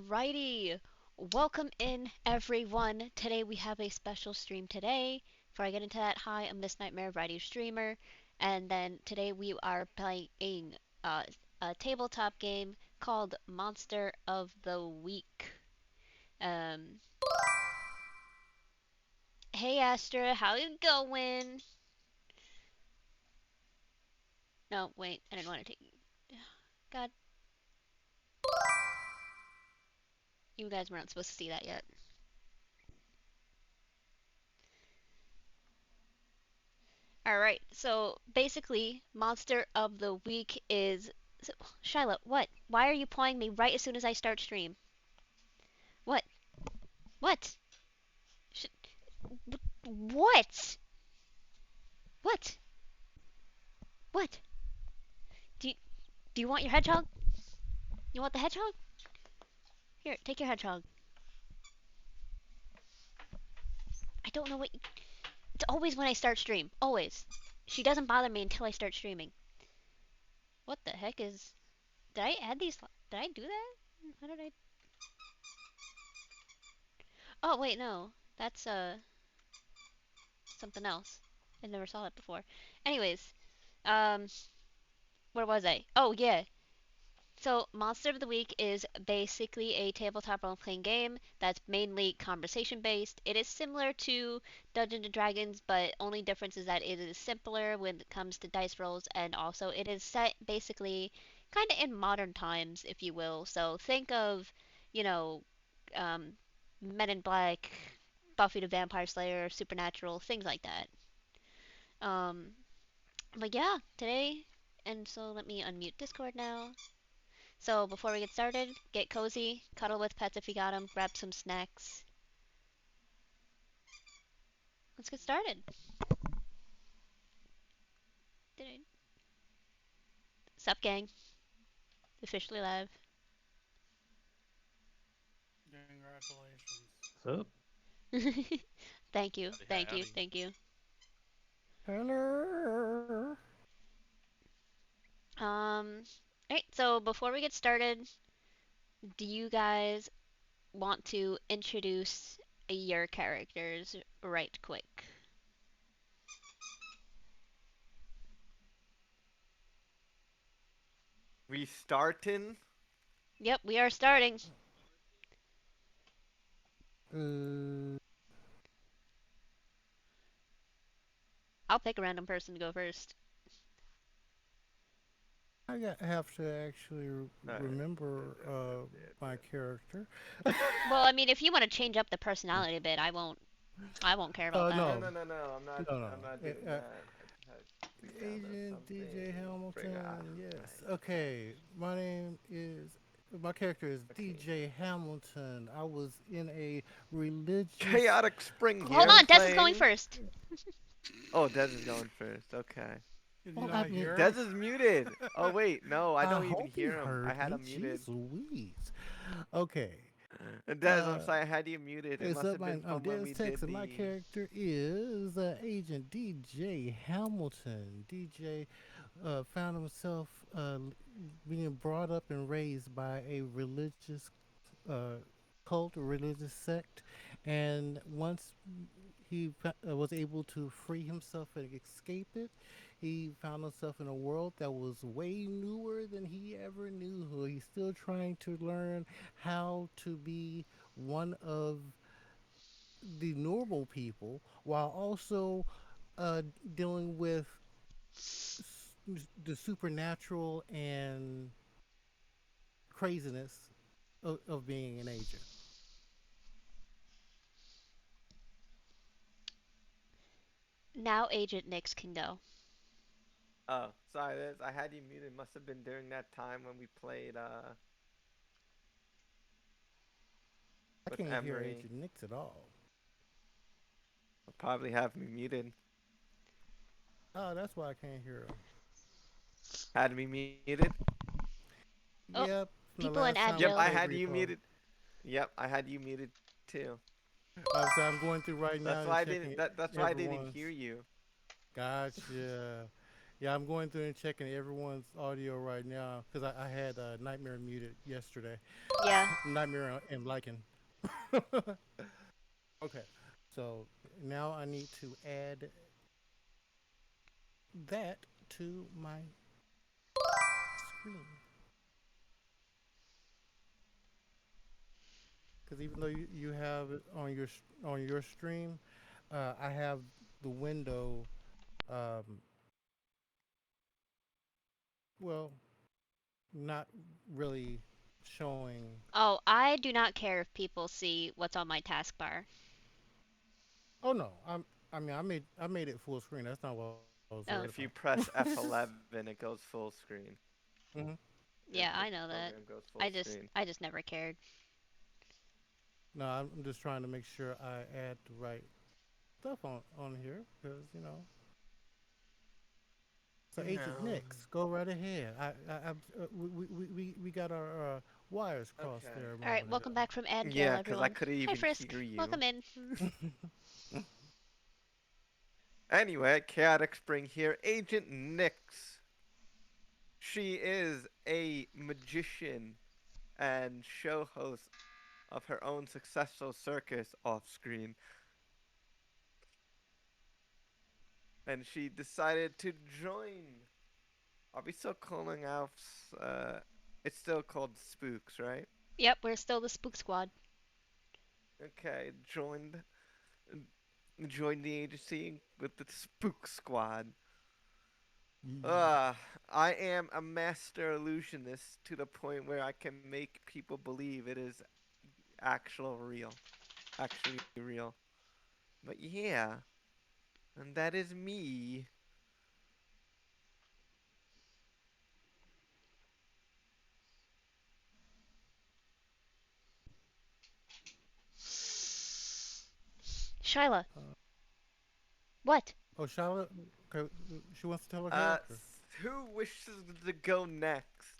Alrighty, welcome in everyone. Today we have a special stream today. Before I get into that, hi, I'm Miss Nightmare Variety Streamer, and then today we are playing a tabletop game called Monster of the Week. Um, hey Astra, how you going? No, wait, I didn't want to take. God, you guys weren't supposed to see that yet. Alright, so basically, Monster of the Week is. Shiloh, what? Why are you pawing me right as soon as I start stream? What? What? Sh- what? What? What? Do you, do you want your hedgehog? You want the hedgehog? Here, take your hedgehog. I don't know what. It's always when I start stream. Always. She doesn't bother me until I start streaming. What the heck is. Did I add these. Did I do that? How did I. Oh, wait, no. That's, something else. I never saw that before. Anyways, um, where was I? Oh, yeah. So, Monster of the Week is basically a tabletop role playing game that's mainly conversation based. It is similar to Dungeons and Dragons, but only difference is that it is simpler when it comes to dice rolls, and also it is set basically kind of in modern times, if you will. So, think of, you know, um, Men in Black, Buffy the Vampire Slayer, Supernatural, things like that. Um, but yeah, today, and so let me unmute Discord now. So before we get started, get cozy, cuddle with pets if you got them, grab some snacks. Let's get started. Sup, gang? Officially live. Congratulations. What's up? Thank you, Howdy, thank you, howdy. thank you. Hello. Alright, so before we get started, do you guys want to introduce your characters right quick? We starting? Yep, we are starting. Uh, I'll pick a random person to go first. have to actually Alright. remember my character. Well, I mean, if you want to change up the personality a bit, I won't care about that. No, No, no, no, no. I'm not. no, no. I'm not Uh, doing uh, that. I had to gather Agent DJ something. Bring Hamilton. Yes. right. Okay. My name is. My character is Okay. DJ Hamilton. I was in a religious. Chaotic Spring Hold here on, Des is going playing. first. Oh, Dez is going first. Okay. Did you Well, not I hear mean, him? Dez is muted. Oh wait, no, I I don't even hope he hear him. I heard had me. him muted. Jeez Louise. Okay. Dez, I'm Uh, sorry, I had you muted. It It's must up. have been I'm from when Des we Tex, did and my the. character is Agent DJ Hamilton. DJ found himself being brought up and raised by a religious uh, cult or religious sect, and once he was able to free himself and escape it, he found himself in a world that was way newer than he ever knew. So he's still trying to learn how to be one of the normal people while also uh, dealing with the supernatural and craziness of being an agent. Now Agent Nix can go. Oh, sorry, Dez. I had you muted. Must have been during that time when we played I with can't hear Emery. Agent Nix at all. I'll probably have me muted. Oh, that's why I can't hear him. Had me muted. Oh, Yep, from the people in last time Yep, we Advil. I played had you repo. muted. Yep, I had you muted too. So I'm going through right now That's and why I didn't. checking That's why I didn't everyone's. hear you. Gotcha. Yeah, I'm going through and checking everyone's audio right now because I had Nightmare muted yesterday. Yeah. Nightmare and Lycan. Okay, so now I need to add that to my screen because even though you have it on your stream, I have the window. Um, well, not really showing. Oh, I do not care if people see what's on my taskbar. Oh no, I mean, I made it full screen. That's not what I was worried about. Oh, If you press F11, it goes full screen. Hmm. yeah, The I know that. program goes full I just screen. I just never cared. No, I'm just trying to make sure I add the right stuff on here because so Agent No. Nix, go right ahead. We got our wires crossed Okay. there a All right, moment welcome ago. back from ad jail, Yeah, because I everyone. couldn't Hi, even Frisk. hear you. Welcome in. Anyway, Chaotic Spring here. Agent Nyx. She is a magician and show host of her own successful circus off screen. And she decided to join. Are we still calling out? It's still called Spooks, right? Yep, we're still the Spook Squad. Okay, joined the agency with the Spook Squad. Uh, I am a master illusionist to the point where I can make people believe it is actually real. But yeah, and that is me. Shyla, Uh, what? oh, Charlotte, okay, she wants to tell her character. Who wishes to go next?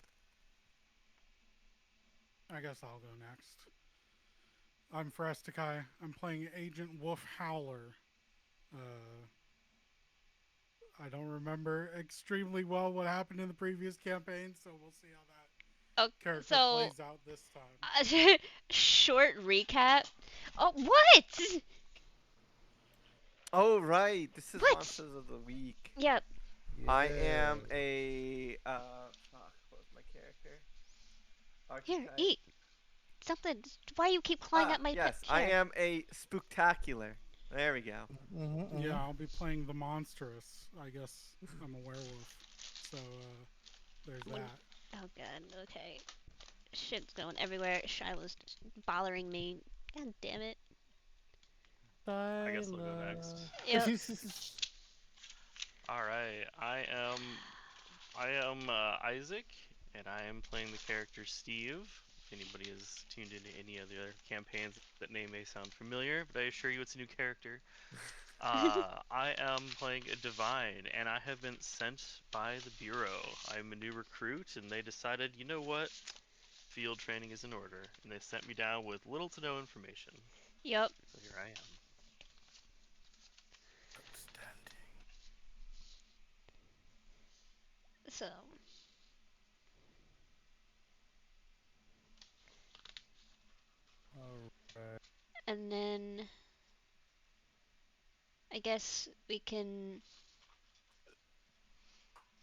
I guess I'll go next. I'm Farastikai. I'm playing Agent Wolf Howler. Uh, I don't remember extremely well what happened in the previous campaign, so we'll see how that Oh, character so plays out this time. short recap. Oh, what? Oh right, this is What? Monsters of the Week. Yep. I Yeah. am a fuck, what was my character? Here, Archetype. eat something. Why you keep clawing Ah, at my yes, I hair? am a spooktacular. There we go. Yeah, Mm-hmm. I'll be playing the Monstrous. I guess I'm a werewolf. So, there's One. that. Oh god. Okay. Shit's going everywhere. Shyla's just bothering me. God damn it. I guess I'll go next. Tyler. Yep. All right, I am Isaac, and I am playing the character Steve. If anybody has tuned into any other campaigns, that name may sound familiar, but I assure you it's a new character. I am playing a divine, and I have been sent by the Bureau. I'm a new recruit, and they decided, you know what? Field training is in order, and they sent me down with little to no information. Yep. So here I am. Outstanding. So, All right. and then I guess we can.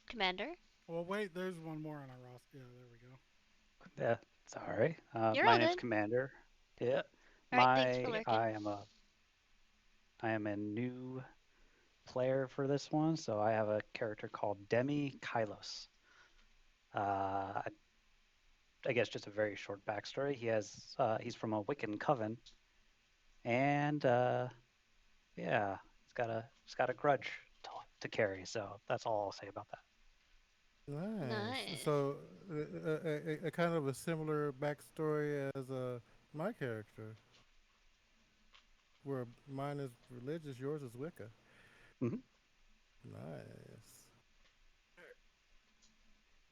Commander, Well, wait, there's one more on our roster. Yeah, there we go. Yeah, sorry. you're My all name's good. Commander. Yeah, All right. Thanks for my lurking. I am a new player for this one, so I have a character called Demi Kylos. I guess just a very short backstory. He's from a Wiccan coven, and yeah, he's got a grudge to carry. So that's all I'll say about that. Nice. Nice. So, a kind of a similar backstory as my character, where mine is religious, yours is Wicca. Hmm. Nice.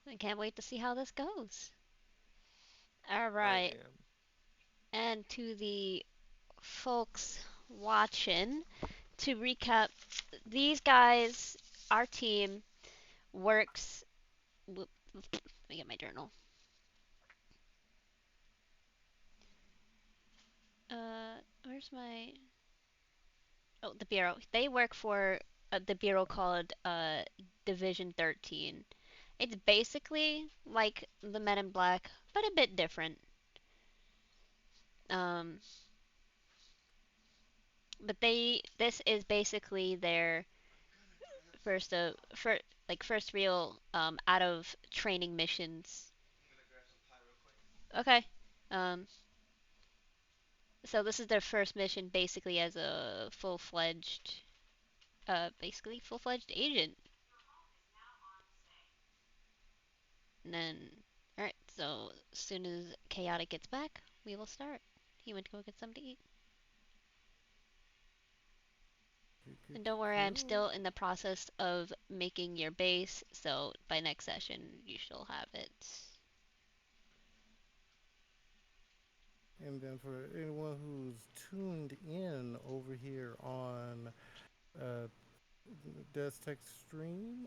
I can't wait to see how this goes. All I right. am. And to the folks watching, to recap, these guys, our team, works. Let me get my journal. Where's my? Oh, the bureau. They work for the bureau called Division 13. It's basically like the Men in Black, but a bit different. Um, but this is basically their first real out of training missions. Okay. Um, so this is their first mission basically as a full-fledged agent. And then, alright, so as soon as Chaotic gets back, we will start. He went to go get something to eat. Good, good And to don't worry, I'm go. still in the process of making your base, so by next session, you shall have it. And then for anyone who's tuned in over here on uh, Tech Stream,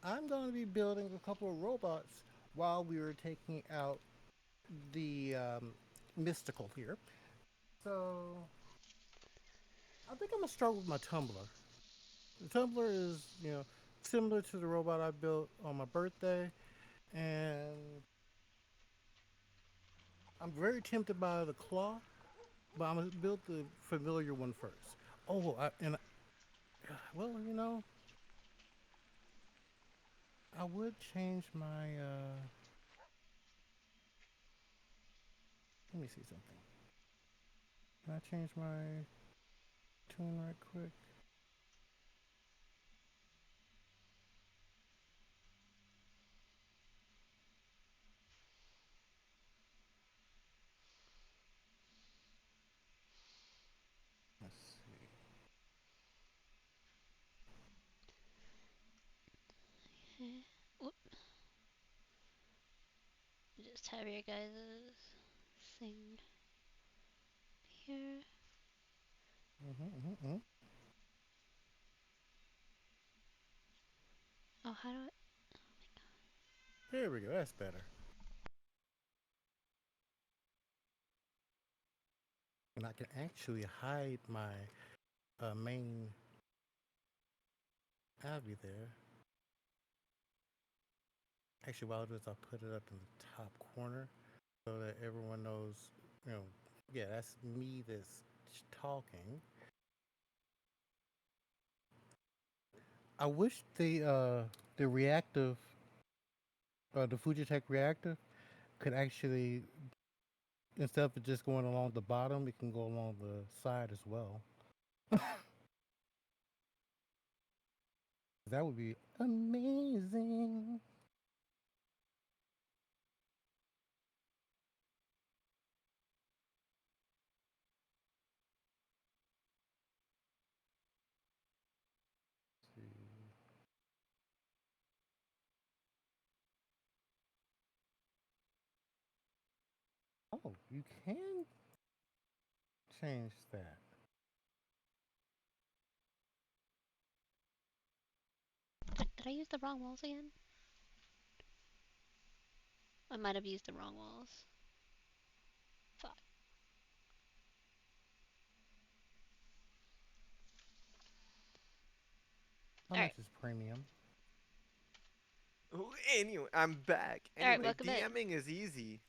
I'm going to be building a couple of robots while we are taking out the mystical here. So I think I'm gonna start with my tumbler. The tumbler is, similar to the robot I built on my birthday, and I'm very tempted by the claw, but I'm gonna build the familiar one first. Oh, well, I would change my. Let me see something. Can I change my tune right quick? Let's see. Just have your guys' thing here. Mm-hmm. Oh, how do I? There we go. That's better. And I can actually hide my main Abby there. Actually, what I'll do is I'll put it up in the top corner so that everyone knows, you know, yeah, that's me that's talking. I wish the reactive, the Fujitech reactor could actually, instead of just going along the bottom, it can go along the side as well. That would be amazing. Oh, you can change that. Did I use the wrong walls again? I might have used the wrong walls. Fuck. How much Alright. is premium? Anyway, I'm back. Alright, Anyway, welcome in. DMing is easy.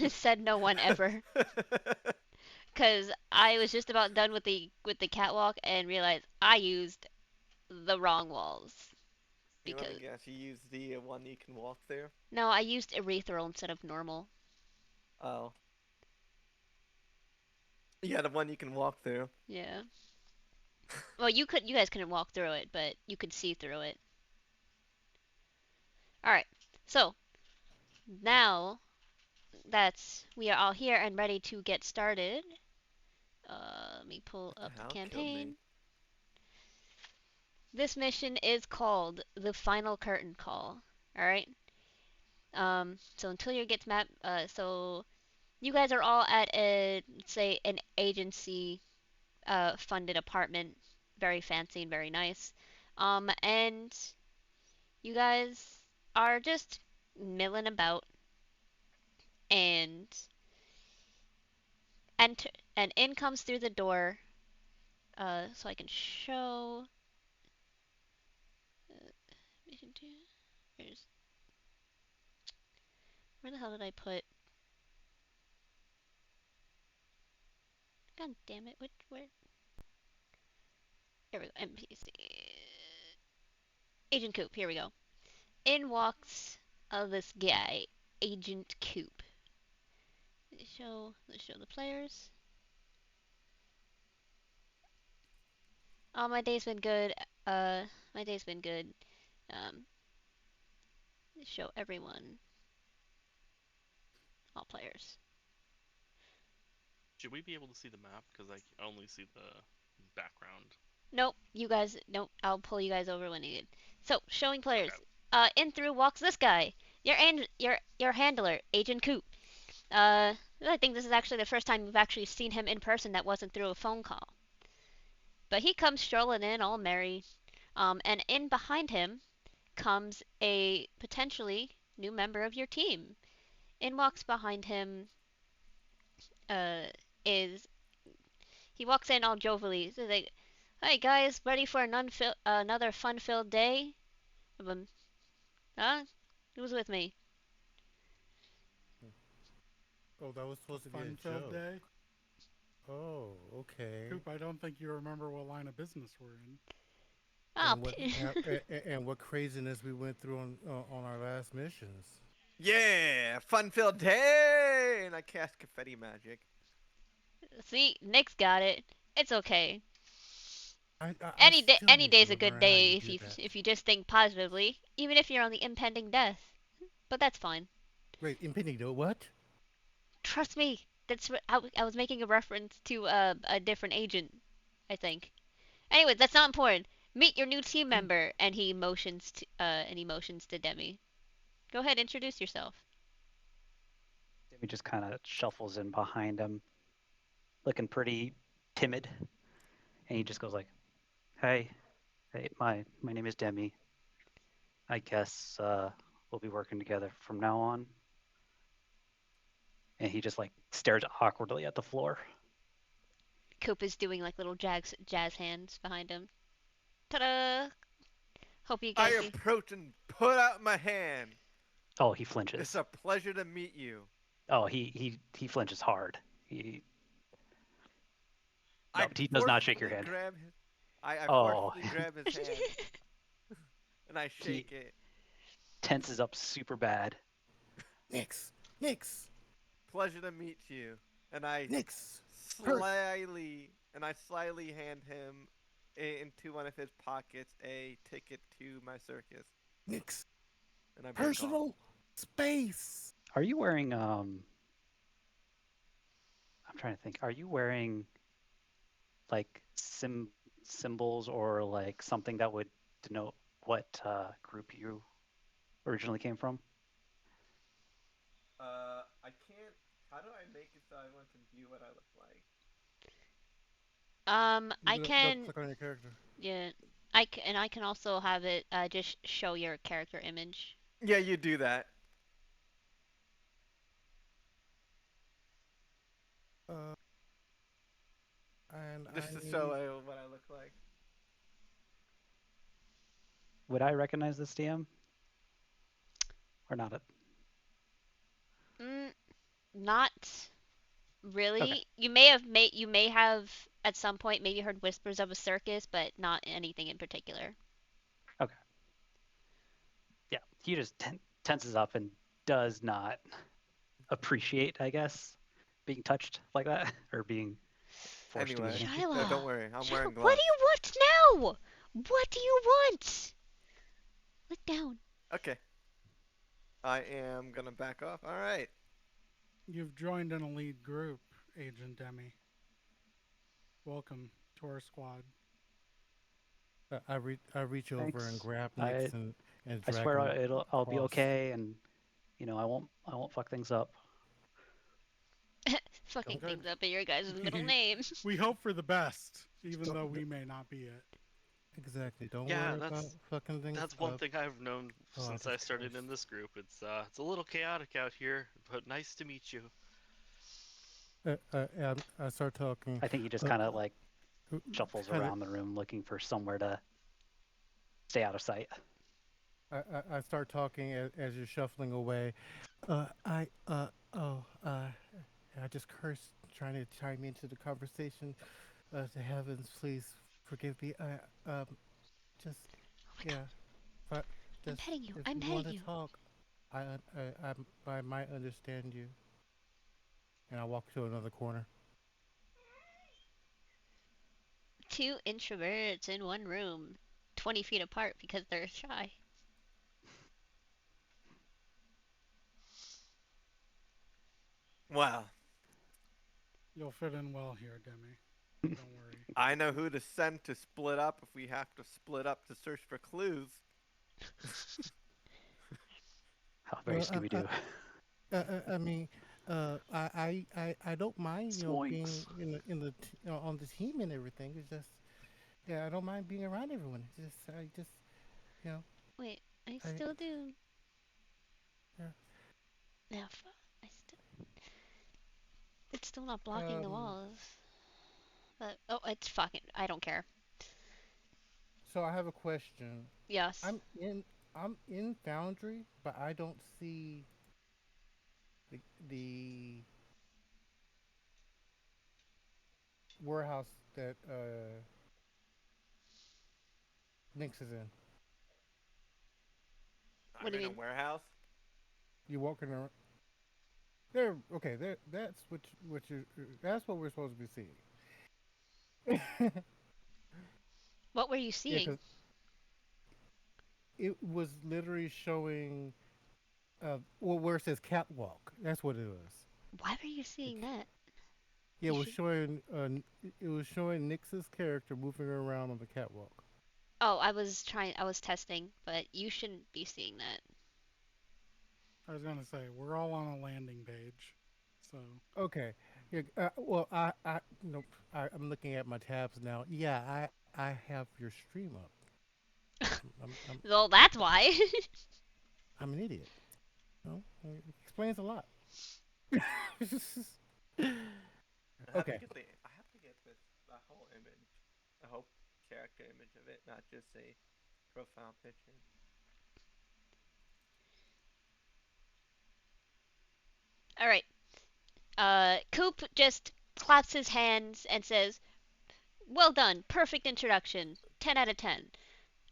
Said no one ever. Cause I was just about done with the catwalk and realized I used the wrong walls. You let me Because guess, you use the one you can walk there? no, I used erythral instead of normal. Oh. Yeah, the one you can walk there. Yeah. Well, you guys couldn't walk through it, but you could see through it. All right. So now that we are all here and ready to get started, let me pull What the up the hell killed me? campaign. This mission is called the Final Curtain Call. All right. So until you get to map, so you guys are all at a say an agency funded apartment, very fancy and very nice. And you guys are just milling about, and enter, and in comes through the door. So I can show. Where's, where the hell did I put? God damn it! Where? Here we go. NPC. Agent Coop. Here we go. In walks this guy, Agent Coop. Let's show the players. Oh, my day's been good. My day's been good. Um, show everyone, all players. Should we be able to see the map? Because I only see the background. Nope, you guys. Nope, I'll pull you guys over when needed. So, showing players. Okay. In through walks this guy. Your handler, Agent Coop. I think this is actually the first time you've actually seen him in person that wasn't through a phone call. But he comes strolling in, all merry. And in behind him comes a potentially new member of your team. In walks behind him uh, is he walks in all jovially. So like, "Hi guys, ready for another fun-filled day?" Um, huh? Who's with me? Oh, that was A supposed to be a fun-filled joke. day. Oh, okay. Coop, I don't think you remember what line of business we're in. Oh, And what and what craziness we went through on our last missions. Yeah, fun-filled day, and I cast confetti magic. see, Nick's got it. It's okay. I Any day, still any need to day's a good learn how you day do that. if you just think positively, even if you're on the impending death. But that's fine. Wait, impending do what? Trust me. That's what I was making a reference to a different agent, I think. Anyway, that's not important. Meet your new team member, and he motions to Demi. Go ahead, introduce yourself. Demi just kind of shuffles in behind him, looking pretty timid, and he just goes like, "Hey, my name is Demi. I guess we'll be working together from now on." And he just like stares awkwardly at the floor. Coop is doing like little jazz hands behind him. Ta-da! Hope you I guys see. approach and put out my hand. Oh, he It's flinches. a pleasure to meet you. Oh, he flinches hard. He I no, he does not shake your forcefully hand. grab his. I Oh, forcefully grab his hand and I he shake it. tenses up super bad. Nix, Nix, Pleasure to meet you. And I Nix. Hurt. slyly hand him into one of his pockets a ticket to my circus, Nix. and I break off. Personal space. Are you wearing I'm trying to think. Are you wearing like symbols or like something that would denote what group you originally came from? I can't. How do I make it so everyone can view what I look like? I Double can, click on your character. yeah, I can also have it just show your character image. Yeah, you do that. Uh, and Just I to show need. what I look like. Would I recognize this DM or not? Mm, not Okay, really. You may have at some point maybe heard whispers of a circus, but not anything in particular. okay, yeah. He just tenses up and does not appreciate, I guess, being touched like that or being forced to do Anyway, anything. don't Shyla, worry. I'm Shyla, wearing what do gloves. you want now? What do you want? Look down. Okay. I am gonna back off. All right. You've joined an elite group, Agent Demi. Welcome to our squad. I reach over and Thanks. grab I Nix and I drag swear him I'll be across. okay, and I won't fuck things up. Fucking Okay. things up in your guys' middle name. We hope for the best, even though we may not be it. Exactly. Don't Yeah, worry about fucking things that's one up. thing I've known Oh, I since I just started in cursed. this group. It's a little chaotic out here, but nice to meet you. I start talking. I think he just Uh, kind of like shuffles kind of. around the room looking for somewhere to stay out of sight. I start talking as you're shuffling away. I I just cursed trying to chime into the conversation. To heavens, please forgive me. Just Oh my god. yeah. But I'm just petting you. if I'm you petting want to you. talk, I might understand you. And I walk to another corner. Two introverts in one room, 20 feet apart because they're shy. Well, You'll fit in well here, Demi. Don't worry. I know who to send to split up if we have to split up to search for clues. How very Well, Scooby Doo. I mean, I don't mind, being Swoinks. on the team and everything. It's just, yeah, I don't mind being around everyone. You know, Wait, I I, still do. yeah. No, I still. It's still not blocking the Um, walls. But oh, it's fucking. I don't care. so I have a question. Yes. I'm in, I'm in Foundry, but I don't see the warehouse that Nix is in. What I'm do you in a mean? warehouse. You walking around there? Okay, there. That's what we're supposed to be seeing. What were you Yeah, seeing? because it was literally showing, well, where it says catwalk. That's what it was. Why were you The seeing ca- that? Yeah, You should. it was showing Nix's character moving around on the catwalk. Oh, I was trying. I was testing, but you shouldn't be seeing that. I was gonna say we're all on a landing page, so Okay. Yeah. Well, nope. I'm looking at my tabs now. Yeah, I have your stream up. I'm Well, that's why. I'm an idiot. No, it explains a lot. Okay. I have to get this the whole image, the whole character image of it, not just a profile picture. All right. Coop just claps his hands and says, "Well done. Perfect introduction. 10 out of 10."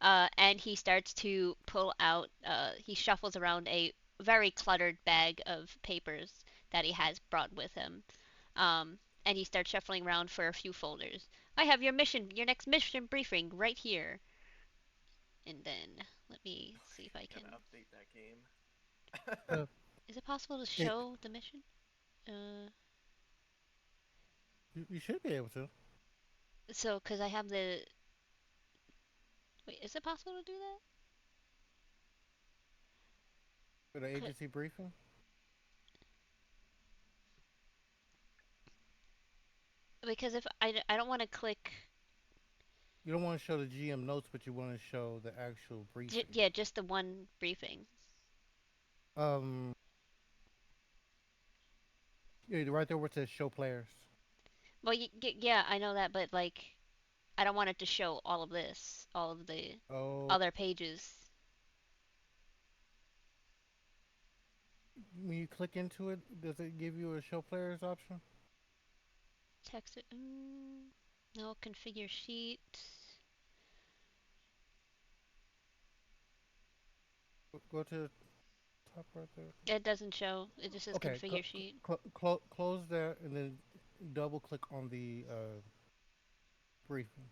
And he starts to pull out. He shuffles around a very cluttered bag of papers that he has brought with him. And he starts shuffling around for a few folders. I have your next mission briefing right here. And then let me see if I Gotta can. update that game. Uh, Is it possible to it, show the mission? Uh, you should be able to. so because I have the. Wait, is it possible to do that? For the Cl- agency briefing, Because if I don't want to click. you don't want to show the GM notes, but you want to show the actual briefing. Yeah, just the one briefing. Um, yeah, right there where it says show players. Well, yeah, I know that, but like, I don't want it to show all of this, all of the Oh, other pages. when you click into it, does it give you a show players option? Text it. No, configure sheet. Go to the top right there. It doesn't show. It just says Okay, configure sheet. close that and then double click on the briefing.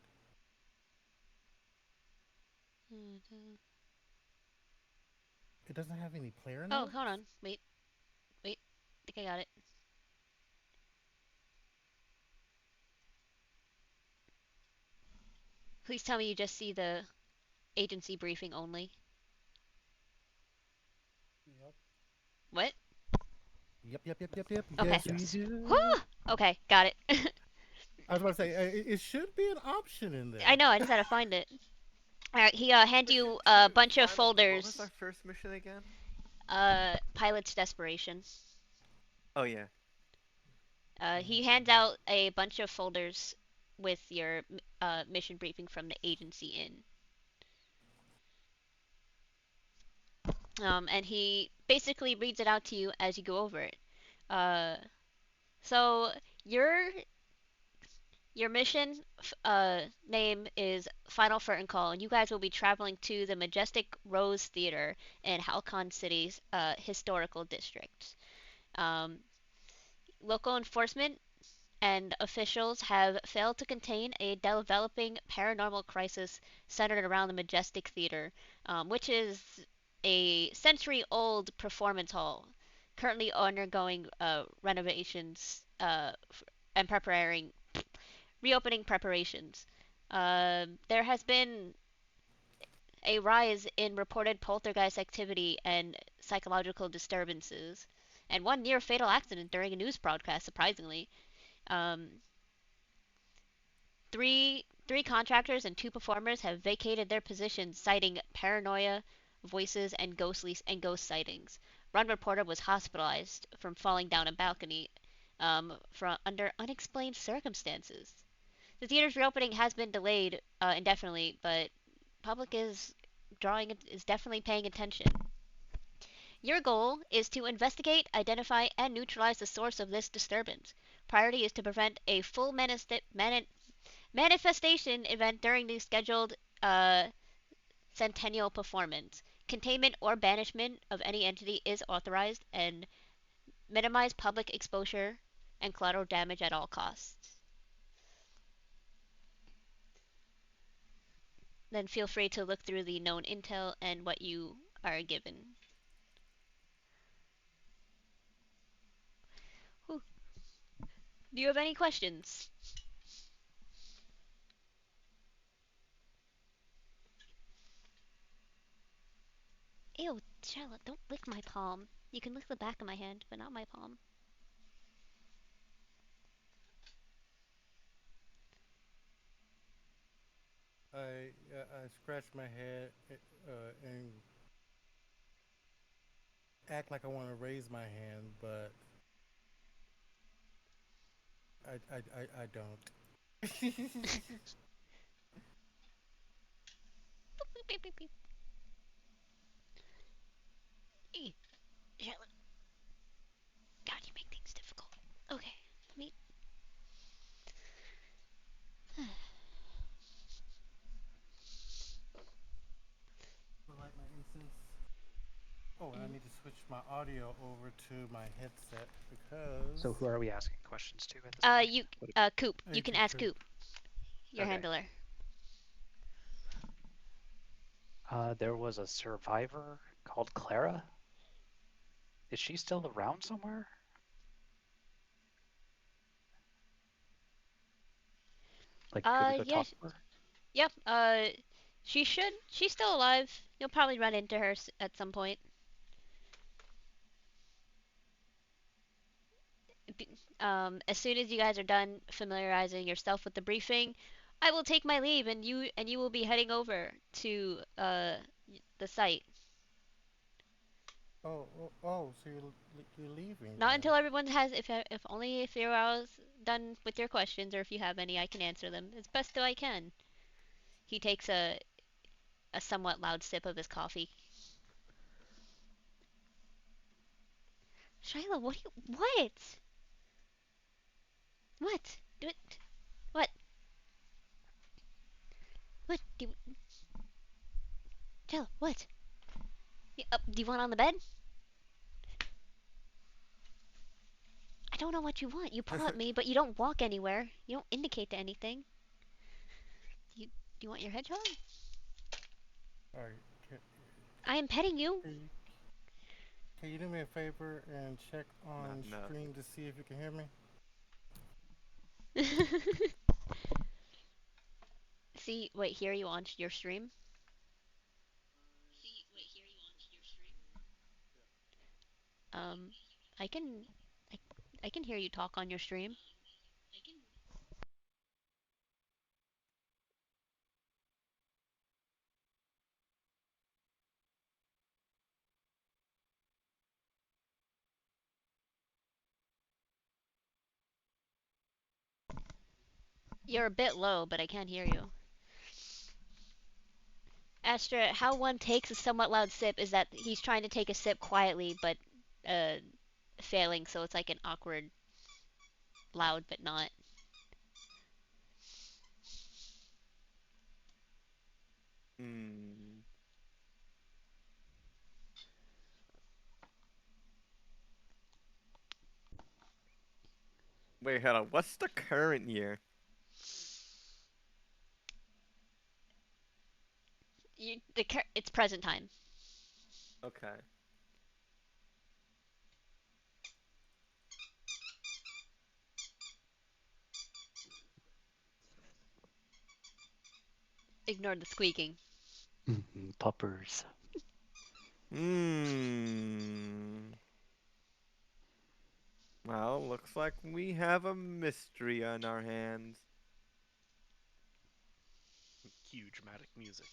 It doesn't have any player Oh, notes. hold on. Wait. I think I got it. Please tell me you just see the agency briefing only. yep. What? Yep. Okay. Yes, we Yes. do. Whew! Okay, got it. I was about to say it should be an option in I there. know. I just had to find it. Alright, he hands Mission you a 2. bunch of What was our folders. first mission again? Pilot's desperation. Oh yeah. He hands out a bunch of folders with your mission briefing from the agency in. And he basically reads it out to you as you go over it. Uh, so your your mission name is Final Curtain Call, and you guys will be traveling to the Majestic Rose Theater in Halcon City's historical district. Um, Local enforcement and officials have failed to contain a developing paranormal crisis centered around the Majestic Theater, which is a century old performance hall currently undergoing renovations and preparing reopening preparations. There has been a rise in reported poltergeist activity and psychological disturbances, and one near fatal accident during a news broadcast, surprisingly. Um, three contractors and two performers have vacated their positions, citing paranoia, voices, and ghost sightings. One reporter was hospitalized from falling down a balcony from under unexplained circumstances. The theater's reopening has been delayed indefinitely, but public is definitely paying attention. Your goal is to investigate, identify, and neutralize the source of this disturbance. Priority is to prevent a full manifestation event during the scheduled centennial performance. Containment or banishment of any entity is authorized, and minimize public exposure and collateral damage at all costs. Then feel free to look through the known intel and what you are given. Whew. Do you have any questions? Ew, Charlotte, don't lick my palm. You can lick the back of my hand, but not my palm. I scratch my head and act like I want to raise my hand, but I don't. Charlotte, God, you make things difficult. Okay, let me. Light my incense. Oh, and I need to switch my audio over to my headset because. So who are we asking questions to at this point? You, What, Coop. You can Agent ask Coop. Coop, your okay. handler. There was a survivor called Clara. Is she still around somewhere? Like, could we go Yeah, talk to her? yep. She should. She's still alive. You'll probably run into her at some point. As soon as you guys are done familiarizing yourself with the briefing, I will take my leave, and you will be heading over to the site. So you're leaving Not then? until everyone has, if only if you're all done with your questions, or if you have any, I can answer them as best I can. He takes a somewhat loud sip of his coffee. Shiloh, what do you what? What? Do it. What? What? Shiloh, what? Do you want on the bed? I don't know what you want. You pull at me, but you don't walk anywhere. You don't indicate to anything. Do you want your hedgehog? All right. Can, I am petting you. can, you, can you do me a favor and check Not on enough. stream to see if you can hear me? See, wait, hear you on your stream? Um, I can, I, I can hear you talk on your stream. You're a bit low, but I can hear you. Astra, how one takes a somewhat loud sip is that he's trying to take a sip quietly, but uh, failing, so it's like an awkward, loud, but not. Hmm. Wait, hold on. What's the current year? It's present time. Okay. Ignore the squeaking. Puppers. Hmm. Well, looks like we have a mystery on our hands. Cue dramatic music.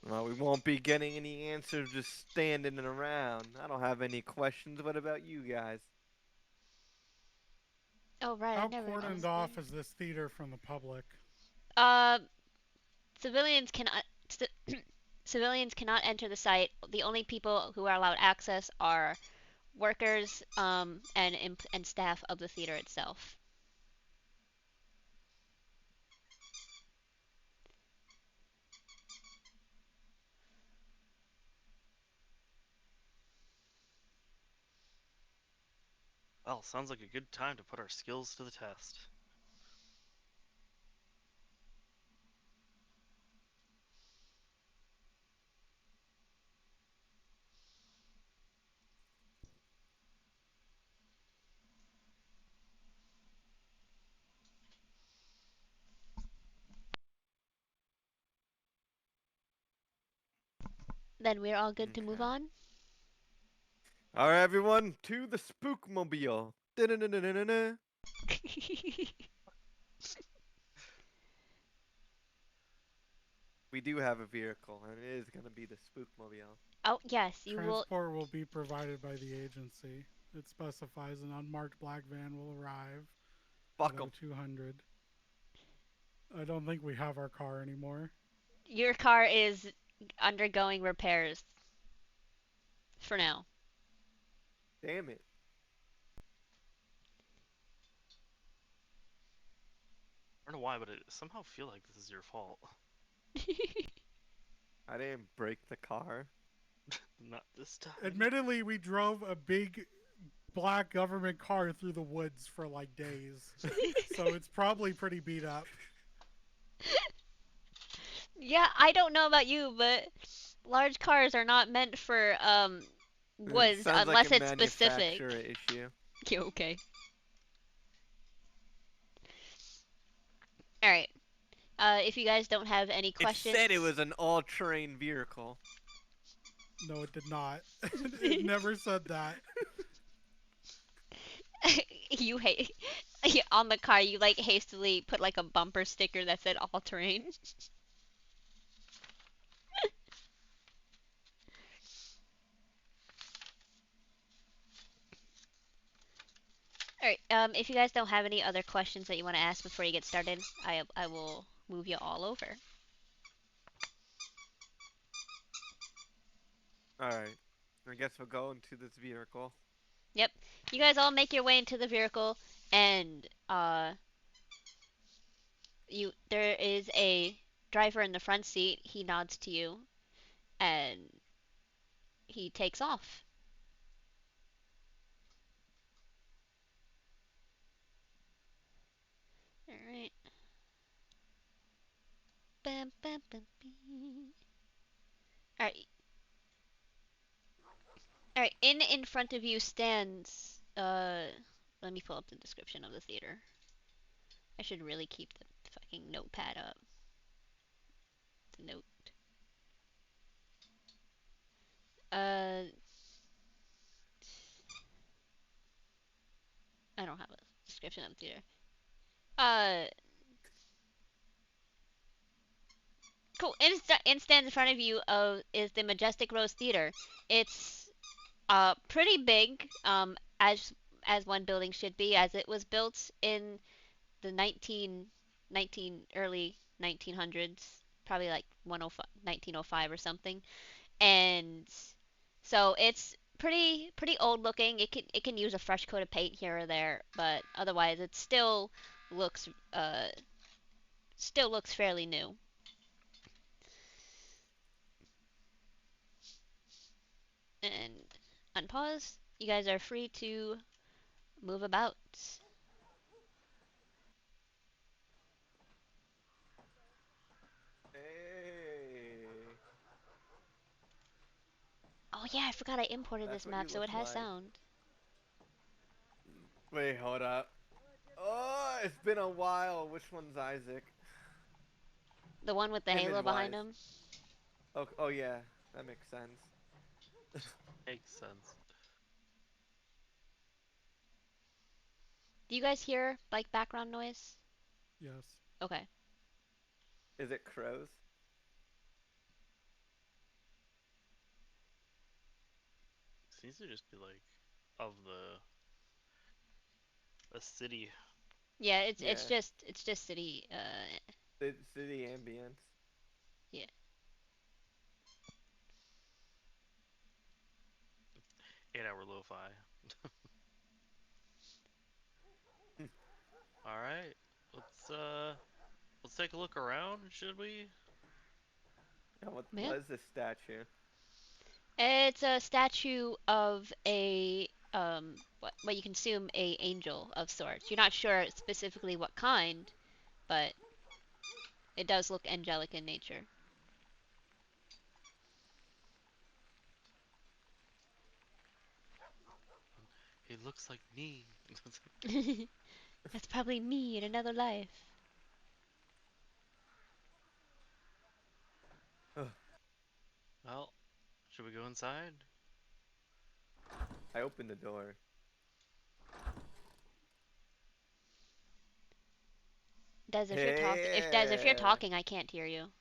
Well, we won't be getting any answers just standing around. I don't have any questions. What about you guys? Oh right, I How never cordoned asked off that. is this theater from the public? Uh, civilians cannot. Civilians cannot enter the site. The only people who are allowed access are workers and staff of the theater itself. Well, sounds like a good time to put our skills to the test. Then we're all good to move Okay. on. All right, everyone, to the Spookmobile. Da-da-da-da-da-da. We do have a vehicle, and it is going to be the Spookmobile. Oh yes, you will. Transport will be provided by the agency. It specifies an unmarked black van will arrive at Fuck 'em. 0200. I don't think we have our car anymore. Your car is undergoing repairs for now. Damn it. I don't know why, but I somehow feel like this is your fault. I didn't break the car. Not this time. Admittedly, we drove a big black government car through the woods for like days. So it's probably pretty beat up. Yeah, I don't know about you, but large cars are not meant for It woods sounds like a unless it's specific. manufacturer issue. Yeah, okay. All right. If you guys don't have any It questions, said it was an all-terrain vehicle. No, it did not. It never said that. you hate on the car. You like hastily put like a bumper sticker that said all terrain. All right. If you guys don't have any other questions that you want to ask before you get started, I will move you all over. Alright. I guess we'll go into this vehicle. Yep. You guys all make your way into the vehicle, and there is a driver in the front seat. He nods to you, and he takes off. All right. Bam, bam, bam, bam. All right. All right. In front of you stands. Let me pull up the description of the theater. I should really keep the fucking notepad up. The note. Uh, I don't have a description of the theater. Uh, cool. In stand in front of you is the Majestic Rose Theater. It's pretty big. As as one building should be, as it was built in the 19 early 1900s, probably like 105, 1905 or something. And so it's pretty old looking. It can use a fresh coat of paint here or there, but otherwise it looks uh still looks fairly new. And unpause. You guys are free to move about. Hey, Oh yeah, I forgot I imported that's this what you map, so look it has like. sound. Wait, hold up. Oh, it's been a while. Which one's Isaac? The one with the halo behind Image-wise. him. Oh yeah, that makes sense. Makes sense. Do you guys hear like background noise? Yes. Okay. Is it crows? Seems to just be like of the city. Yeah, it's Yeah, just it's just city. city ambience. Yeah. 8 hour lo-fi. All right, let's take a look around, should we? Yeah, Yeah. what is this statue? It's a statue of a what you can assume a angel of sorts. You're not sure specifically what kind, but it does look angelic in nature. He looks like me. That's probably me in another life. Well, should we go inside? I opened the door. Des, if you're Hey, talking, I can't hear you.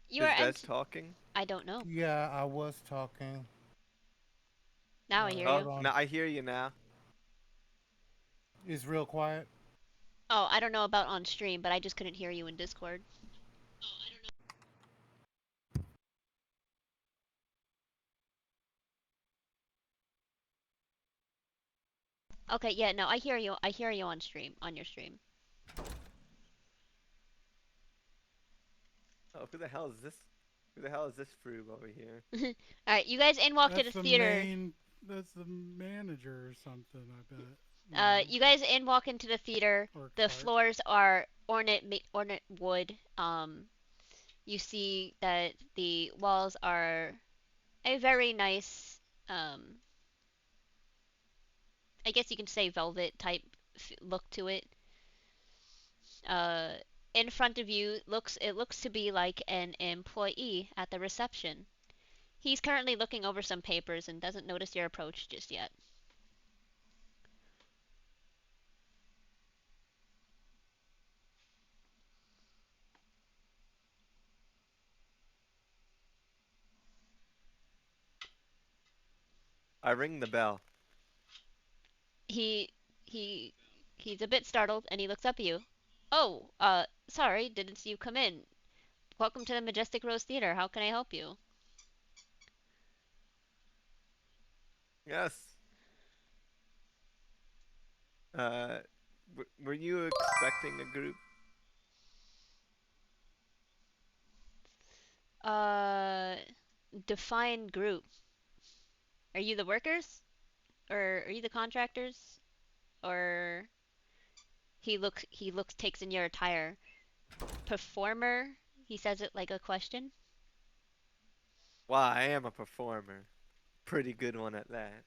You are is Des ent. talking? I don't know. Yeah, I was talking. Now I hear Oh, you. Hold on. now I hear you now. It's real quiet. Oh, I don't know about on stream, but I just couldn't hear you in Discord. Okay, yeah, no, I hear you. I hear you on stream, on your stream. Oh, who the hell is this? Who the hell is this fruit over here? All right, you guys in walk to That's the the theater. main. That's the manager or something. I bet. You guys in walk into the theater. Or The Clark. floors are ornate wood. You see that the walls are a very nice, um, I guess you can say velvet type look to it. Uh, in front of you looks to be like an employee at the reception. He's currently looking over some papers and doesn't notice your approach just yet. I ring the bell. He he he's a bit startled and he looks up at you. Oh, sorry, didn't see you come in. Welcome to the Majestic Rose Theater. How can I help you? Yes. Uh, were you expecting a group? Uh, define group. Are you the workers? Or are you the contractors? Or takes in your attire. Performer? He says it like a question. Well, I am a performer. Pretty good one at that.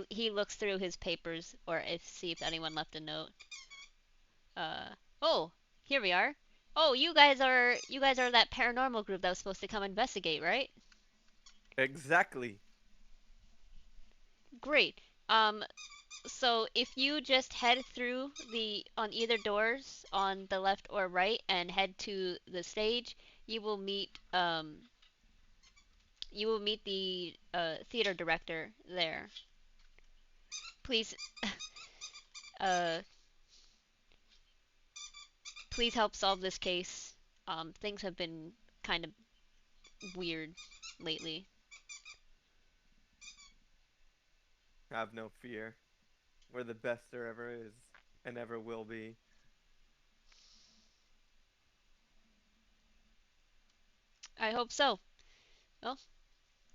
He looks through his papers or see if anyone left a note. Oh, here we are. Oh, you guys are that paranormal group that was supposed to come investigate, right? Exactly. Great. Um, So if you just head through the on either doors on the left or right and head to the stage, you will meet the theater director there. Please uh please help solve this case. Things have been kind of weird lately. Have no fear. We're the best there ever is and ever will be. I hope so. Well,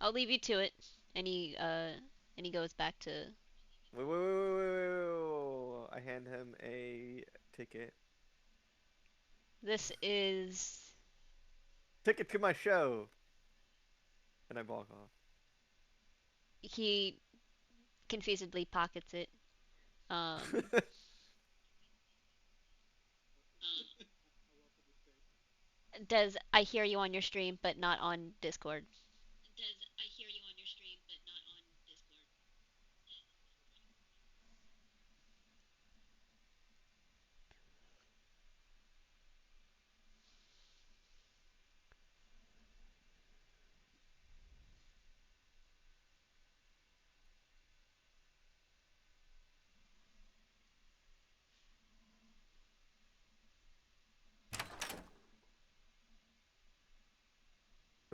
I'll leave you to it. And he goes back to Wait, wait, wait, wait, wait, wait, wait, wait. I hand him a ticket. this is Ticket to my show. And I walk off. he confusedly pockets it. Um Does I hear you on your stream but not on Discord.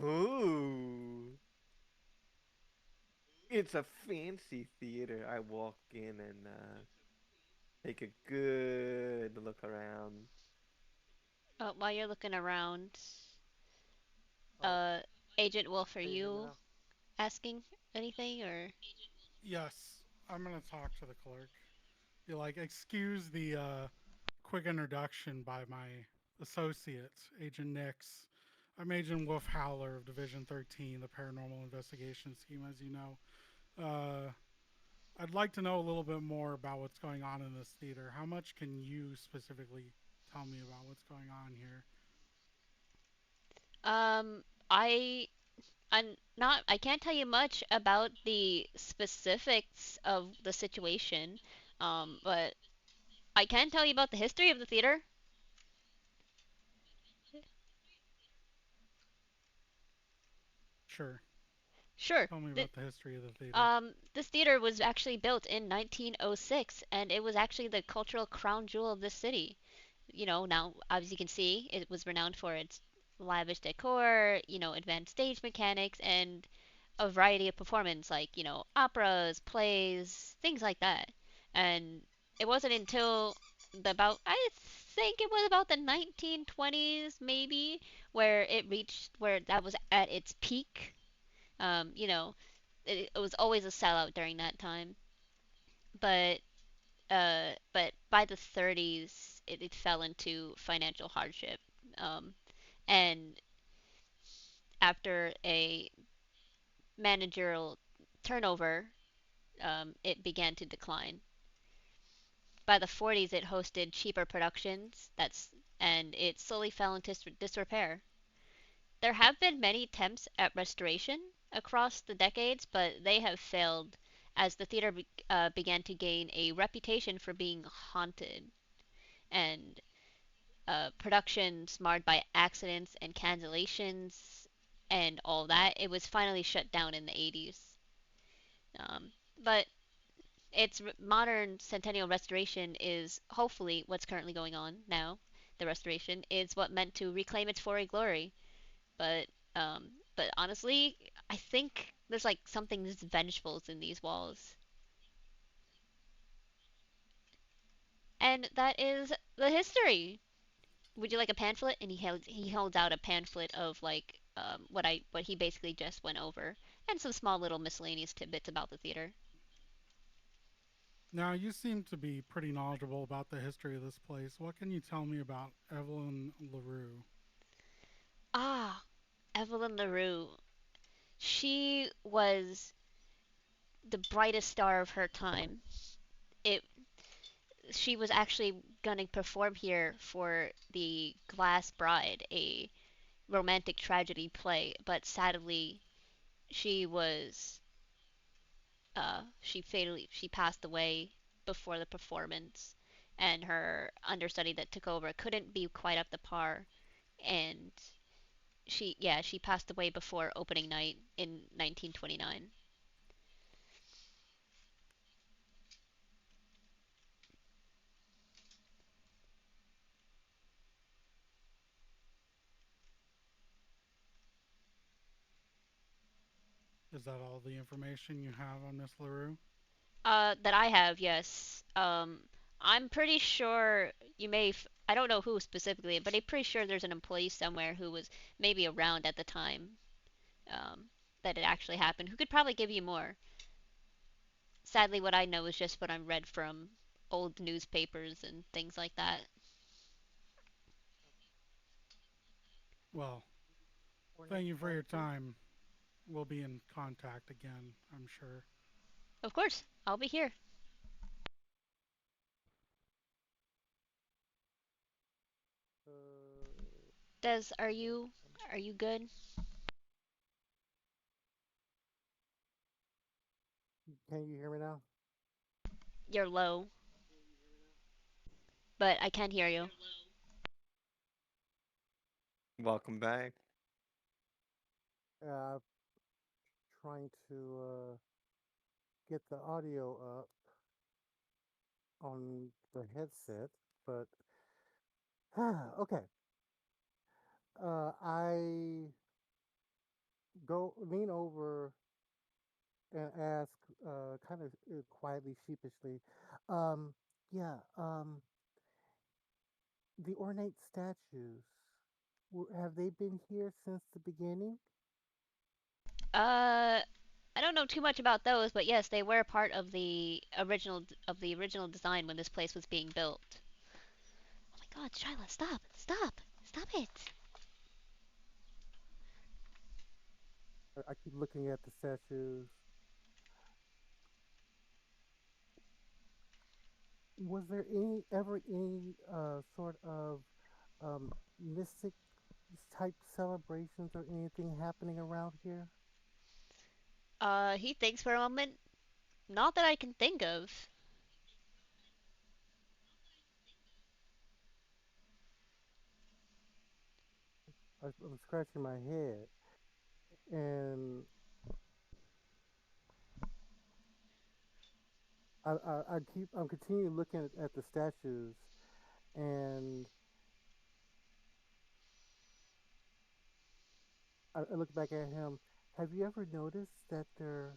Ooh. It's a fancy theater. I walk in and take a good look around. While you're looking around, Oh, uh Agent Wolf, are can you hear me you now? asking anything or Yes, I'm gonna talk to the clerk. Be like, excuse the quick introduction by my associate, Agent Nix. I'm Agent Wolf Howler of Division 13, the Paranormal Investigation Team, as you know. I'd like to know a little bit more about what's going on in this theater. How much can you specifically tell me about what's going on here? um I I can't tell you much about the specifics of the situation. But I can tell you about the history of the theater. Sure. Sure. Tell me The, about the history of the theater. this theater was actually built in 1906, and it was actually the cultural crown jewel of this city. Now, as you can see, it was renowned for its lavish decor, advanced stage mechanics, and a variety of performance, like, operas, plays, things like that. And it wasn't until I think it was about the 1920s, maybe, where it reached, where that was at its peak. It was always a sellout during that time. But by the 30s, it fell into financial hardship. Um, and after a managerial turnover, it began to decline. By the 40s, it hosted cheaper productions. And it slowly fell into disrepair. There have been many attempts at restoration across the decades, but they have failed as the theater began to gain a reputation for being haunted, and productions marred by accidents and cancellations and all that. It was finally shut down in the 80s. But its modern centennial restoration is hopefully what's currently going on now. The restoration is what meant to reclaim its former glory. But honestly, I think there's like something that's vengeful in these walls, and that is the history. Would you like a pamphlet? And he holds out a pamphlet of like what he basically just went over, and some small little miscellaneous tidbits about the theater. Now, you seem to be pretty knowledgeable about the history of this place. What can you tell me about Evelyn LaRue? Ah, Evelyn LaRue. She was the brightest star of her time. It She was actually gonna perform here for the Glass Bride, a romantic tragedy play, but sadly she was she passed away before the performance, and her understudy that took over couldn't be quite up to par, and she passed away before opening night in 1929. Is that all the information you have on Miss LaRue? That I have, yes. I'm pretty sure I don't know who specifically, but I'm pretty sure there's an employee somewhere who was maybe around at the time um, that it actually happened who could probably give you more. Sadly, what I know is just what I'm read from old newspapers and things like that. Well, thank you for your time. We'll be in contact again, I'm sure. Of course, I'll be here. Des, are you good? Can you hear me now? You're low, but I can hear you. Welcome back. Uh, trying to get the audio up on the headset, but okay. I go lean over and ask, kind of quietly, sheepishly, um, yeah, the ornate statues, have they been here since the beginning? Uh, I don't know too much about those, but yes, they were part of the original design when this place was being built. Oh my God, Shyla, stop it! I keep looking at the statues. Was there any sort of mystic type celebrations or anything happening around here? He thinks for a moment. Not that I can think of. I'm scratching my head, and I'm continuing looking at the statues, and I look back at him. Have you ever noticed that their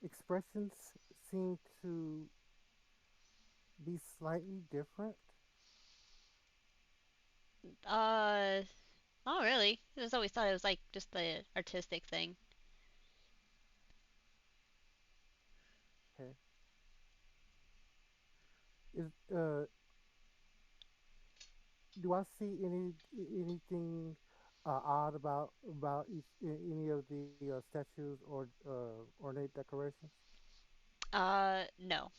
expressions seem to be slightly different? Uh, not really. I just always thought it was like just the artistic thing. Okay, is do I see anything odd about any of the statues or ornate decorations? No.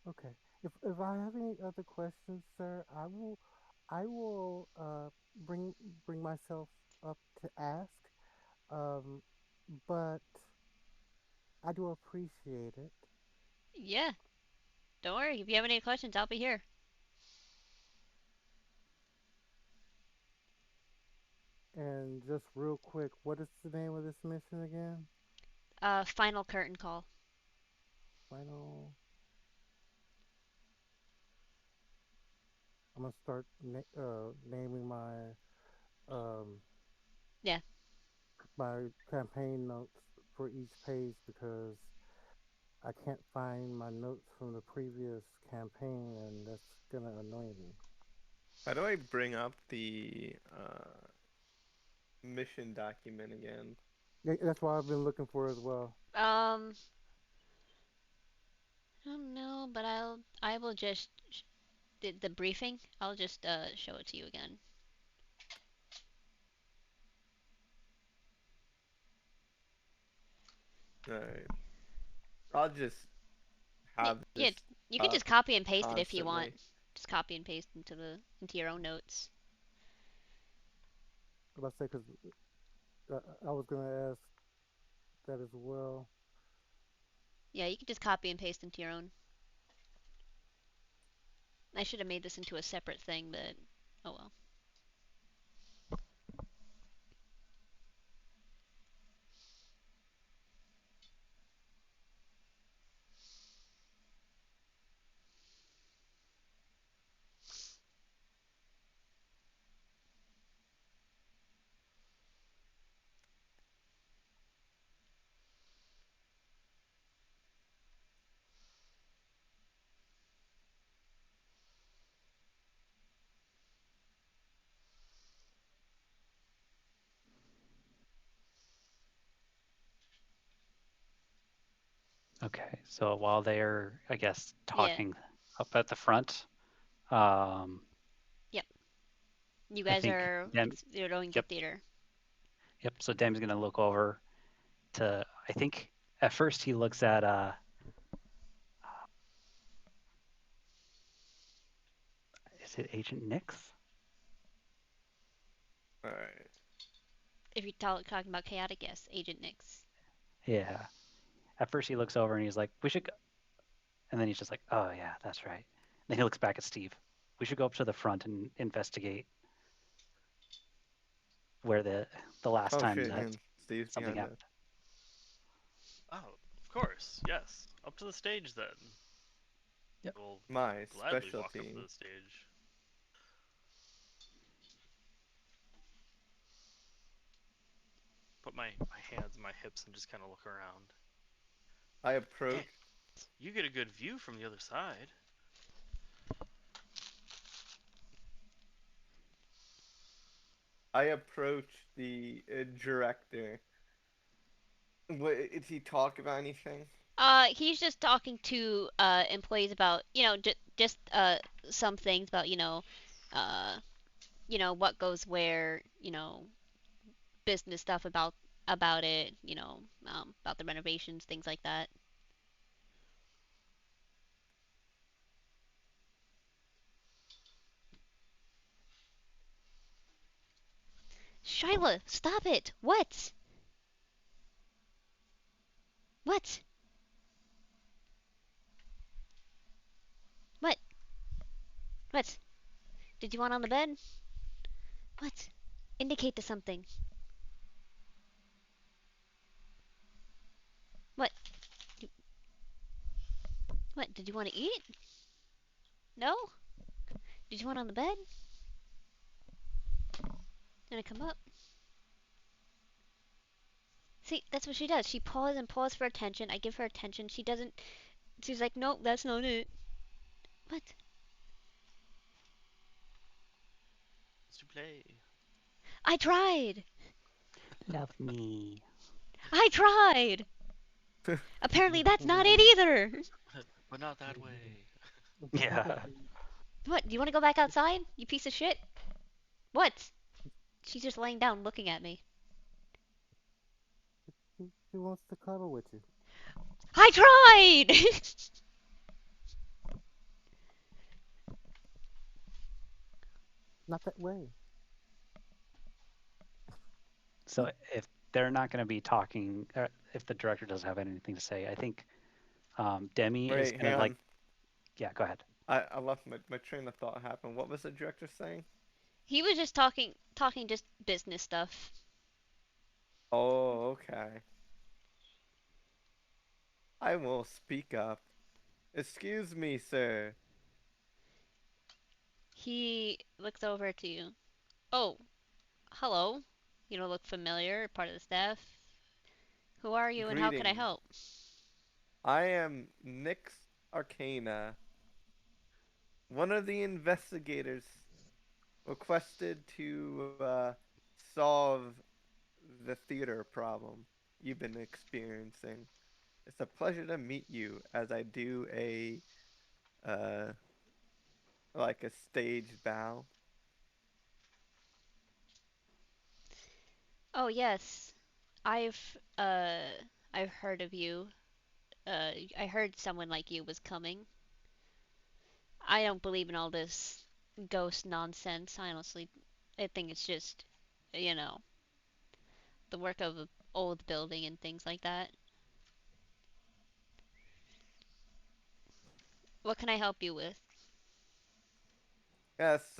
Okay. If I have any other questions, sir, I will bring bring myself up to ask. Um, but I do appreciate it. Yeah, don't worry. If you have any questions, I'll be here. And just real quick, what is the name of this mission again? Final curtain call. Final. I'm gonna start naming um, Yeah. my campaign notes for each page because I can't find my notes from the previous campaign, and that's gonna annoy me. How do I bring up the mission document again? Yeah, that's what I've been looking for as well. Um, I don't know, but I will just the briefing. I'll just show it to you again. Alright. I'll just Yeah, have yeah. this You can up just copy and paste it if you want. constantly. Just copy and paste into your own notes. What about to say? Because I was gonna ask that as well. Yeah, you can just copy and paste into your own. I should have made this into a separate thing, but oh well. Okay, so while they're, I guess, Yeah. talking up at the front, um, Yep. You I guys think are Dem, you're going to yep, theater. yep. So Dem's gonna look over to, I think at first he looks at, is it Agent Nix? All right. If you're talking about chaotic, yes, Agent Nix. Yeah. At first he looks over and he's like, we should go, and then he's just like, oh yeah, that's right. Then he looks back at Steve. We should go up to the front and investigate where the last Oh time shit, that and Steve's something behind us. happened. Oh, of course, yes. Up to the stage then. Yep. We'll My gladly walk up to specialty. the stage. Put my hands on my hips and just kind of look around. I Damn, approach. you get a good view from the other side. I approach the director. What is he talk about anything? He's just talking to employees about just some things about uh what goes where, business stuff about it, about the renovations, things like that. Shyla, stop it! What? What? What? What? Did you want on the bed? What? Indicate to something. What? What? Did you want to eat? No? Did you want on the bed? Gonna come up? See, that's what she does. She paws and paws for attention. I give her attention. She doesn't. She's like, nope, that's not it. What? To play. I tried. Love me. I tried. Apparently, that's not it either. But not that way. Yeah. What? Do you want to go back outside? You piece of shit. What? She's just laying down looking at me. He wants to cuddle with you. I tried! Not that way. So if they're not going to be talking, or if the director doesn't have anything to say, I think Demi is Wait, going hang to like, on. yeah, go ahead. I left my train of thought happen. What was the director saying? He was just talking just business stuff. Oh, okay. I will speak up. Excuse me, sir. He looks over to you. Oh, hello. You don't look familiar, part of the staff. Who are you and how can I Greetings. help? I am Nyx Arcana, one of the investigators requested to solve the theater problem you've been experiencing. It's a pleasure to meet you as I do a uh like a stage bow. Oh, yes. I've uh I've heard of you. I heard someone like you was coming. I don't believe in all this ghost nonsense, honestly. I think it's just, you know, the work of an old building and things like that. What can I help you with? Yes,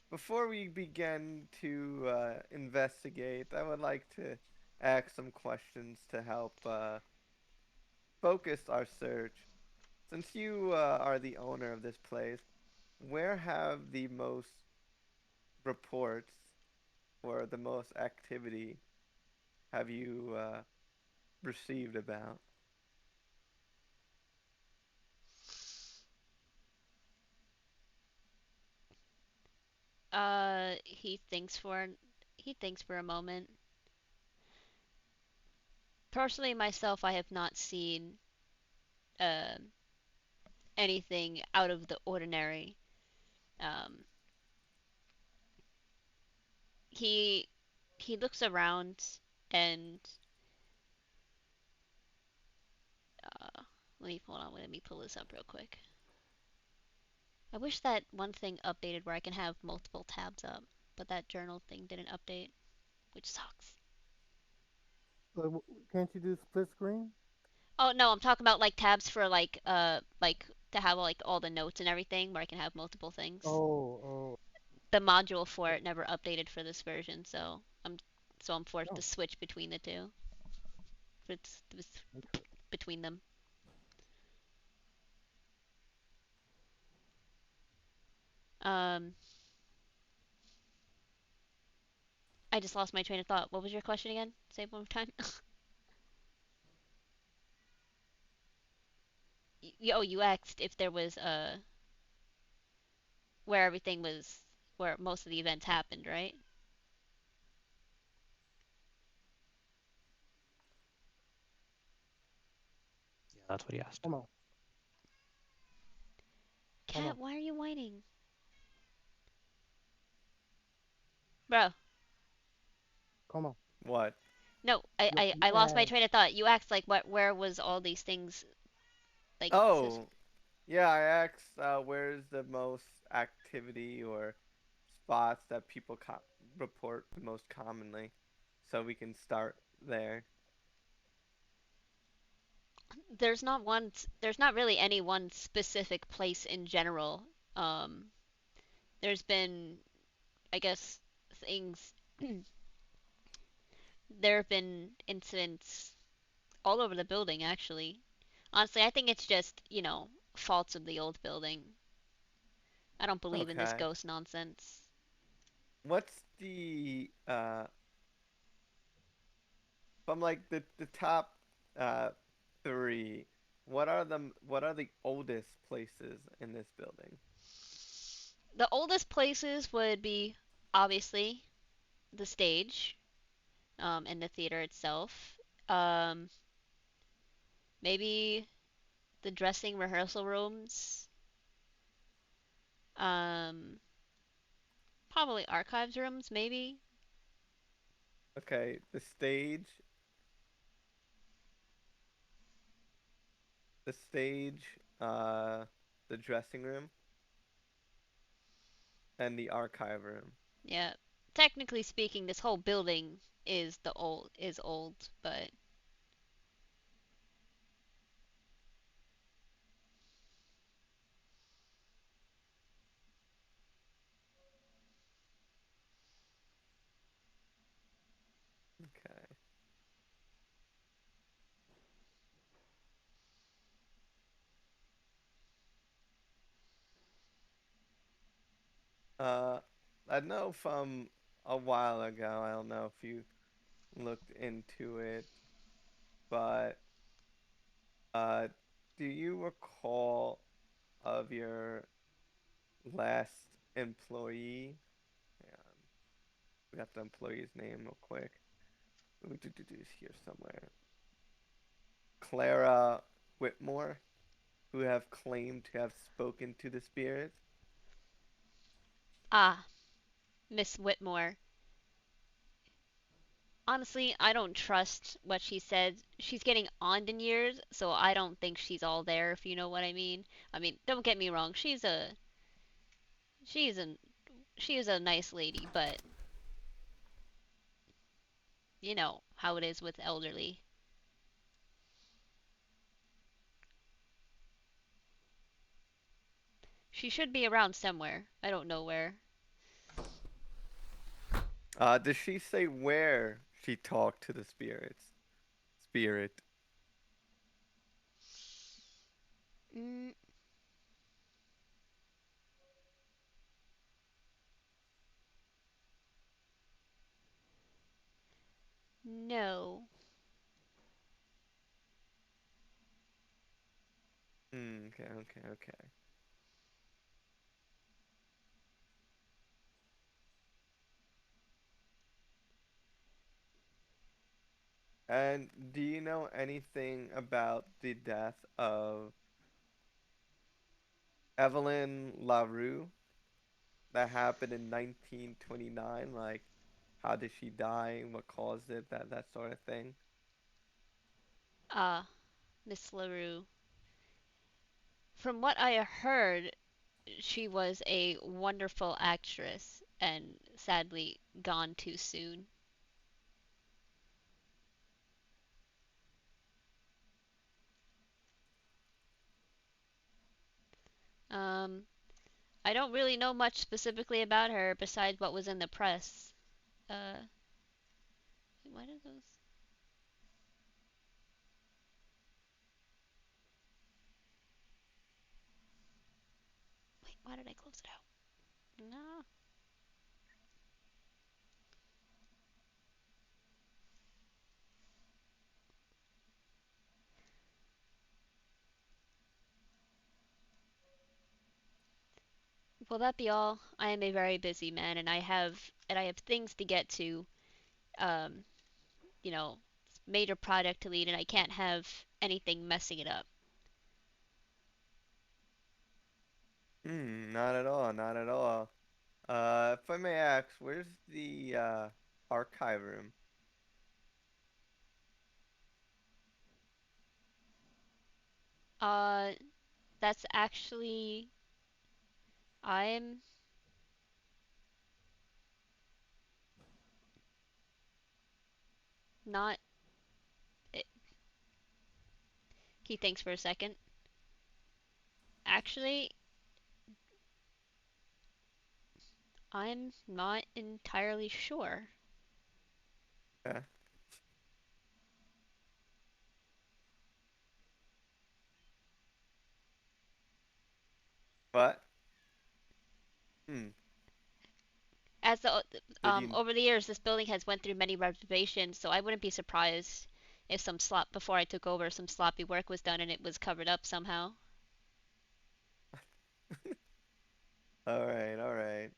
before we begin to investigate, I would like to ask some questions to help focus our search. Since you are the owner of this place, where have the most reports or the most activity have you received about? He thinks for a moment. Personally, myself, I have not seen uh, anything out of the ordinary. Um, he he looks around and let me hold on. Let me pull this up real quick. I wish that one thing updated where I can have multiple tabs up, but that journal thing didn't update, which sucks. Can't you do split screen? Oh no, I'm talking about like tabs for like to have like all the notes and everything where I can have multiple things. Oh, The module for it never updated for this version, so I'm forced to oh, switch between the two. It's okay. between them. Um, I just lost my train of thought. What was your question again? Say it one more time. Oh, you asked if there was where everything was, where most of the events happened, right? Yeah, that's what he asked. Come on, come on, Cat, why are you whining, bro? come on. What? No, I, You, I you I lost my asked. train of thought. You asked like what, where was all these things like Oh, yeah, I asked where's the most activity or spots that people report the most commonly, so we can start there. there's not really any one specific place in general. Um, there's been, I guess, things. There have been incidents all over the building, actually. Honestly, I think it's just, faults of the old building. I don't believe in this Okay. ghost nonsense. What's the from like the top uh three? What are the oldest places in this building? The oldest places would be obviously the stage, and the theater itself. Um, maybe the dressing rehearsal rooms. Um, probably archives rooms, maybe. Okay, the stage, the dressing room, and the archive room. Yeah. Technically speaking, this whole building is old, but Okay. Uh, I know from a while ago. I don't know if you looked into it, but uh, do you recall of your last employee? Hang on, we got the employee's name real quick. It's here somewhere. Clara Whitmore, who have claimed to have spoken to the spirits. ah, Miss Whitmore. Honestly, I don't trust what she said. She's getting on in years, so I don't think she's all there, if you know what I mean. I mean, don't get me wrong, she's a she is a nice lady, but you know how it is with elderly. She should be around somewhere. I don't know where. Does she say where she talked to the spirits? Spirit. Mm, no. Okay, okay, okay. And do you know anything about the death of Evelyn LaRue that happened in 1929? Like, how did she die? What caused it? That sort of thing. Ah, Miss LaRue. From what I heard, she was a wonderful actress and sadly gone too soon. Um, I don't really know much specifically about her besides what was in the press. Why did those? Wait, why did I close it out? No. Will that be all? I am a very busy man, and I have things to get to. Um, you know, major project to lead, and I can't have anything messing it up. Not at all, not at all. If I may ask, where's the archive room? Uh, that's actually I'm not. It, he thinks for a second. Actually, I'm not entirely sure. Yeah. But hmm, As the did you? over the years, this building has went through many renovations, so I wouldn't be surprised if some slop before I took over, some sloppy work was done and it was covered up somehow. All right, all right.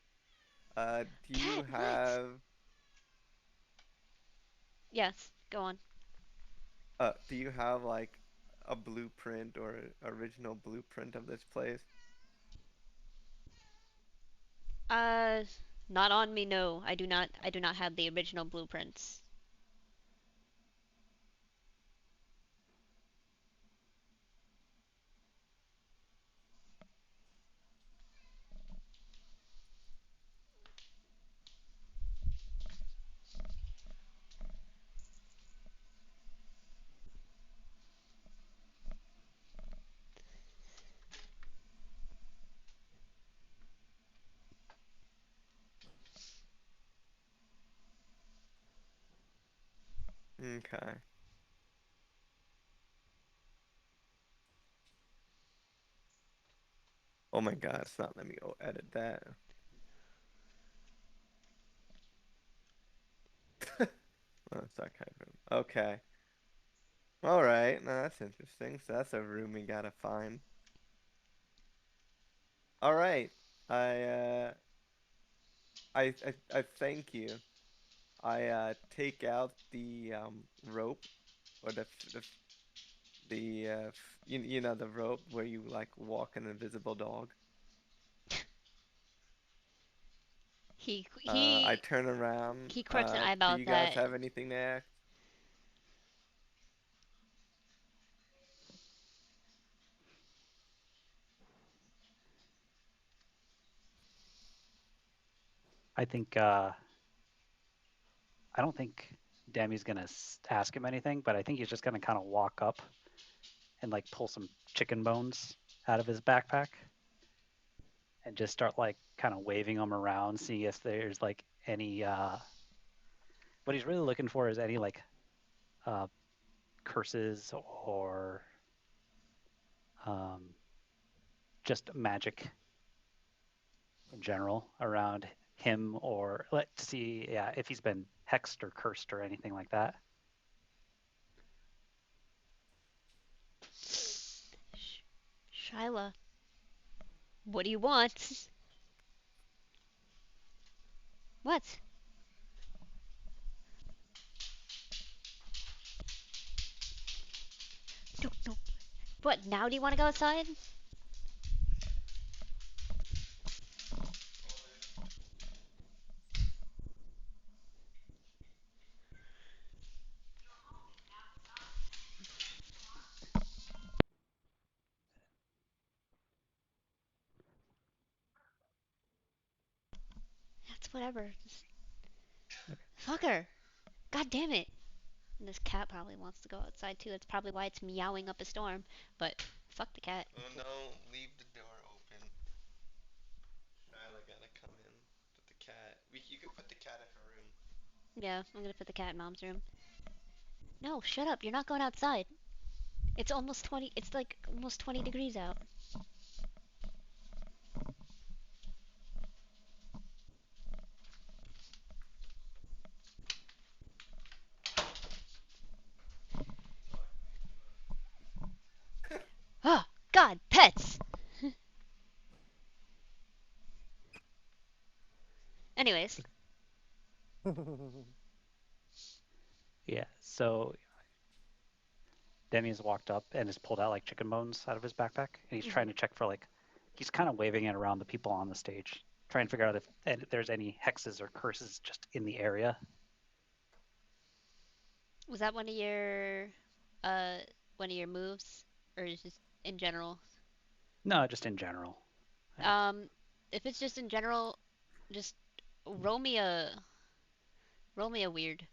Do you Cat, what? have Yes, go on. like a blueprint or original blueprint of this place? Uh, not on me. No, I do not. I do not have the original blueprints. Okay. Oh my God, it's not letting me go edit that. Oh, it's archive room. Okay. All right. Now that's interesting. So that's a room we gotta find. All right. I I thank you. I take out the rope or you know the rope where you like walk an invisible dog. He I he turn around. he quirks an Do eyebrow at you guys that. have anything to ask? I think I don't think Dami's gonna ask him anything, but I think he's just gonna kind of walk up and like pull some chicken bones out of his backpack and just start like kind of waving them around, see if there's like any. What he's really looking for is any like uh, curses or um, just magic in general around him, or let's see, yeah, if he's been hexed or cursed or anything like that. Shyla, what do you want? What? No, no. What, now do you want to go outside? That's whatever. Just fuck her. God damn it. And this cat probably wants to go outside too. That's probably why it's meowing up a storm. But fuck the cat. Oh no, leave the door open. Shyla gotta come in with the cat. You could put the cat in her room. Yeah, I'm gonna put the cat in mom's room. No, shut up. You're not going outside. It's almost 20. It's like almost 20 degrees out. Oh, God, pets! Anyways, Yeah, so Demi has walked up and has pulled out like chicken bones out of his backpack, and he's trying hmm to check for like, he's kind of waving it around the people on the stage, trying to figure out if there's any hexes or curses just in the area. was that uh, one of your moves? Or just in general? No, just in general. Yeah. Um, if it's just in general, just roll me a, roll me a weird.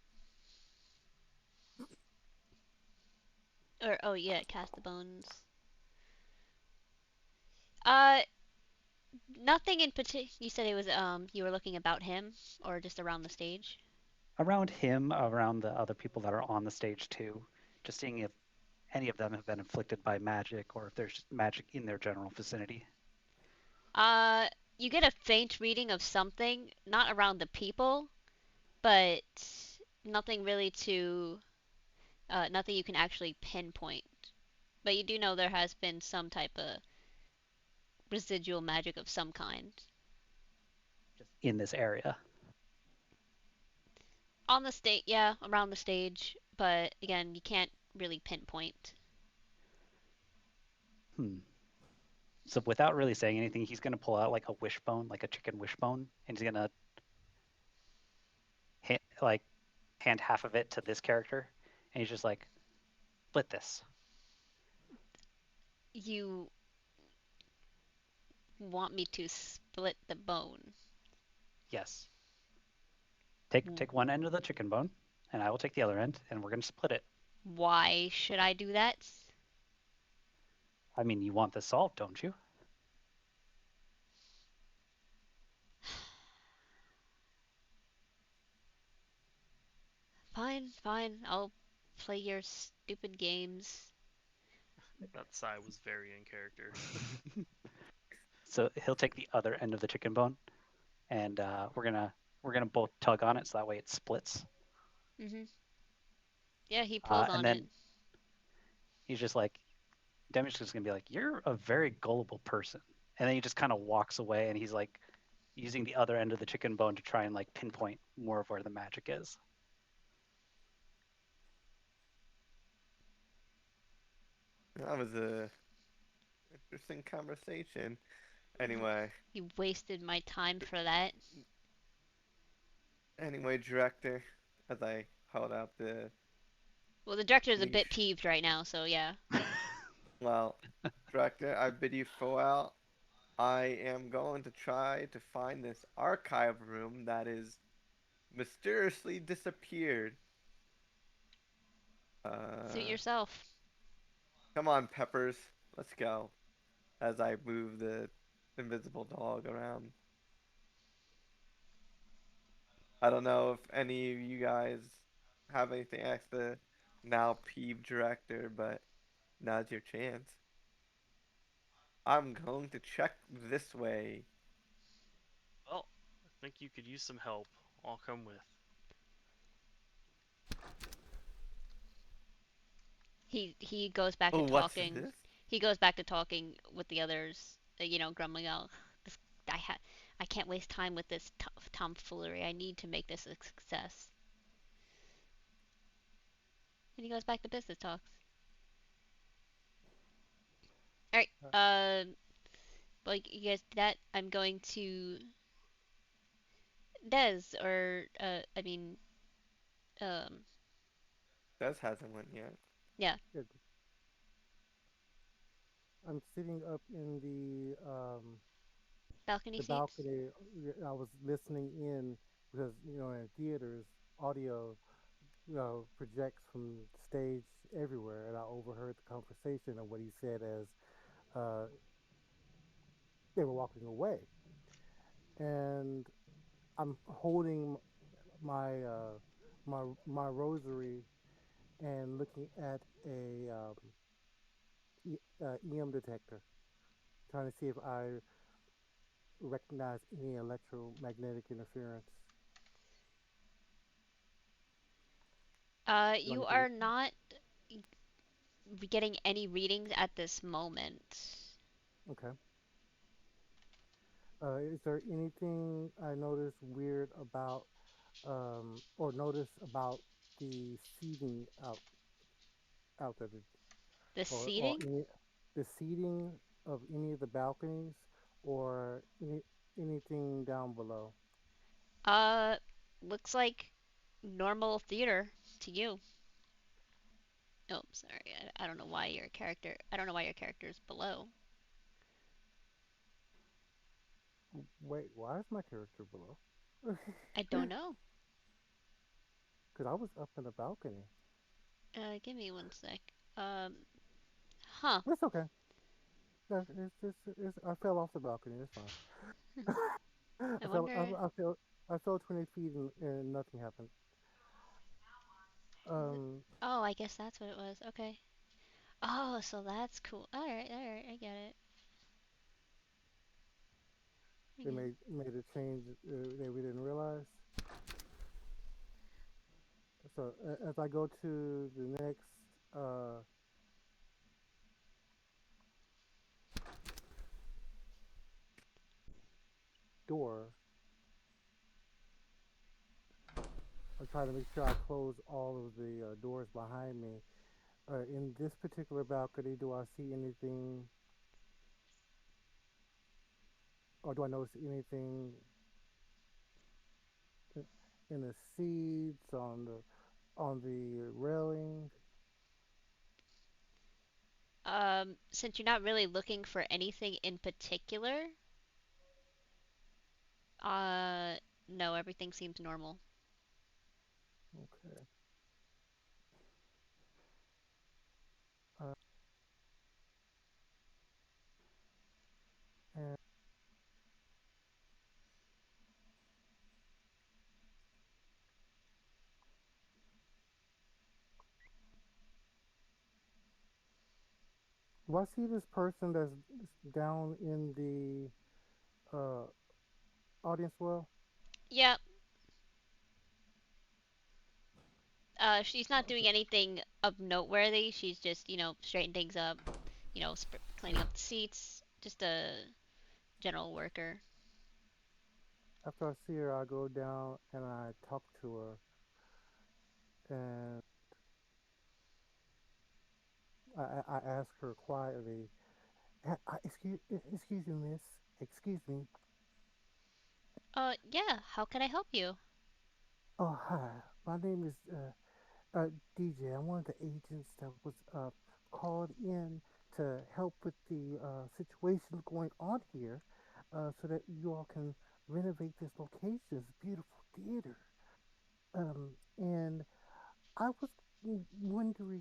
Or, oh yeah, cast the bones. Uh, nothing in particular. You said it was, you were looking about him? Or just around the stage? Around him, around the other people that are on the stage too, just seeing if any of them have been inflicted by magic or if there's magic in their general vicinity. Uh, you get a faint reading of something, not around the people, but nothing really to, nothing you can actually pinpoint. But you do know there has been some type of residual magic of some kind. Just in this area. On the stage, yeah, around the stage, but again, you can't really pinpoint. Hmm. So without really saying anything, he's gonna pull out like a wishbone, like a chicken wishbone, and he's gonna like hand half of it to this character, and he's just like, split this. You want me to split the bone. Yes. Take one end of the chicken bone, and I will take the other end, and we're gonna split it. Why should I do that? I mean, you want this solved, don't you? Fine, fine, I'll play your stupid games. That sigh was very in character. So he'll take the other end of the chicken bone, and we're gonna both tug on it, so that way it splits. hmm Yeah, he pulls And on it. then he's just like, Demi's just gonna be like, "You're a very gullible person," and then he just kind of walks away, and he's like using the other end of the chicken bone to try and like pinpoint more of where the magic is. That was a interesting conversation. You, Anyway, you wasted my time for that. director, as I held out the Well, the director is a bit leash. peeved right now, so yeah. Well, director, I bid you farewell. I am going to try to find this archive room that is mysteriously disappeared. Suit Uh, yourself. Come on, Peppers. Let's go. As I move the invisible dog around. I don't know if any of you guys have anything to ask the now peeve director, but now's your chance. I'm going to check this way. Well, I think you could use some help. I'll come with. He goes back to Oh, what's talking. this? He goes back to talking with the others. Grumbling out, "This I can't waste time with this tomfoolery. I need to make this a success." And he goes back to business talks. All right. Uh, Well, you guys did that. I'm going to Des, or I mean, um, Des hasn't went yet. yeah, yeah, I'm sitting up in balcony the seats. balcony. I was listening in because in theaters, audio projects from stage everywhere, and I overheard the conversation of what he said as uh, they were walking away, and I'm holding my rosary and looking at a EM detector, trying to see if I recognize any electromagnetic interference. Do I You need to? are not getting any readings at this moment. Okay. Is there anything I noticed weird about, or notice about the seating out there, The or seating, any the seating of any of the balconies, or anything down below? uh, looks like normal theater to you. Oh, sorry. I don't know why your character. I don't know why your character is below. Wait, why is my character below? I don't know. Because I was up in the balcony. Give me one sec. Um, huh. It's okay. I fell off the balcony. It's fine. I I fell. wonder. I fell 20 feet and nothing happened. Um, Oh, I guess that's what it was. Okay. Oh, so that's cool. All right, all right. I get it. I they get it. made a change that we didn't realize. So as I go to the next uh, door, I try to make sure I close all of the doors behind me. In this particular balcony, do I see anything, or do I notice anything in the seats on the railing? Since you're not really looking for anything in particular, uh, no, everything seems normal. Okay. Uh, and do I see this person that's down in the audience well? Yep. She's not doing Okay. anything of noteworthy. She's just, straightening things up, cleaning up the seats. Just a general worker. After I see her, I go down and I talk to her, and I ask her quietly, excuse me, miss. Excuse me. Yeah. How can I help you? Oh, hi. My name is DJ. I'm one of the agents that was called in to help with the situation going on here, so that you all can renovate this location, this beautiful theater. And I was wondering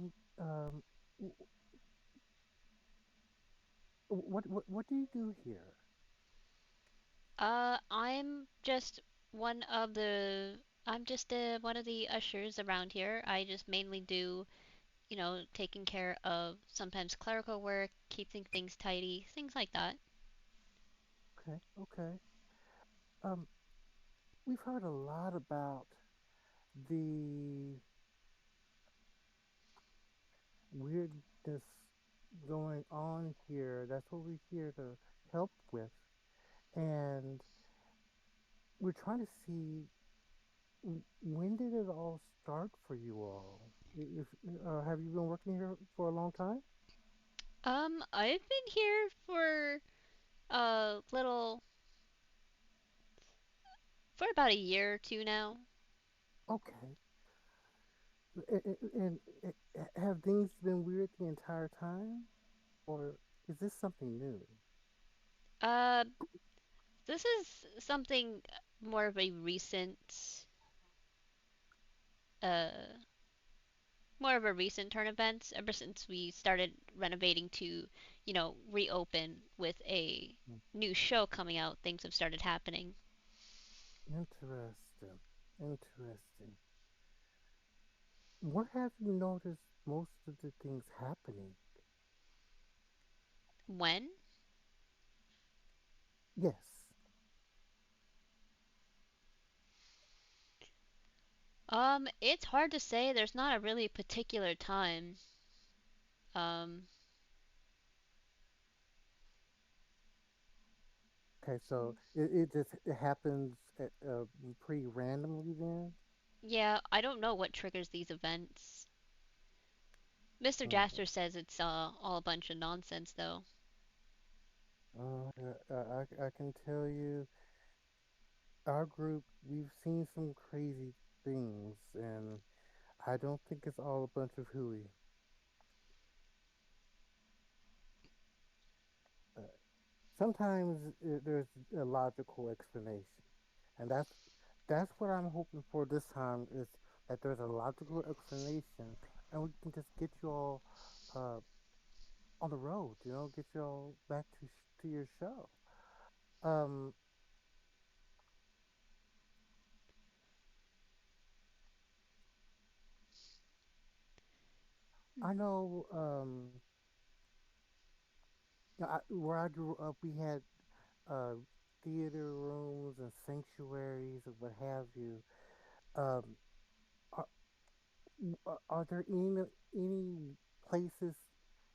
what do you do here? I'm just one of the I'm just one of the ushers around here. I just mainly do, taking care of sometimes clerical work, keeping things tidy, things like that. Okay, okay. Um, we've heard a lot about the weirdness going on here. That's what we're here to help with. And we're trying to see when did it all start for you all? If, have you been working here for a long time? I've been here for a little for about a year or two now. Okay. And have things been weird the entire time? Or is this something new? Uh, this is something more of a uh, recent turn events. Ever since we started renovating to, reopen with a Hmm, new show coming out, things have started happening. interesting. Interesting. Where have you noticed most of the things happening? When? Yes. It's hard to say. There's not a really particular time. Um, Okay, so it just it happens pretty randomly then? yeah, I don't know what triggers these events. Mr. Hmm. Jasper says it's all a bunch of nonsense, though. I can tell you, our group, we've seen some crazy things, and I don't think it's all a bunch of hooey. Uh, Sometimes there's a logical explanation, and that's what I'm hoping for this time is that there's a logical explanation, and we can just get you all uh, on the road. Get you all back to your show. Um, I know. Where I grew up, we had uh, theater rooms and sanctuaries and what have you. Um, are, are there any places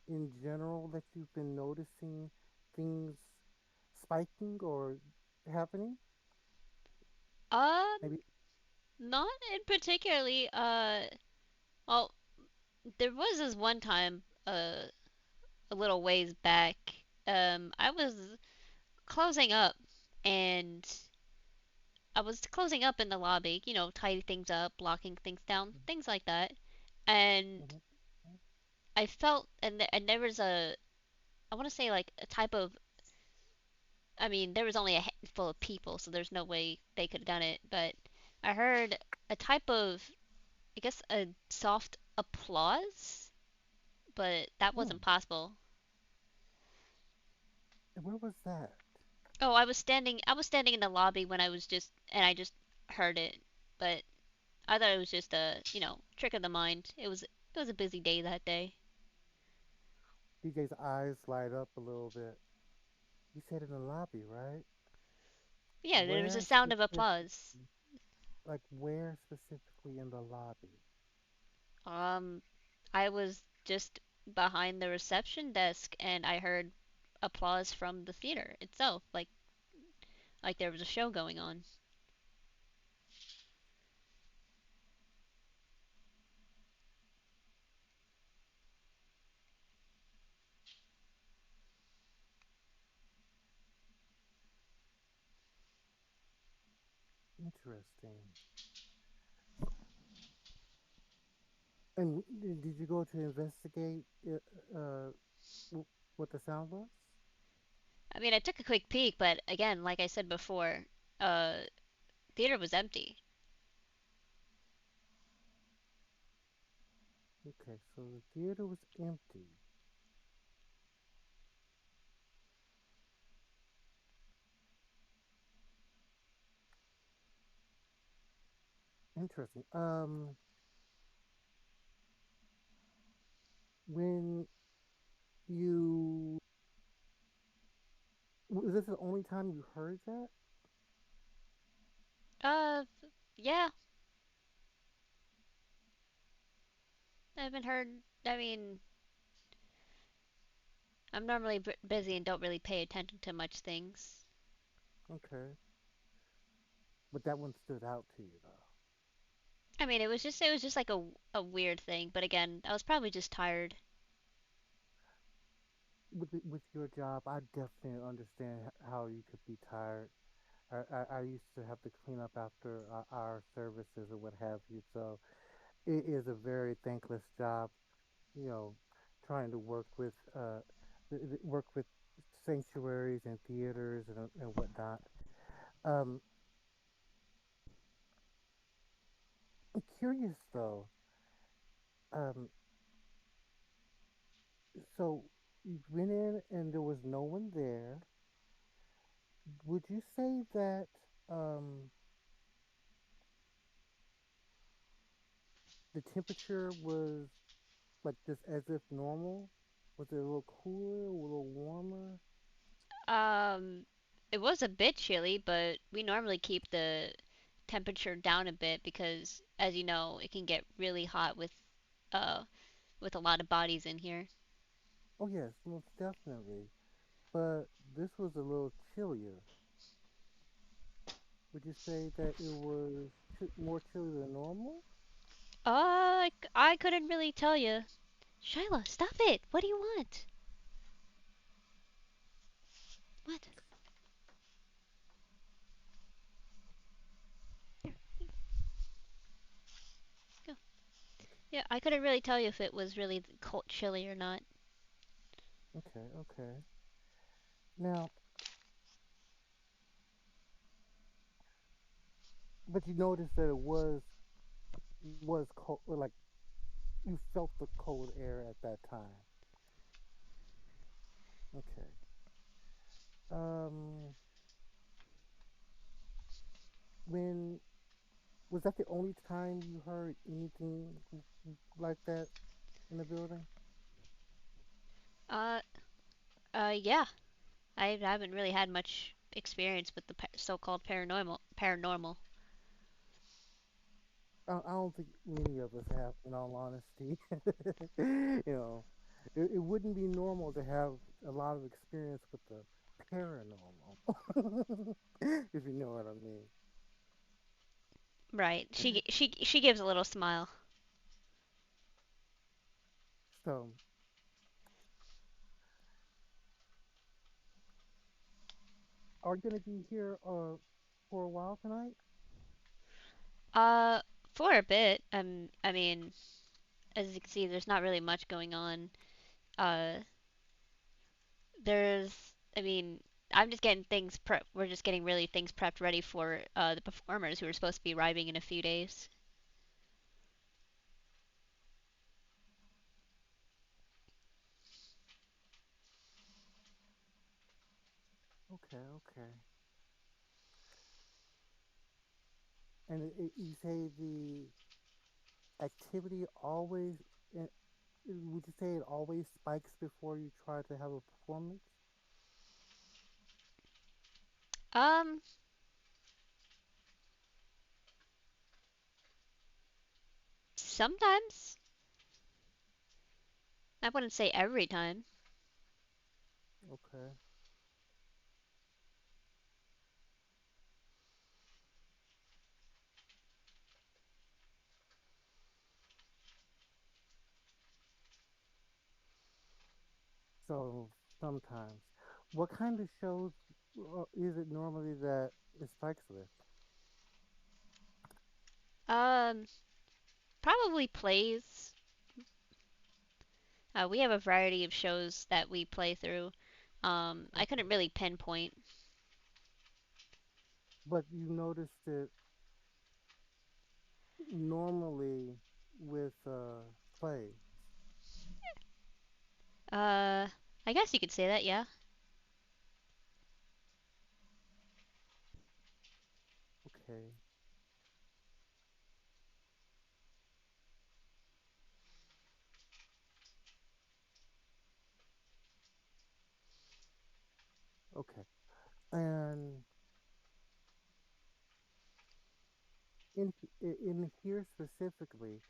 in general that you've been noticing things spiking or happening? Um, Maybe. not in particularly. Well, there was this one time, a little ways back. I was closing up, and I was closing up in the lobby, tidy things up, blocking things down, things like that. And Mhm, I felt, and there was I want to say like a type of, I mean, there was only a handful of people, so there's no way they could have done it. But I heard a type of, I guess, a soft applause, but that mm. wasn't possible. And where was that? Oh, I was standing in the lobby when and I just heard it, but I thought it was just a, trick of the mind. It was a busy day that day. DJ's eyes light up a little bit. You said in the lobby, right? Yeah, there was a Where sound of applause. specifically? Like where specifically in the lobby? Um, I was just behind the reception desk and I heard applause from the theater itself, like there was a show going on. Interesting. And did you go to investigate what the sound was? I mean, I took a quick peek, but again, like I said before, uh, theater was empty. Okay, so the theater was empty. Interesting. When you was this the only time you heard that? Uh, yeah, I haven't heard. I mean, I'm normally busy and don't really pay attention to much things. Okay, but that one stood out to you though. I mean, it was just like a weird thing. But again, I was probably just tired. With your job, I definitely understand how you could be tired. I used to have to clean up after our services or what have you, so it is a very thankless job. You know, trying to work with sanctuaries and theaters and whatnot. Um, I'm curious though. Um, so you went in and there was no one there. Would you say that um, the temperature was like just as if normal? Was it a little cooler, a little warmer? Um, it was a bit chilly, but we normally keep the temperature down a bit because, as you know, it can get really hot uh with a lot of bodies in here. Oh yes, most definitely. But this was a little chillier. Would you say that it was more chilly than normal? I couldn't really tell you. Shyla, stop it! What do you want? What? Here, go. Yeah, I couldn't really tell you if it was really cold, chilly or not. Okay, okay. Now, but you noticed that it was cold, or like you felt the cold air at that time. Okay. Um, when was that the only time you heard anything like that in the building? Uh, yeah. I haven't really had much experience with the so-called paranormal. I don't think many of us have, in all honesty. You know, it wouldn't be normal to have a lot of experience with the paranormal, if you know what I mean. Right. She gives a little smile. So, are you gonna be here for a while tonight? Uh, for a bit. I mean, as you can see, there's not really much going on. Uh, I mean, I'm just getting things prep. We're just getting really things prepped ready for the performers who are supposed to be arriving in a few days. Okay, okay. And you say the activity always, uh, would you say it always spikes before you try to have a performance? Um, sometimes. I wouldn't say every time. Okay. So sometimes. What kind of shows is it normally that it spikes with? Um, probably plays. We have a variety of shows that we play through. I couldn't Okay. really pinpoint. But you noticed it normally with play. Uh, I guess you could say that, yeah. Okay. And in here specifically,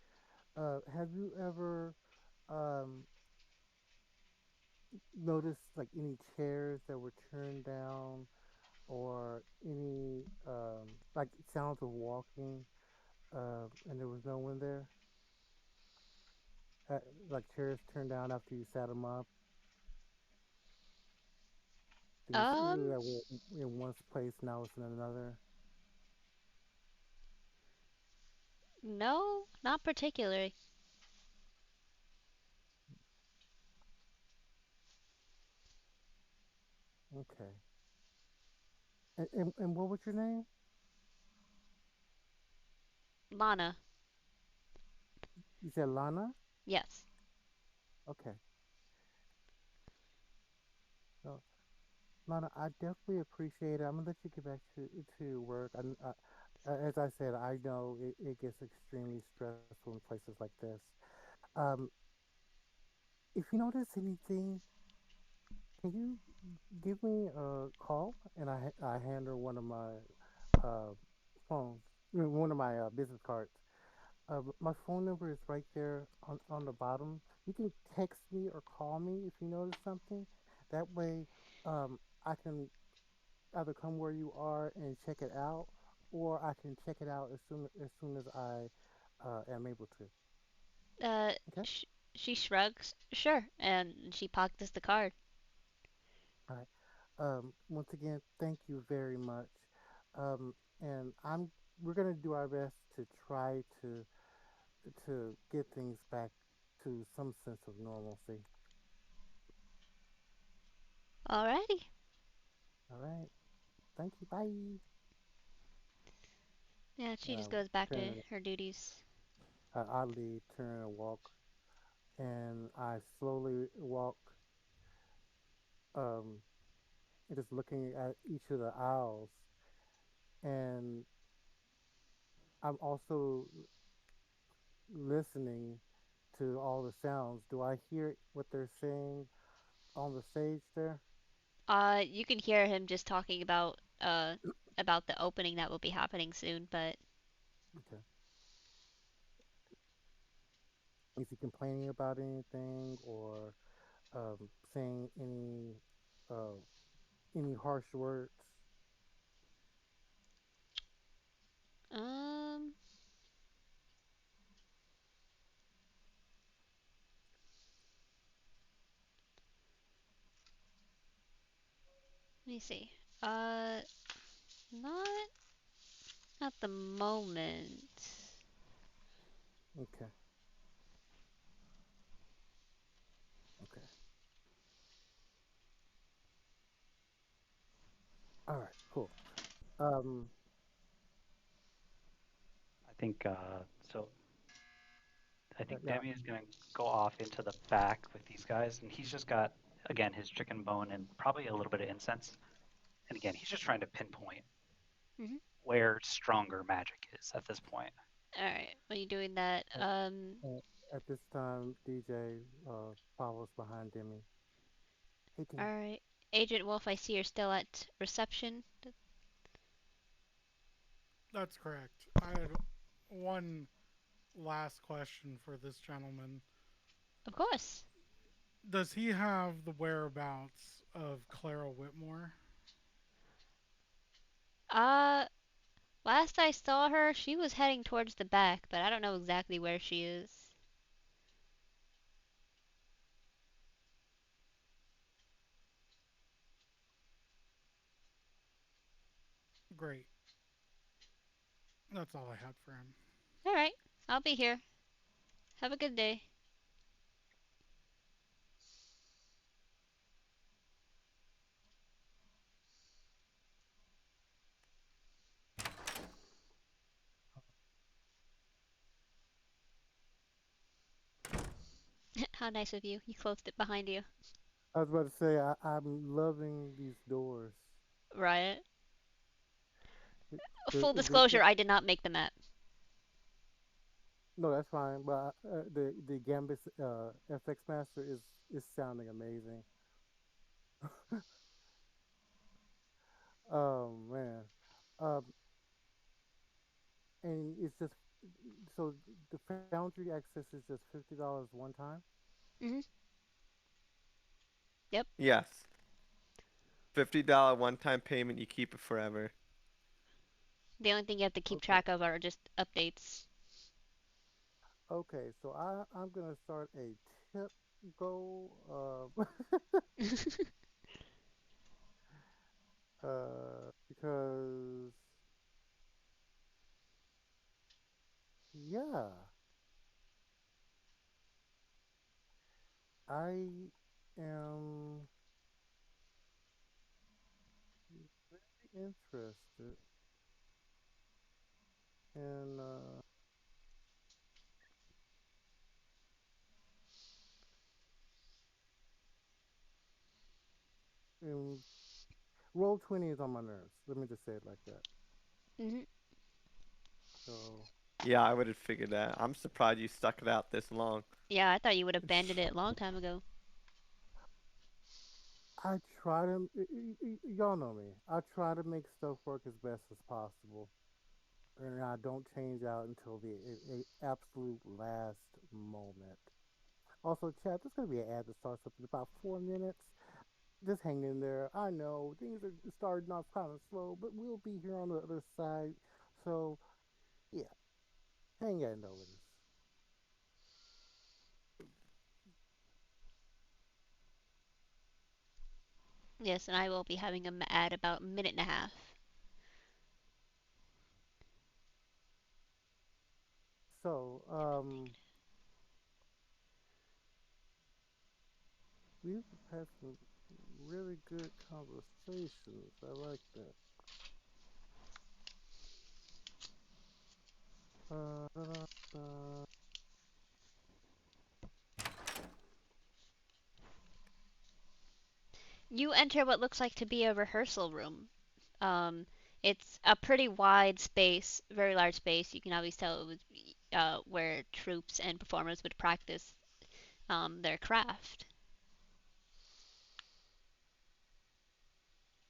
have you ever um, noticed like any chairs that were turned down, or any like sounds of walking, and there was no one there? Uh, like chairs turned down after you sat them up. Things Um, that were in one place now it's in another. no, not particularly. Okay. And what was your name? Lana, You said Lana? yes. Okay. So, Lana, I definitely appreciate it. I'm gonna let you get back to your work. As I said, I know it gets extremely stressful in places like this. Um, if you notice anything, can you give me a call? And I hand her one of my uh, phones, one of my business cards. My phone number is right there on the bottom. You can text me or call me if you notice something. That way, I can either come where you are and check it out, or I can check it out as soon as I am able to. Uh, Okay. she shrugs, sure, and she pockets the card. All right. Once again, thank you very much. And we're gonna do our best to try to get things back to some sense of normalcy. Alrighty. All right. Thank you. Bye. Yeah, she And just I'm goes back to turning. her duties. I leave, turn and walk, and I slowly walk, um, just looking at each of the aisles, and I'm also listening to all the sounds. Do I hear what they're saying on the stage there? You can hear him just talking about the opening that will be happening soon, but Okay. Is he complaining about anything, or saying uh, any harsh words? um, let me see. Uh, not at the moment. Okay. Okay. All right. Cool. Um. I think so. I think Yeah. Demi is going to go off into the back with these guys, and he's just got again his chicken bone and probably a little bit of incense. And again, he's just trying to pinpoint Mhm. where stronger magic is at this point. All right. When you doing that, At, at this time, DJ follows behind Demi. Hey, all Demi. right. Agent Wolf, I see you're still at reception. That's correct. I had one last question for this gentleman. Of course. Does he have the whereabouts of Clara Whitmore? Uh, last I saw her, she was heading towards the back, but I don't know exactly where she is. Great. That's all I had for him. All right. I'll be here. Have a good day. How nice of you. You closed it behind you. I was about to say I'm loving these doors. Right. The, the, Full the, the, disclosure, I did not make the map. no, that's fine. But the Gambit FX Master is sounding amazing. Oh man. Um, and it's just so the Foundry access is just $50 one time. Hmm. Yep. Yes. $50 one-time payment. You keep it forever. The only thing you have to keep Okay. track of are just updates. Okay. So I'm gonna start a tip goal. Because yeah, I am interested in in roll 20 is on my nerves. Let me just say it like that. Hmm. So Yeah, I would have figured that. I'm surprised you stuck it out this long. Yeah, I thought you would have abandoned it a long time ago. I try to y'all know me. I try to make stuff work as best as possible, and I don't change out until the absolute last moment. Also, chat, there's gonna be an ad that starts up in about 4 minutes. Just hang in there. I know things are starting off kind of slow, but we'll be here on the other side. So yeah, hang in there with us. Yes, and I will be having a ad about a minute and a half. So we've had some really good conversations. I like that. Da, da, da. You enter what looks like to be a rehearsal room. Um, it's a pretty wide space, very large space. You can always tell it was where troops and performers would practice their craft.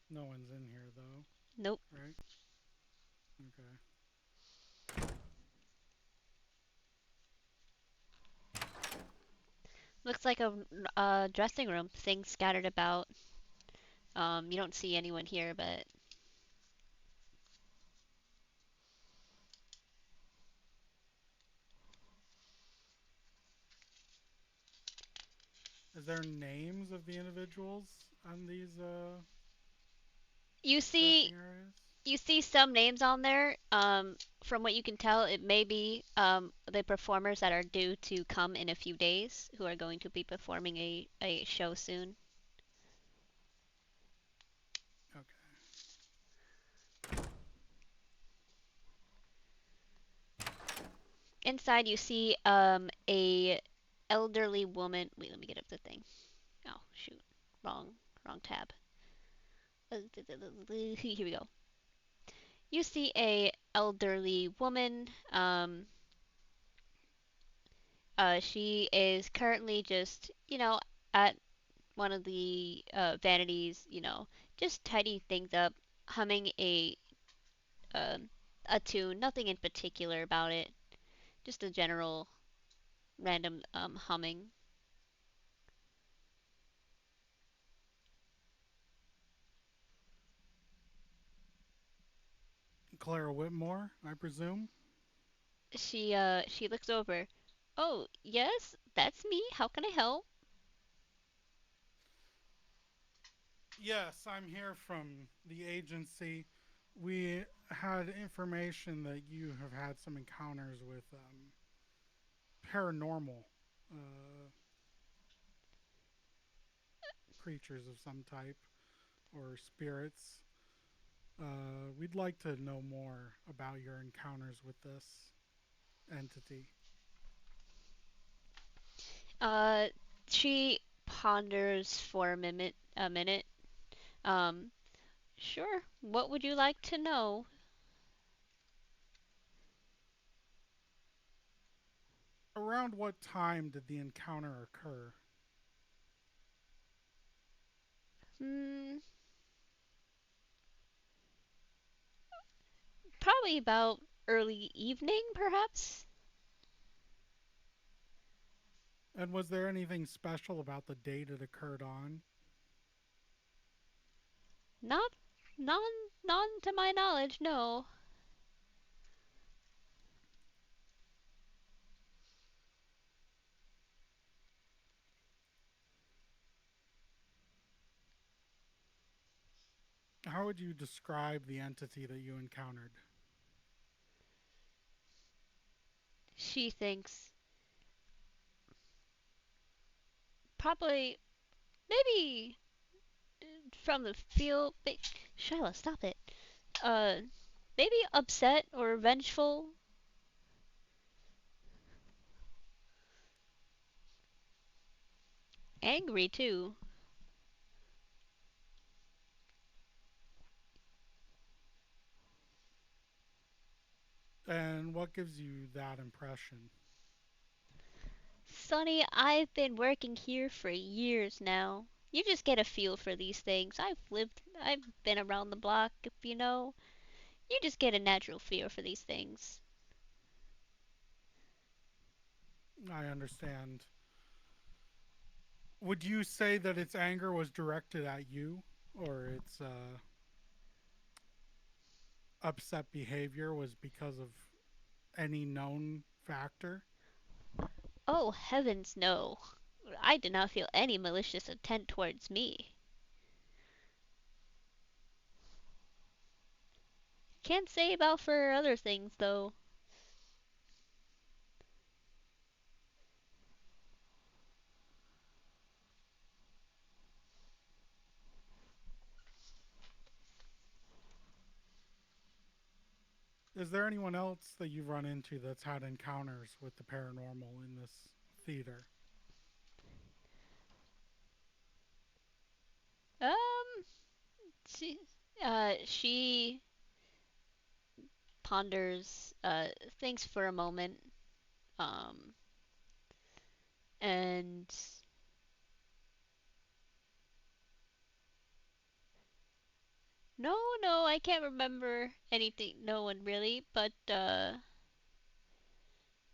No one's in here though, Nope. right? Okay. Looks like a dressing room. Things scattered about. You don't see anyone here, but Is there names of the individuals on these you see dressing areas? you see some names on there. From what you can tell, it may be the performers that are due to come in a few days, who are going to be performing a show soon. Okay. Inside, you see a elderly woman. Wait, let me get up the thing. Oh shoot, wrong tab. Here we go. You see a elderly woman. She is currently just at one of the vanities. Just tidying things up, humming um, a tune. Nothing in particular about it. Just a general random humming. Clara Whitmore, I presume. She looks over. Oh, yes, that's me. How can I help? Yes, I'm here from the agency. We had information that you have had some encounters with paranormal uh, creatures of some type or spirits. We'd like to know more about your encounters with this entity. Uh, she ponders for a minute. Um, sure. What would you like to know? Around what time did the encounter occur? Hmm. Probably about early evening, perhaps. And was there anything special about the date it occurred on? Not, none to my knowledge. No. How would you describe the entity that you encountered? She thinks probably maybe from the feel. Shyla, stop it. Uh, maybe upset or vengeful. Angry too. And what gives you that impression? Sonny, I've been working here for years now. You just get a feel for these things. I've been around the block, if you know. You just get a natural feel for these things. I understand. Would you say that its anger was directed at you, or its upset behavior was because of any known factor? Oh, heavens no. I did not feel any malicious intent towards me. Can't say about for other things, though. Is there anyone else that you've run into that's had encounters with the paranormal in this theater? Um, she, she ponders, thinks for a moment, um, and no, no, I can't remember anything, no one really, but,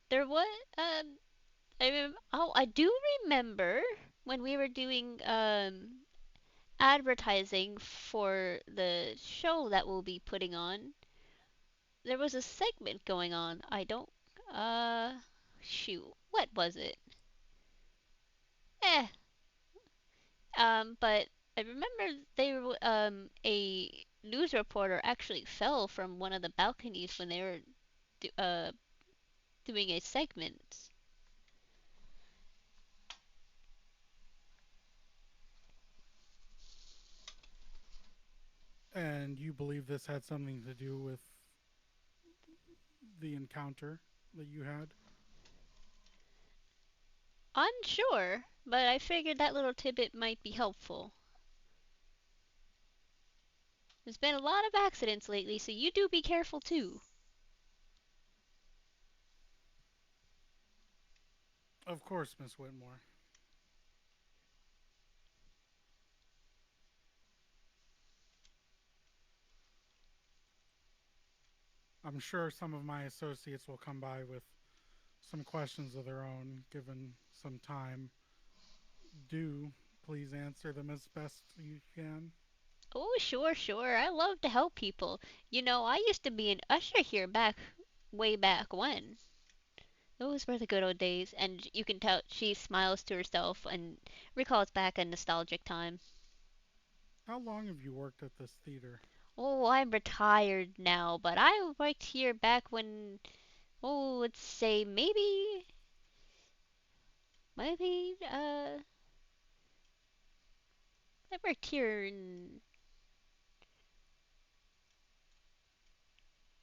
there was, I do remember when we were doing, advertising for the show that we'll be putting on, there was a segment going on. I don't. Uh. Shoot. What was it? Eh. But I remember a news reporter actually fell from one of the balconies when they were do, uh doing a segment. And you believe this had something to do with the encounter that you had? Unsure, but I figured that little tidbit might be helpful. There's been a lot of accidents lately, so you do be careful too. Of course, Miss Whitmore. I'm sure some of my associates will come by with some questions of their own given some time. Do please answer them as best you can. Oh, sure, sure. I love to help people. You know, I used to be an usher here way back when. Those were the good old days, and you can tell she smiles to herself and recalls back a nostalgic time. How long have you worked at this theater? Oh, I'm retired now, but I worked here back when, oh, let's say maybe, I worked here in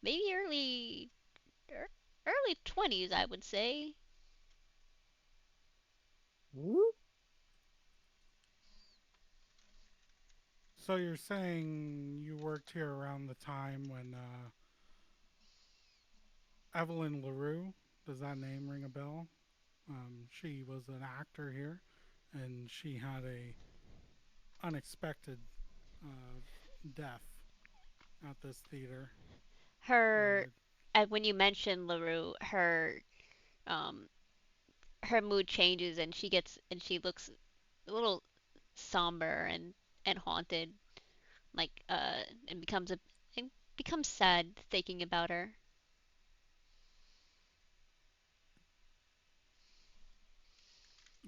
maybe early 20s, I would say. Whoop. So you're saying you worked here around the time when Evelyn LaRue, does that name ring a bell? She was an actor here, and she had a unexpected uh, death at this theater. her, Uh, when you mention LaRue, um her mood changes and she looks a little somber and haunted, like and becomes sad thinking about her.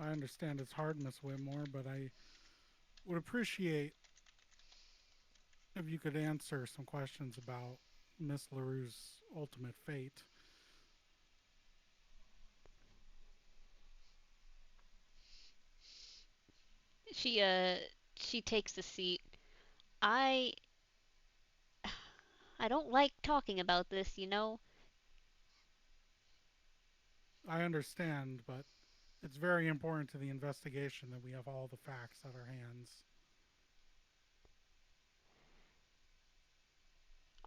I understand it's hard, Miss Whitmore, but I would appreciate if you could answer some questions about Miss LaRue's ultimate fate. She she takes the seat. I I don't like talking about this, you know. I understand, but it's very important to the investigation that we have all the facts at our hands.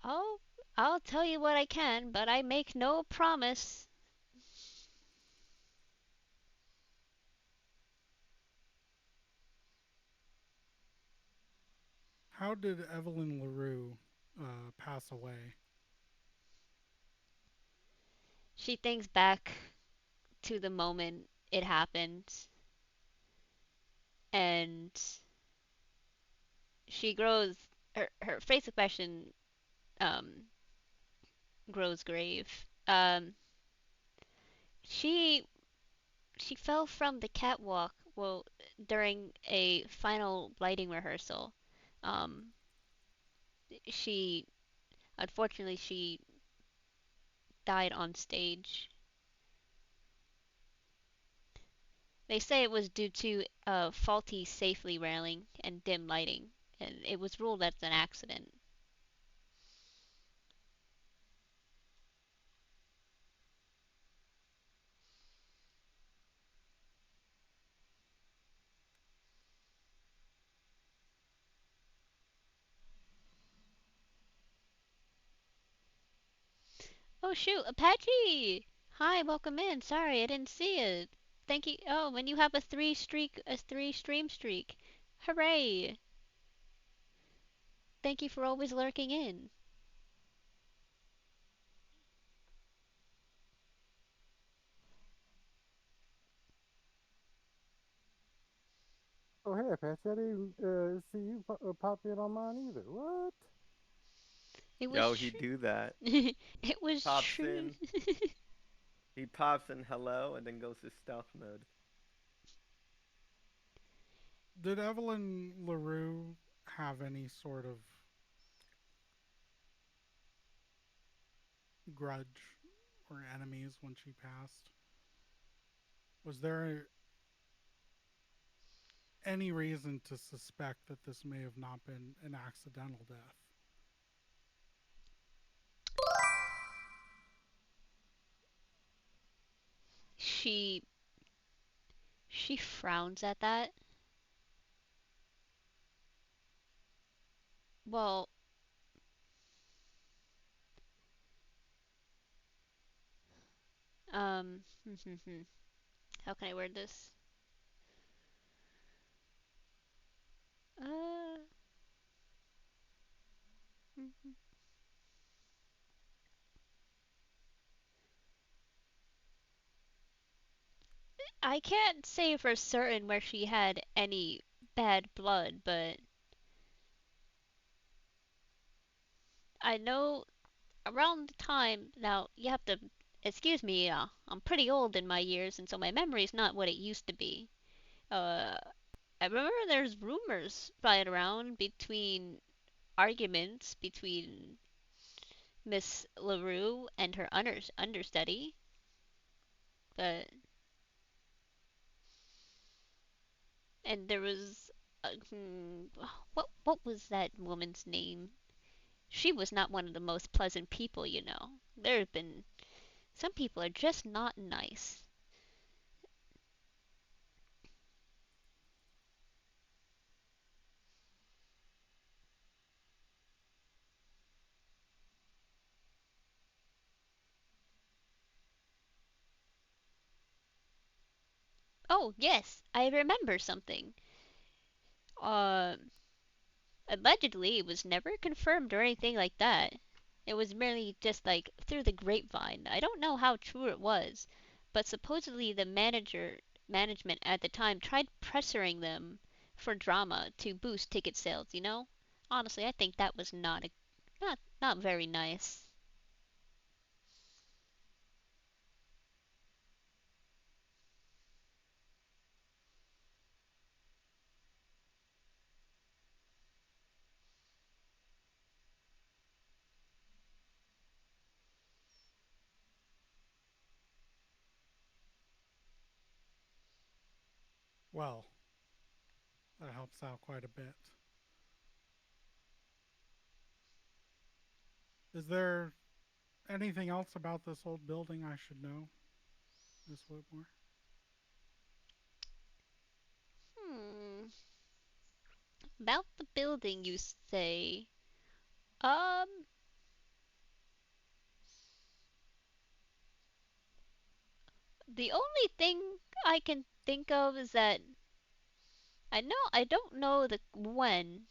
I'll I'll tell you what I can, but I make no promise. How did Evelyn LaRue pass away? She thinks back to the moment it happened, and she grows her face expression um grows grave. She she fell from the catwalk well during a final lighting rehearsal. Um, she unfortunately she died on stage. They say it was due to faulty safely railing and dim lighting, and it was ruled as an accident. Oh shoot, Apache! Hi, welcome in. Sorry, I didn't see it. Thank you. Oh, and you have a three stream streak. Hooray! Thank you for always lurking in. Oh, hey, Apache, I didn't see you pop in on mine either. What? It was Yo, he true. do that. It was Pops true. in, he pops in hello, and then goes to stealth mode. Did Evelyn LaRue have any sort of grudge or enemies when she passed? Was there any reason to suspect that this may have not been an accidental death? she she frowns at that. Well, um, how can I word this? Uh, I can't say for certain where she had any bad blood, but I know around the time now you have to excuse me. I'm pretty old in my years, and so my memory's not what it used to be. Uh, I remember there's rumors flying around between arguments between Miss LaRue and her understudy, but and there was what was that woman's name? She was not one of the most pleasant people, you know. There have been some people are just not nice. Oh yes, I remember something. Uh, allegedly, it was never confirmed or anything like that. It was merely just like through the grapevine. I don't know how true it was, but supposedly the management at the time tried pressuring them for drama to boost ticket sales, you know? Honestly, I think that was not very nice. Well, that helps out quite a bit. Is there anything else about this old building I should know, Miss Whitmore? Hmm. About the building, you say? Um, the only thing I can think of is that I don't know the when,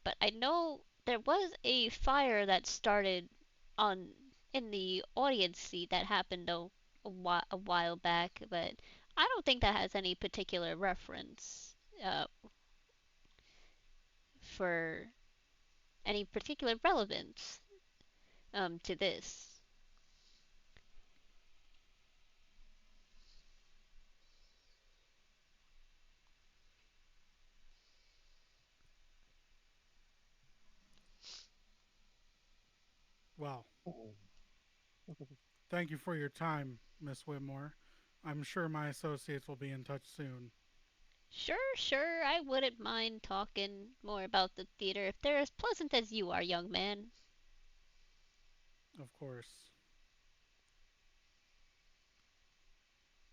but I know there was a fire that started on in the audience seat that happened a while back, but I don't think that has any particular reference for any particular relevance to this. Well, Oh. thank you for your time, Miss Whitmore. I'm sure my associates will be in touch soon. Sure, sure, I wouldn't mind talking more about the theater if they're as pleasant as you are, young man. Of course.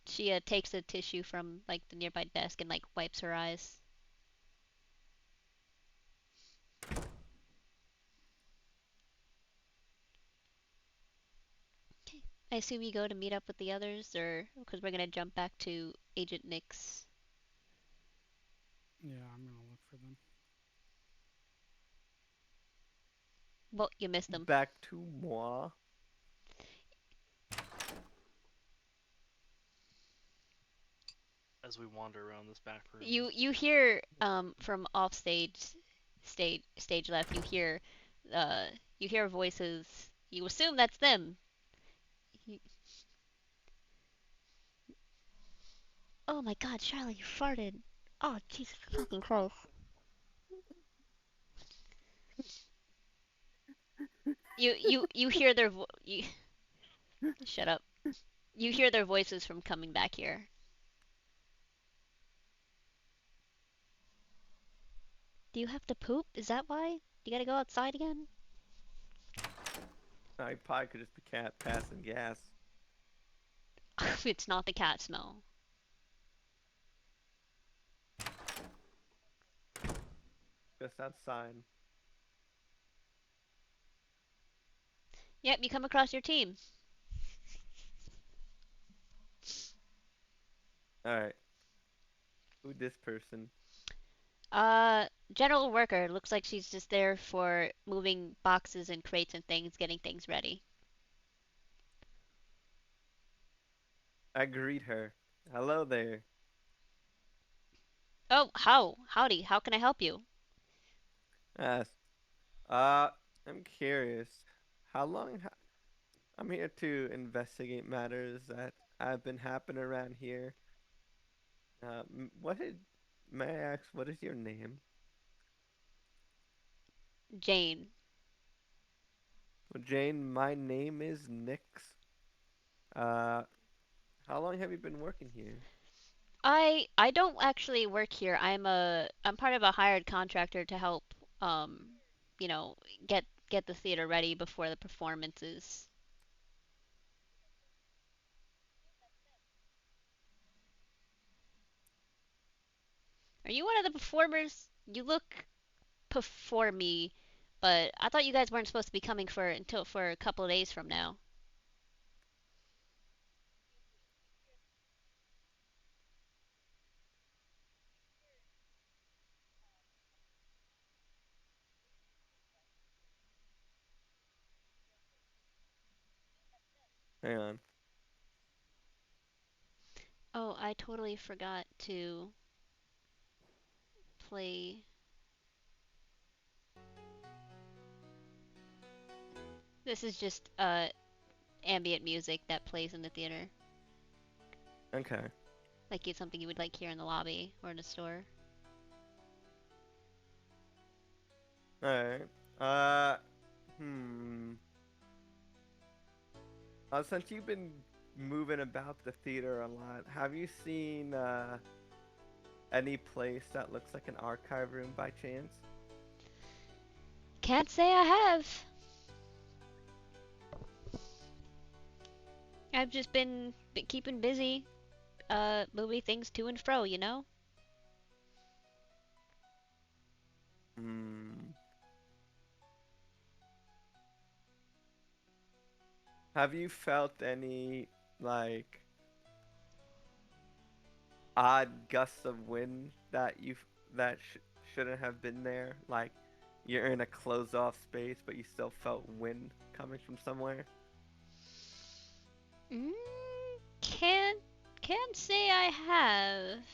She takes a tissue from like the nearby desk and like wipes her eyes. Okay. I assume you go to meet up with the others, or because we're gonna jump back to Agent Nick's. Yeah, I'm gonna look for them. Well, you missed them. Back to moi. As we wander around this back room. You hear from stage left. Uh you hear voices. You assume that's them. You, oh my God, Charlie, you farted. Oh Jesus fucking Christ. You hear you shut up. You hear their voices from coming back here. Do you have to poop? Is that why? You gotta go outside again? I probably could just be passing gas. It's not the cat smell. Just outside. Yep, you come across your team. Alright. Who this person? General worker. Looks like she's just there for moving boxes and crates and things, getting things ready. I greet her. Hello there. Oh, howdy. How can I help you? Yes. I'm curious. How long? I'm here to investigate matters that have been happening around here. What did? May I ask? What is your name? Jane. Well, Jane, my name is Nix. Uh, how long have you been working here? I don't actually work here. I'm part of a hired contractor to help you know, get the theater ready before the performances. Are you one of the performers? You look performy, but I thought you guys weren't supposed to be coming for a couple of days from now. Hang on. Oh, I totally forgot to play. This is just ambient music that plays in the theater. Okay. Like it's something you would like hear in the lobby or in a store. Alright. Uh, hmm. Since you've been moving about the theater a lot, have you seen any place that looks like an archive room by chance? Can't say I have. I've just been keeping busy, moving things to and fro, you know? Hmm. Have you felt any like odd gusts of wind that shouldn't have been there? Like you're in a closed off space, but you still felt wind coming from somewhere? Mm, can't can't say I have.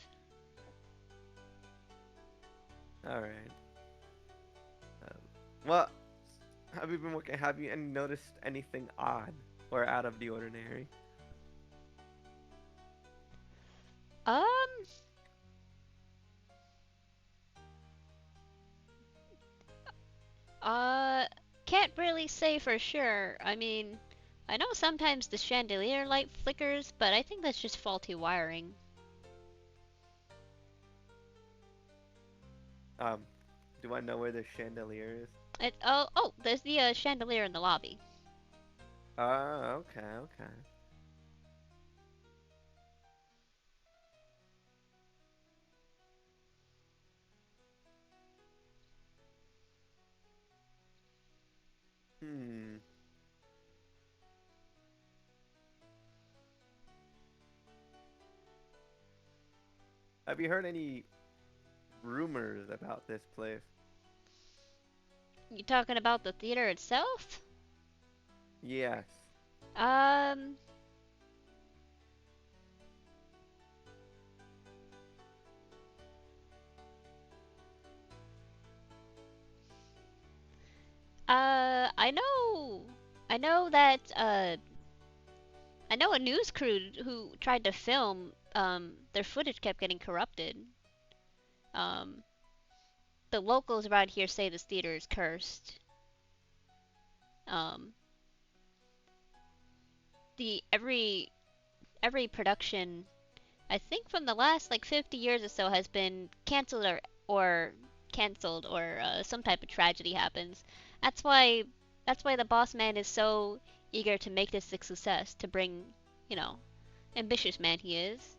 All right. Uh, well, have you been working? Have you noticed anything odd or out of the ordinary? Um, uh, can't really say for sure. I mean, I know sometimes the chandelier light flickers, but I think that's just faulty wiring. Um, do I know where the chandelier is? There's the chandelier in the lobby. Okay, okay. Hmm. Have you heard any rumors about this place? You talking about the theater itself? Yes. Um, I know that I know a news crew who tried to film. Their footage kept getting corrupted. Um, the locals around here say this theater is cursed. Um, the every production, I think from the last like 50 years or so, has been or canceled or some type of tragedy happens. That's why that's why the boss man is so eager to make this a success. To bring, you know, ambitious man he is.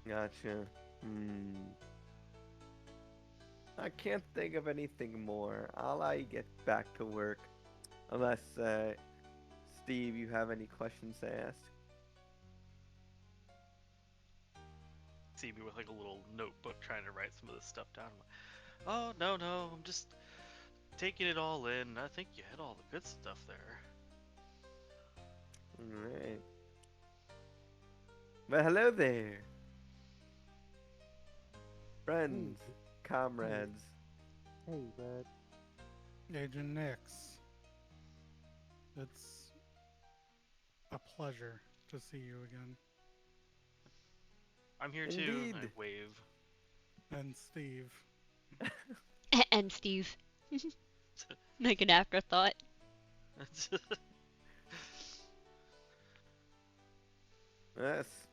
Gotcha. Hmm. I can't think of anything more. I'll let you get back to work. Unless, Steve, you have any questions to ask? See me with like a little notebook trying to write some of this stuff down. I'm like, oh no no, I'm just taking it all in. I think you hit all the good stuff there. Alright. But hello there, Hey, friends, hey, comrades. hey, bud. Agent Nix, it's a pleasure to see you again. I'm here too. I Indeed. wave. And Steve. And Steve, like an afterthought. Yes.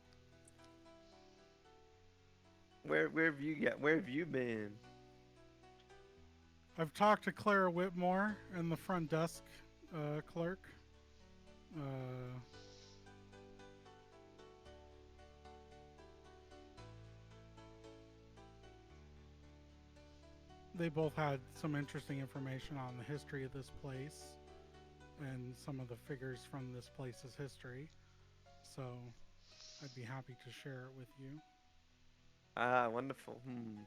Where have you get? Where have you been? I've talked to Clara Whitmore and the front desk clerk. Uh, they both had some interesting information on the history of this place and some of the figures from this place's history. So I'd be happy to share it with you. Ah, wonderful. Hmm.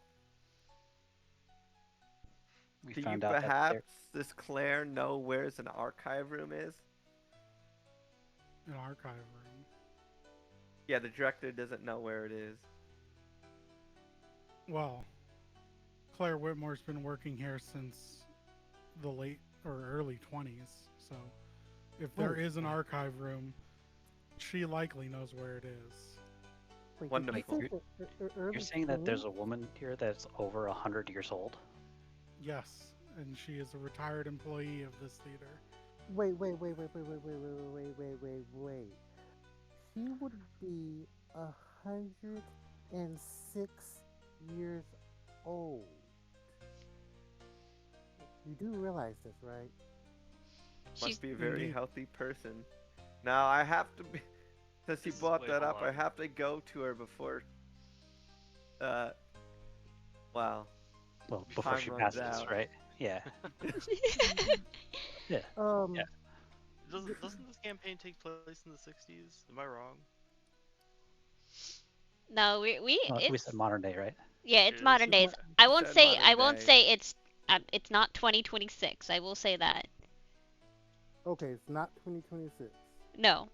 we Do you found out that there. perhaps, this Claire, know where's an archive room is? An archive room. Yeah, the director doesn't know where it is. Well, Claire Whitmore's been working here since the late or early 20s, so if there Wait, is an archive room, she likely knows where it is. wait, did you Like Wonderful. say you're early saying that there's 20s? a woman here that's over 100 years old? Yes, and she is a retired employee of this theater. Wait. She would be 106 years old. You do realize this, right? She's Must be a very Indeed. healthy person. Now, I have to be. Since you brought Wait, that hold up, I on. have to go to her before. Uh, wow. Well, before Time she runs passes, out. right? Yeah. Yeah. Yeah. Um, Doesn't this campaign take place in the 60s? Am I wrong? no, we Well, we said it's modern day, right? yeah, It it's is? modern it's days. not. I You won't said say modern day. it's not 2026. I will say that. Okay, it's not 2026. No.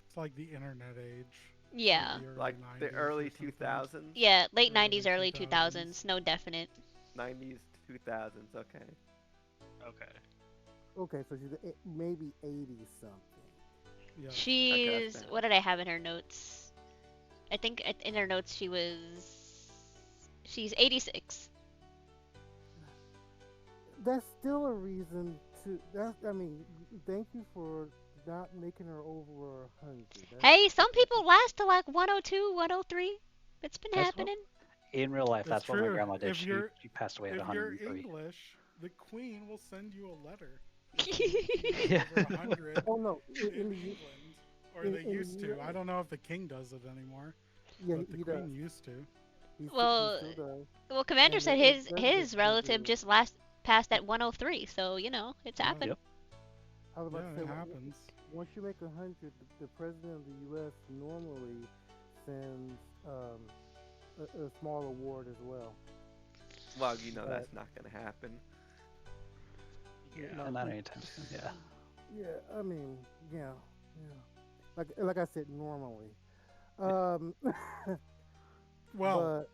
It's like the internet age. It's like Yeah. the early Like the 90s or early something. 2000s? Yeah, late Early 90s, early 2000s. 2000s. No definite. 90s, 2000s, okay. Okay. Okay, so she's maybe 80 something. Yes. Okay, that's She's bad. what did I have in her notes? I think in her notes she's 86. That's still a reason to. I mean, thank you for not making her over 100. Hey, some That's people last to like 102, 103. It's been That's what happening. in real life. It's That's what my true. grandma did. If you're She passed away at if you're 103. English, the Queen will send you a letter if Yeah. you're over 100 oh no, in England, or they in used the to. I don't know if the King does it anymore, yeah, but the he does. Queen used to. He well, still does. well, Commander And said the his president still relative do it. just last passed at 103, so you know it's Yeah, happened. Yep. I was about yeah, to say, it happens. once you make 100, the president of the U.S. normally sends a small award as well. Well, you know But that's not gonna happen. Yeah. no, Not anytime soon. Yeah. yeah, I mean, yeah. Like I said, normally. Um, Well,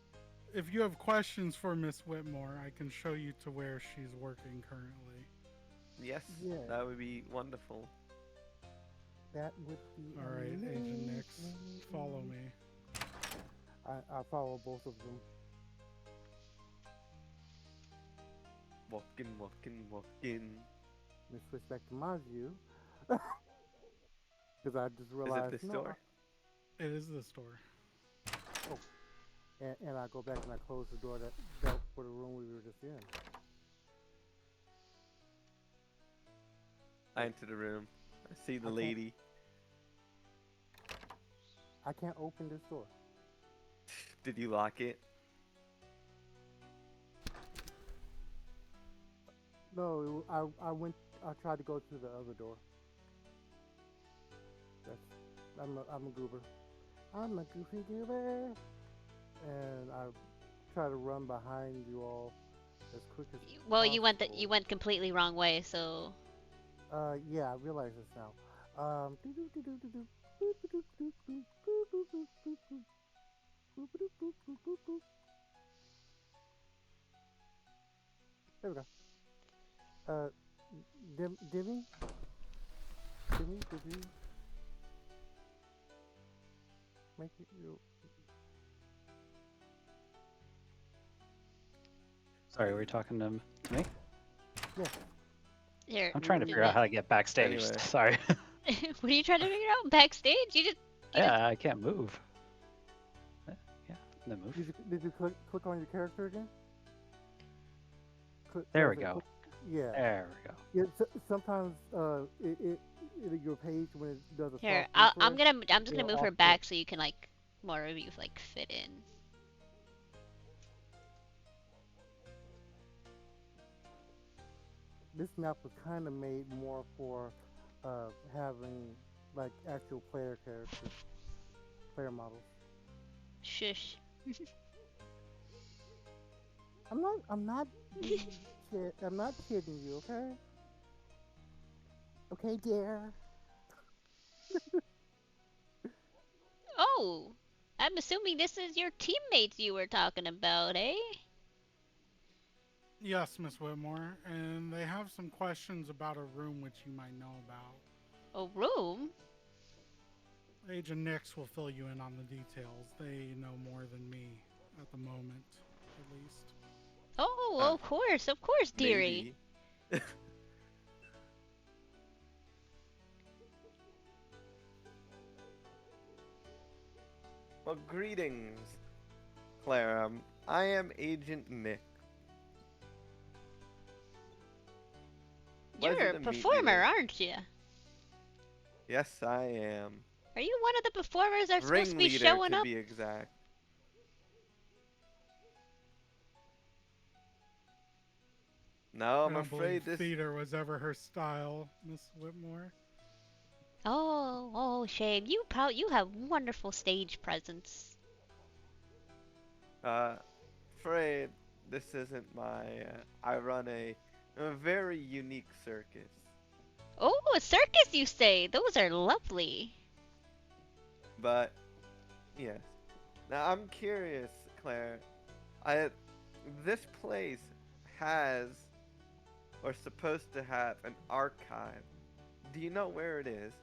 but if you have questions for Miss Whitmore, I can show you to where she's working currently. Yes, yeah, that would be wonderful. that would be All right, Agent Nix, follow me. I follow both of them. Walking. Let me switch back to my view because I just Is it realized this door? It is the store. and I go back and I close the door that for the room we were just in. I enter the room. I see the I can't- lady. I can't open this door. Did you lock it? No, I tried to go through the other door. I'm a goober. I'm a goofy goober. And I try to run behind you all as quick as Well, possible. you went completely wrong way, so Yeah, I realize this now. There we go. Uh, Dimmy, did you make it? Sorry, were you talking to me? Yeah. here. I'm trying to figure out how to get backstage. Anyway. Sorry. What are you trying to figure out backstage? You just Yeah, I can't move. Yeah, no move. Did you click on your character again? There does we it go. click- Yeah. There we go. Yeah. Sometimes your page when it does a here. soft I'm refresh, I'm just gonna it'll move her off back so you can like more of you like fit in. This map was kind of made more for having like actual player characters, player models. Shush. I'm not being I'm not kidding you, okay? Okay, dear. Oh, I'm assuming this is your teammates you were talking about, eh? Yes, Miss Whitmore, and they have some questions about a room which you might know about. A room? Agent Nix will fill you in on the details. They know more than me at the moment, at least. Oh, of course, dearie. Maybe. Well, greetings, Clara. I am Agent Nick. You're Pleasure a to meet you. performer, aren't you? Yes, I am. Are you one of the performers that are supposed to be Ringleader, showing to up? be exact. No, I I'm don't believe afraid this. theater was ever her style, Miss Whitmore. Oh, shame. You have wonderful stage presence. Uh, afraid this isn't my. I run a very unique circus. Oh, a circus, you say? Those are lovely. But yes. Now I'm curious, Claire. I this place has or supposed to have an archive. Do you know where it is?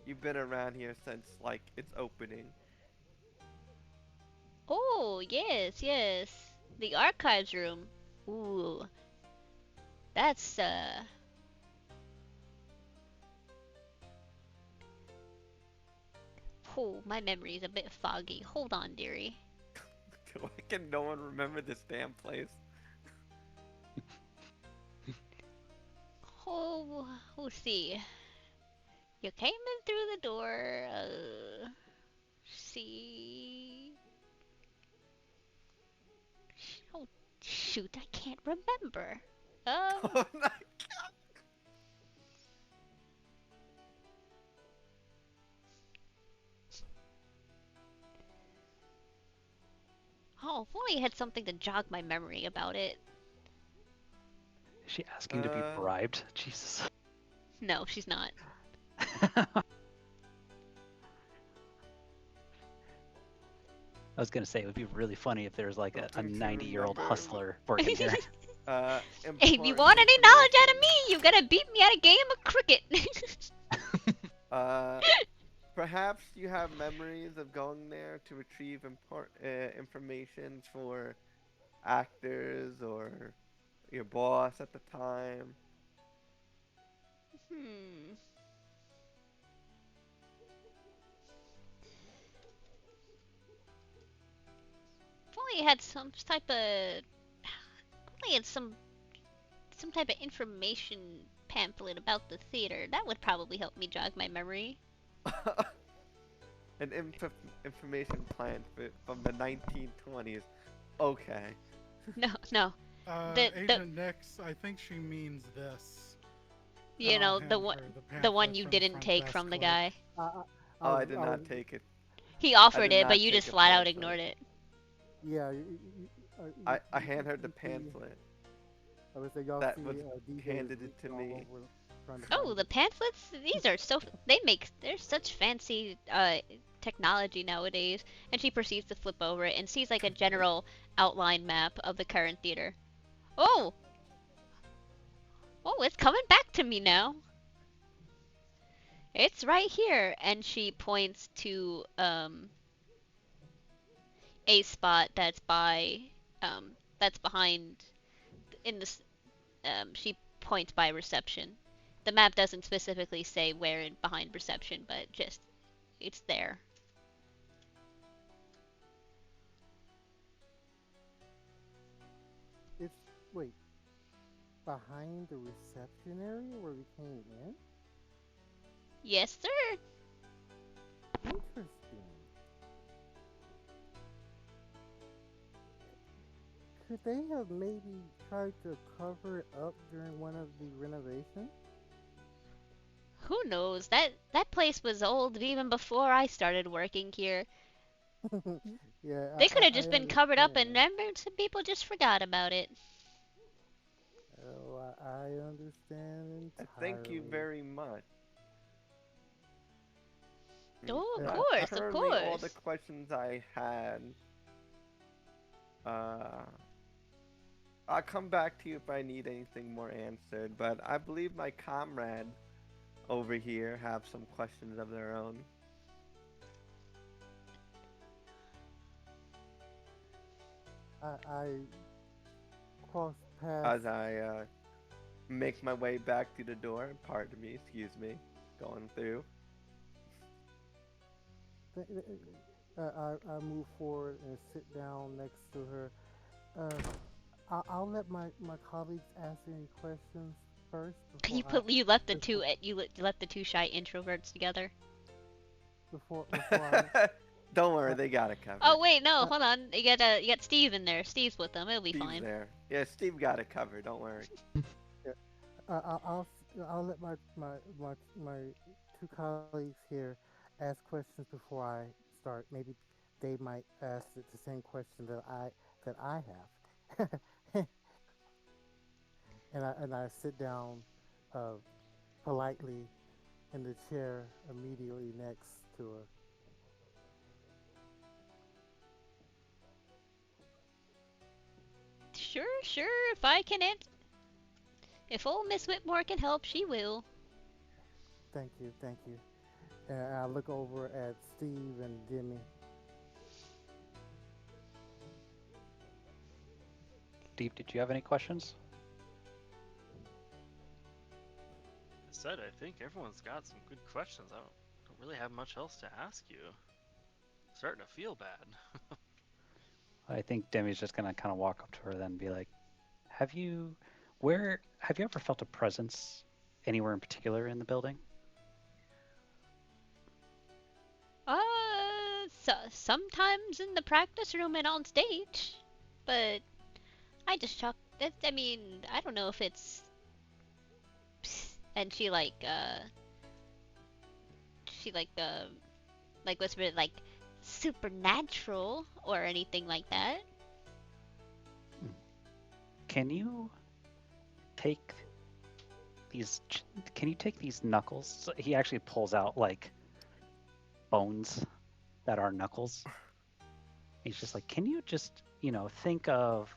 You've been around here since like its opening. Oh, yes. The archives room. Ooh, that's. Oh, my memory's a bit foggy. Hold on, dearie. Why can no one remember this damn place? Oh, we'll see. You came in through the door. See. Oh, shoot, I can't remember. Oh my Oh, if only I had something to jog my memory about it. Is she asking to be uh, bribed? Jesus. No, she's not. I was gonna say it would be really funny if there was like a something to 90-year-old remember. husler working here. Hey, if you Important want any knowledge out of information. me, you gotta beat me at a game of cricket. Uh, Perhaps you have memories of going there to retrieve information for actors or your boss at the time. Hmm. If only I had some type of. If only I had some type of information pamphlet about the theater. That would probably help me jog my memory. An information plan from the 1920s. Okay. No. The Agent Nix, I think she means this. And you I'll know hand her the the one pamphlet you from the didn't front take desk from the clerk. guy. I, I, I Oh, was, I did I was, not take it. He I offered did it, but not you take just a flat out pamphlet. ignored it. yeah. I hand her the You see, pamphlet I would say y'all that see was DJ is handed it to reaching all me. over trying to Oh, find the it. pamphlets? These are they're such fancy technology nowadays. And she proceeds to flip over it and sees like a general outline map of the current theater. Oh, it's coming back to me now. It's right here, and she points to a spot that's behind in this. She points by reception. The map doesn't specifically say where in behind reception, but just it's there. It's wait behind the reception area where we came in. Yes, sir. Interesting. Could they have maybe tried to cover it up during one of the renovations? Who knows? That place was old even before I started working here. Yeah, They could have I just been covered up, and understand. remember, some people just forgot about it. Oh, I understand Thank you entirely. very much. Oh, of Yeah, That's course, of currently all the course. questions I had. Uh, I'll come back to you if I need anything more answered, but I believe my comrades over here have some questions of their own. I crossed As paths. I make my way back to the door, pardon me, excuse me, going through. I move forward and sit down next to her. Uh, I'll let my colleagues ask any questions first You left the two before you let the two shy introverts together. before Don't worry, I they got it Oh covered. wait, no, I, hold on. You got Steve in there. Steve's with them. It'll be Steve's fine. there. Yeah, Steve got it covered. Don't worry. yeah, I'll let my two colleagues here ask questions before I start. Maybe they might ask the same question that I have. And I sit down uh, politely in the chair immediately next to her. Sure, sure. If old Miss Whitmore can help, she will. Thank you. And I look over at Steve and Jimmy. Steve, did you have any questions? I said I think everyone's got some good questions. I don't really have much else to ask you. Starting to feel bad. I think Demi's just gonna kind of walk up to her then and be like, "Have you, where have you ever felt a presence anywhere in particular in the building?" Sometimes in the practice room and on stage, but I just chalk that. I mean, I don't know if it's. And she like whispered like supernatural or anything like that. Hmm. Can you take these? Can you take these knuckles? So he actually pulls out like bones that are knuckles. He's just like, "Can you just, think of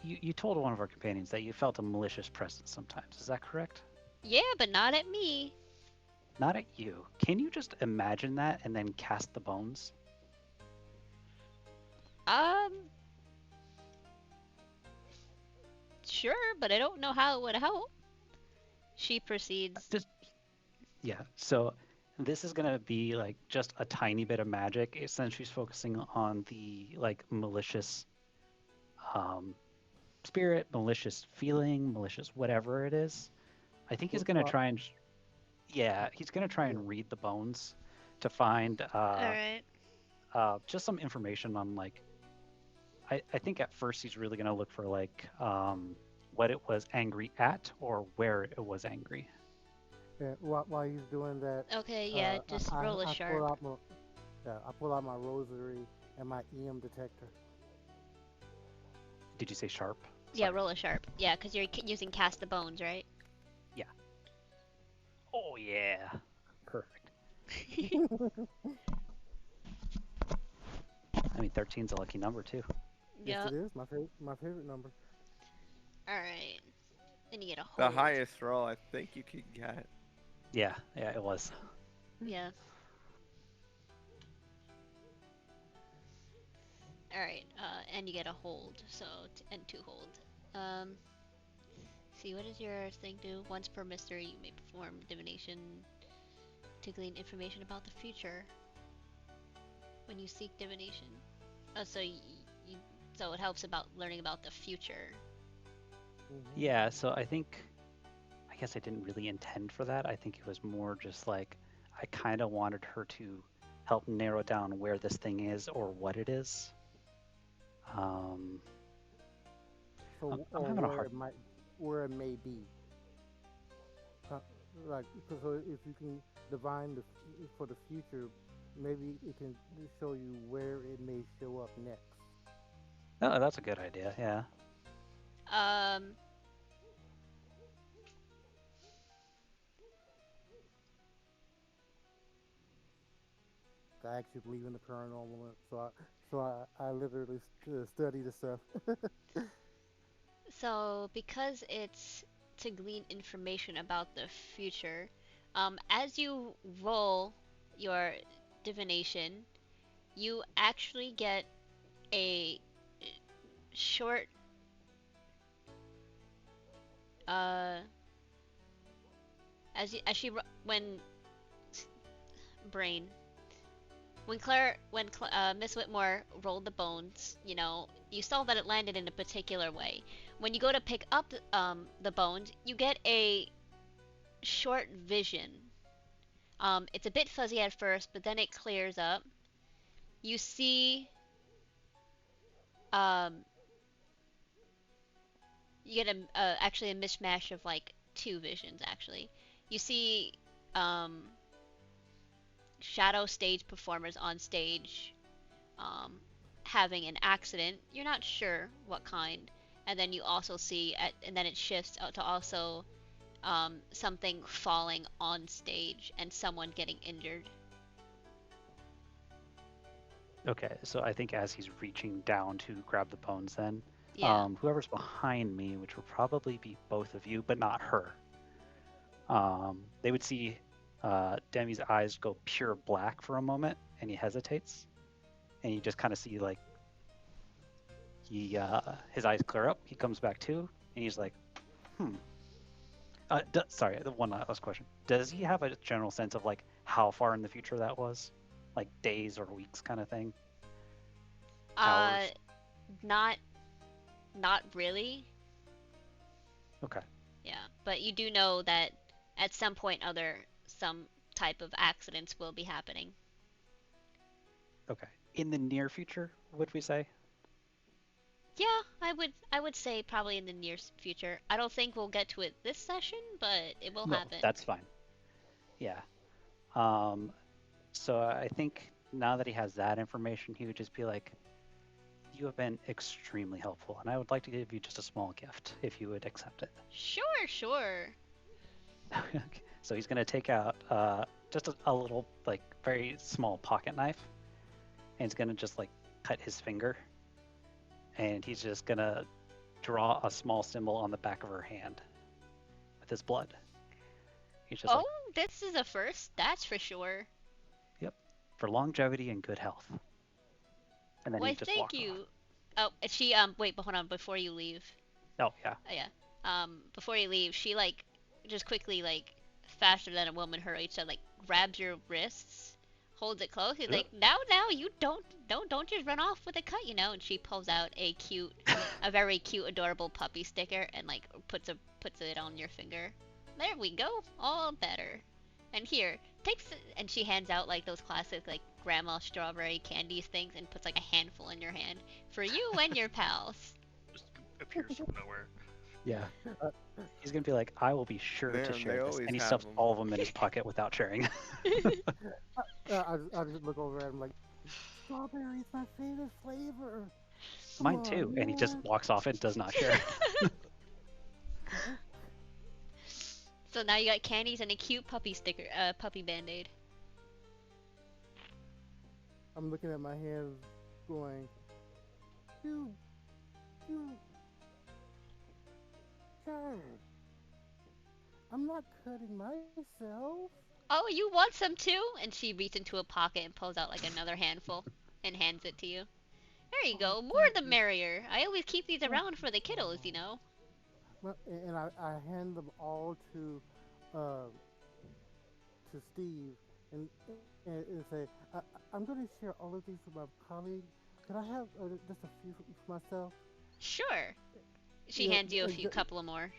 you told one of our companions that you felt a malicious presence sometimes. Is that correct?" Yeah, but not at me. Not at you. Can you just imagine that and then cast the bones? Um, sure, but I don't know how it would help. She proceeds. Just yeah. So this is gonna be like just a tiny bit of magic, since she's focusing on the like malicious um, spirit, malicious feeling, malicious whatever it is. I think he's gonna Well, try and yeah, he's gonna try yeah. and read the bones to find All right. just some information on like I think at first he's really gonna look for like what it was angry at or where it was angry. Yeah, while he's doing that, Okay, yeah, just roll a I pull sharp. out my I pull out my rosary and my EM detector. Did you say sharp? Yeah, Sorry. roll a sharp. Yeah, because you're using cast the bones, right? Yeah. Oh yeah. Perfect. I mean, 13's a lucky number too. Yes, it Yep. is my favorite number. All right. Then you get a The hold. highest roll I think you could get. Yeah, yeah, it was. Yeah. All right. And you get a hold. So and two hold. Um. See, what does your thing do? Once per mystery, you may perform divination to glean information about the future when you seek divination. Oh, you so it helps about learning about the future. Hmm. Yeah, so I guess I didn't really intend for that. I think it was more just like I kind of wanted her to help narrow down where this thing is or what it is. Um, So I'm or having a hard. where it may be. Uh, like so if you can divine for the future, Maybe it can show you where it may show up next. Oh, that's a good idea. Yeah. Um, I actually believe in the paranormal, so I literally study the stuff. so because it's to glean information about the future, as you roll your divination, you actually get a short uh as she when brain when Miss Whitmore rolled the bones, you saw that it landed in a particular way. When you go to pick up the bones, you get a short vision. It's a bit fuzzy at first, but then it clears up. You see, um, you get actually a mishmash of like two visions. Actually, you see, um, shadow stage performers on stage um, having an accident. You're not sure what kind. And then you also see, and then it shifts out to also something falling on stage and someone getting injured. Okay, so I think as he's reaching down to grab the bones, then Yeah. whoever's behind me, which will probably be both of you, but not her, they would see Demi's eyes go pure black for a moment, and he hesitates, and you just kind of see like his eyes clear up. He comes back to, and he's like, "Hmm." Sorry, the one last question. Does he have a general sense of like how far in the future that was, like days or weeks kind of thing, Uh, hours? not not really. Okay. Yeah, but you do know that at some point other some type of accidents will be happening. Okay. In the near future, would we say? Yeah, I would say probably in the near future. I don't think we'll get to it this session, but it will No, happen. that's fine. Yeah. Um, so I think now that he has that information, he would just be like, "You have been extremely helpful, and I would like to give you just a small gift if you would accept it." Sure, sure. Okay. So he's gonna take out just a little, like, very small pocket knife, and he's gonna just like cut his finger, and he's just gonna draw a small symbol on the back of her hand with his blood. He's just Oh, like, this is a first, that's for sure. "Yep, for longevity and good health," and then he Why, just thank walks off. you. Oh, and she wait, but hold on before you leave. Oh yeah, Oh, yeah. Before you leave, she like just quickly like faster than a woman her age, so like grabs your wrists, holds it close. He's Ugh. like, now, you don't just run off with a cut. And she pulls out a very cute, adorable puppy sticker and like puts it on your finger. There we go, all better. And here, and she hands out like those classic like grandma strawberry candies things and puts like a handful in your hand for you and your pals. Just appears from nowhere. yeah. He's gonna be like, "I will be sure to Man, share they this," always and he have stuffs them. all of them in his pocket without sharing. I just look over at him like, strawberry's my favorite flavor. Come Mine too, on, and he just man. walks off and does not share. So now you got candies and a cute puppy band-aid. I'm looking at my hands, going, you, you, Jared. I'm not cutting myself. Oh, you want some too? And she reaches into a pocket and pulls out like another handful and hands it to you. There you Oh, go. More thank the you. merrier. I always keep these Well, around for the kiddos. and I hand them all uh, to Steve and say, I'm going to share all of these with my colleague. Could I have just a few for myself? Sure. She You hands you a know, few couple of more.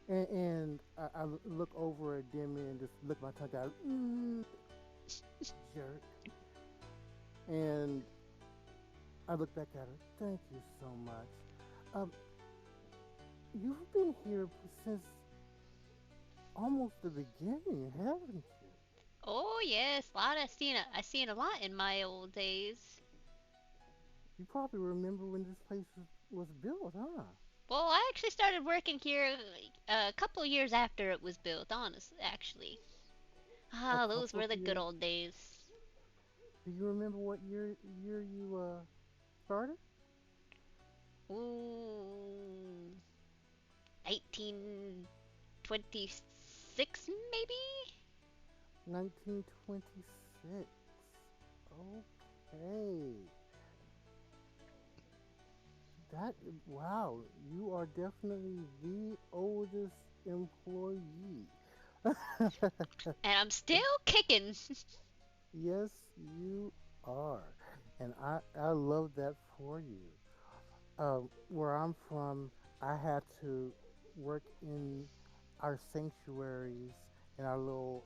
and I look over at Demi and just lick my tongue out. Jerk. And I look back at her. Thank you so much. Um, you've been here since almost the beginning, haven't you? Oh yes, a lot. I seen a lot in my old days. You probably remember when this place was built, huh? Well, I actually started working here a couple years after it was built. Honestly, actually. A Ah, those couple were of the good years. old days. Do you remember what year you started? Ooh, 1826 maybe. 1926. Okay. That wow, you are definitely the oldest employee. And I'm still kicking. Yes, you are. And I love that for you. Where I'm from, I had to work in our sanctuaries and our little,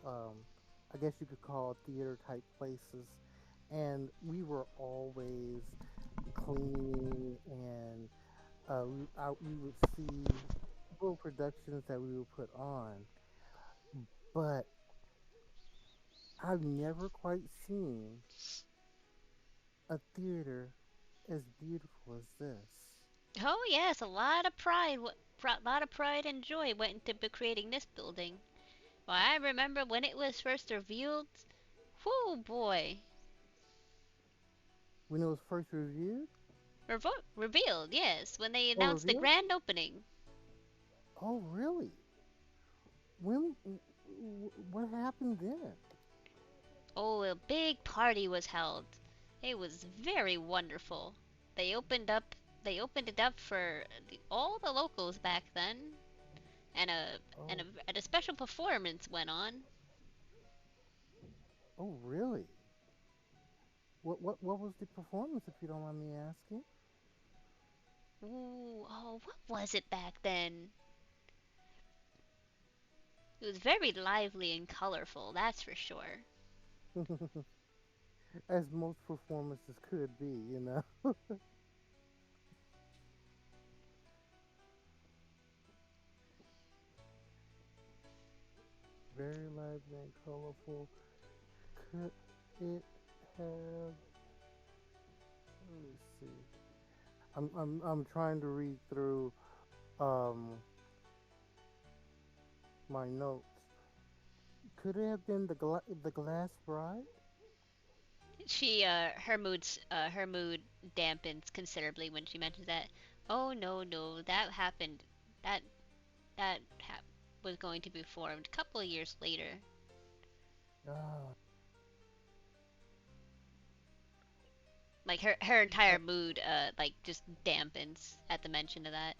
I guess you could call theater type places. And we were always cleaning, and we would see little productions that we would put on. But I've never quite seen a theater as beautiful as this. Oh yes, a lot of pride, lot of pride and joy went into creating this building. Well, I remember when it was first revealed. Whoo boy, When it was first reviewed revealed. Yes, when they or announced the revealed, grand opening. oh really? When? What happened then? Oh, a big party was held. It was very wonderful. They opened up. They opened it up for all the locals back then, and Oh, a special performance went on. oh really? What was the performance, if you don't mind me asking? Ooh, oh, what was it back then? It was very lively and colorful, that's for sure. As most performances could be, you know. Very lively and colorful. Could it have? Let me see. I'm trying to read through um my notes. Could it have been the Glass Bride? Her mood dampens considerably when she mentions that. Oh no, no, that happened. That that ha- was going to be formed a couple of years later. Ah, Like her I, entire mood, like just dampens at the mention of that.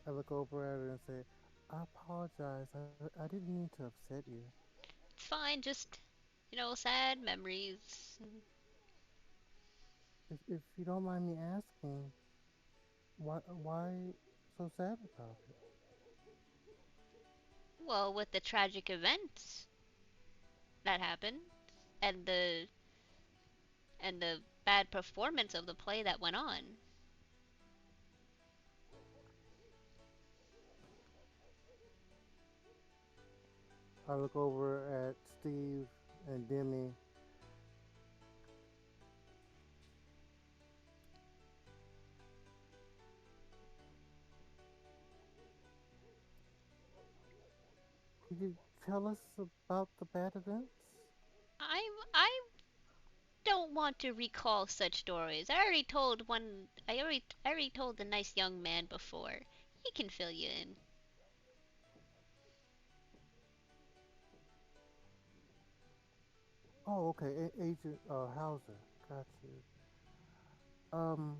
I look over at her and say, "I apologize. I didn't mean to upset you. It's fine, just sad memories. If you don't mind me asking, why so sad about it?" Well, with the tragic events that happened, and the bad performance of the play that went on. I look over at Steve and Demi. Could you tell us about the bad events? I don't want to recall such stories. I already told the nice young man before. He can fill you in. Oh, okay, Agent Hauser. Got you. Um,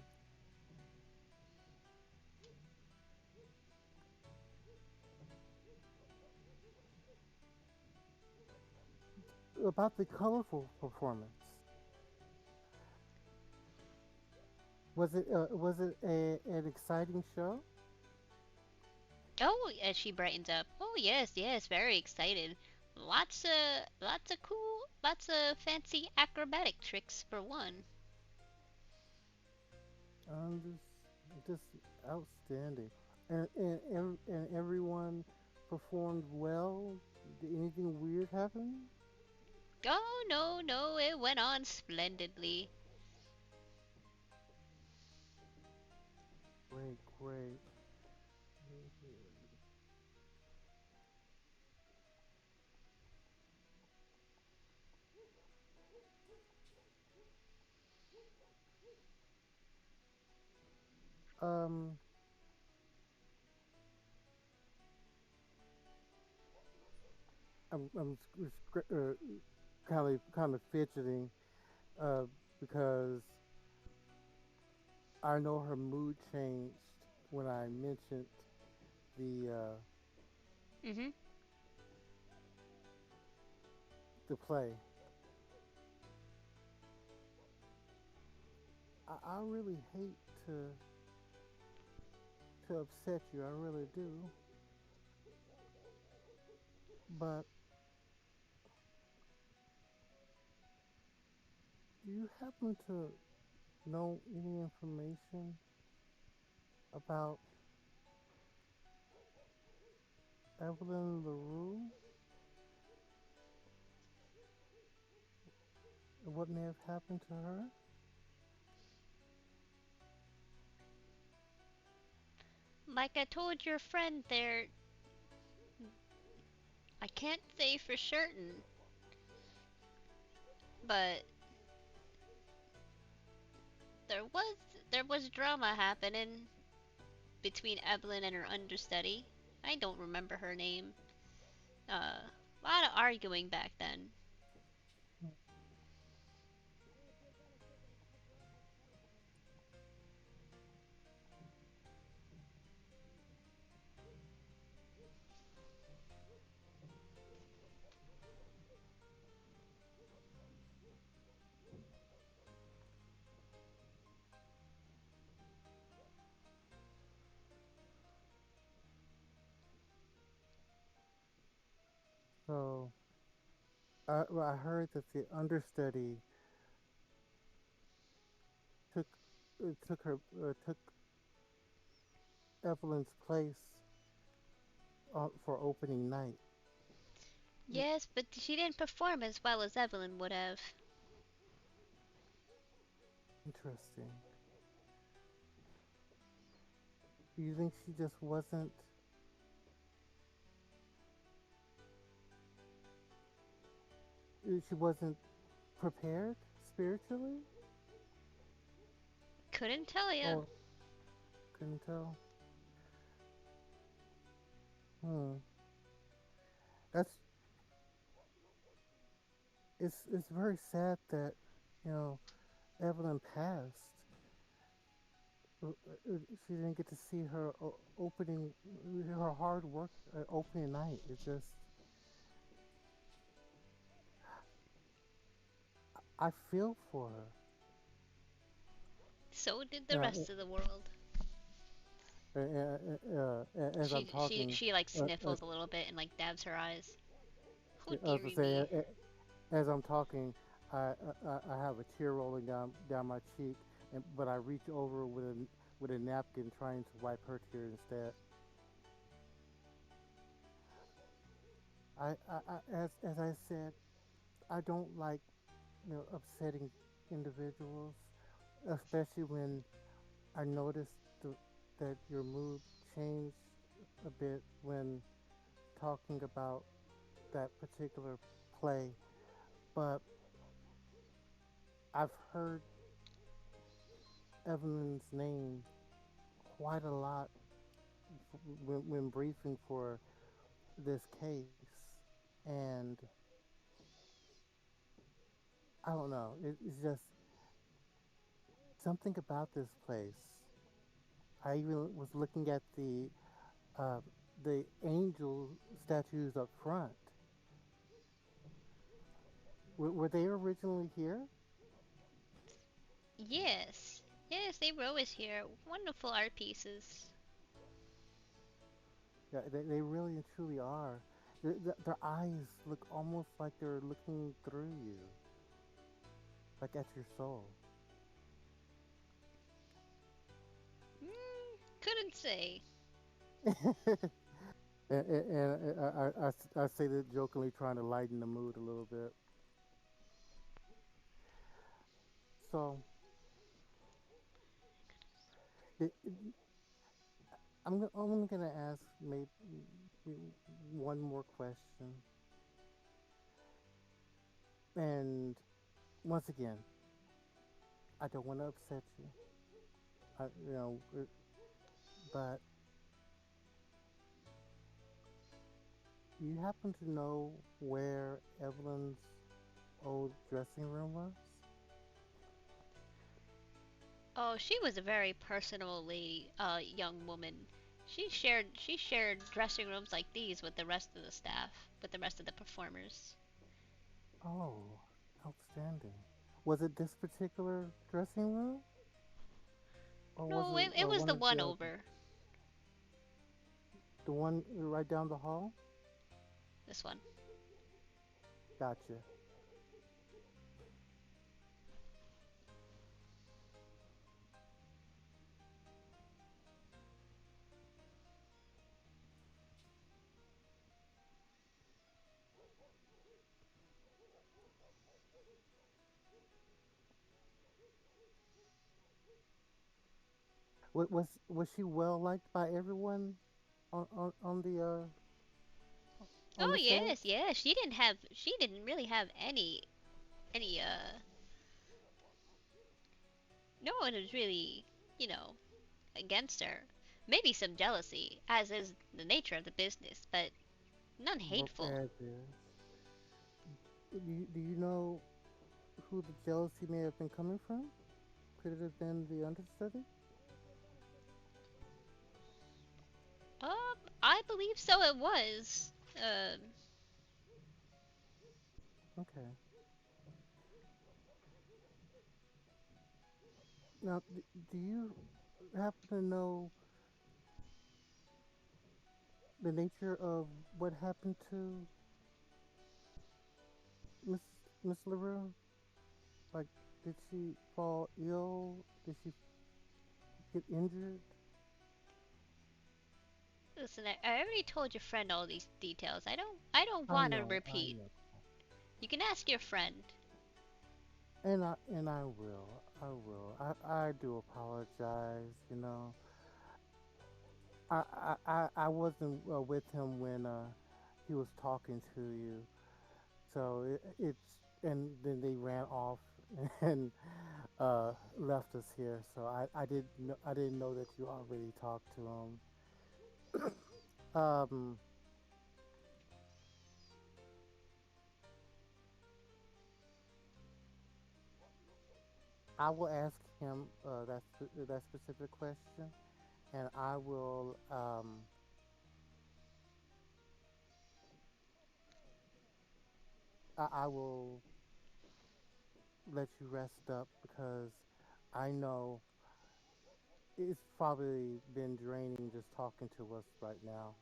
about the colorful performance. Was it an exciting show? Oh, as she brightens up. Oh yes, yes, very excited. Lots of cool, lots of fancy acrobatic tricks for one. Just outstanding. And everyone performed well. Did anything weird happen? went on splendidly. Great, great. Um, I'm kind of fidgeting, uh, because I know her mood changed when I mentioned the Mm-hmm. the play. I really hate to upset you. I really do. But do you happen to know any information about Evelyn LaRue and what may have happened to her? Like I told your friend there, I can't say for certain, but there was there was drama happening between Evelyn and her understudy. I don't remember her name. A lot of arguing back then. So well, I heard that the understudy took took Evelyn's place for opening night. Yes, but she didn't perform as well as Evelyn would have. Interesting. Do you think she just wasn't prepared spiritually, Couldn't tell you. or couldn't tell? Hmm. That's it's very sad that you know Evelyn passed. She didn't get to see her opening, her hard work opening night. It just, I feel for her. So did the And, rest of the world. as I'm talking, She like uh, uh, sniffles a little bit and like dabs her eyes. Oh I was dearie say, me. as I'm talking, I have a tear rolling down my cheek, but I reach over with a napkin, trying to wipe her tear instead. As I said, I don't like upsetting individuals, especially when I noticed that your mood changed a bit when talking about that particular play. But I've heard Evelyn's name quite a lot when briefing for this case, and I don't know. It's just something about this place. I even was looking at uh, the angel statues up front. Were they originally here? Yes. Yes, they were always here. Wonderful art pieces. Yeah, they really and truly are. Their eyes look almost like they're looking through you, like at your soul. Couldn't say. And I say that jokingly, trying to lighten the mood a little bit. So it, I'm gonna ask maybe one more question, and once again, I don't want to upset you. But you happen to know where Evelyn's old dressing room was? Oh, she was a very personal lady, young woman. She shared dressing rooms like these with the rest of the staff, with the rest of the performers. Oh, outstanding. Was it this particular dressing room, or was No, it it was one the of the one others? over The one right down the hall? this one. Gotcha. Was she well liked by everyone on Oh the set? yes, yes. She didn't really have any. No one was really, you know, against her. Maybe some jealousy, as is the nature of the business, but none hateful. As is. Do you know who the jealousy may have been coming from? Could it have been the understudy? I believe so. It was. Okay. Now, do you happen to know the nature of what happened to Miss Miss LaRue? Like, did she fall ill? Did she get injured? Listen, I already told your friend all these details. I don't I want to know, I repeat. know, You can ask your friend. and I will. I do apologize. You know, I wasn't with him when he was talking to you, so it's and then they ran off and left us here. So I didn't know that you already talked to him. Um, I will ask him that specific question, and I will let you rest up because I know it's probably been draining just talking to us right now.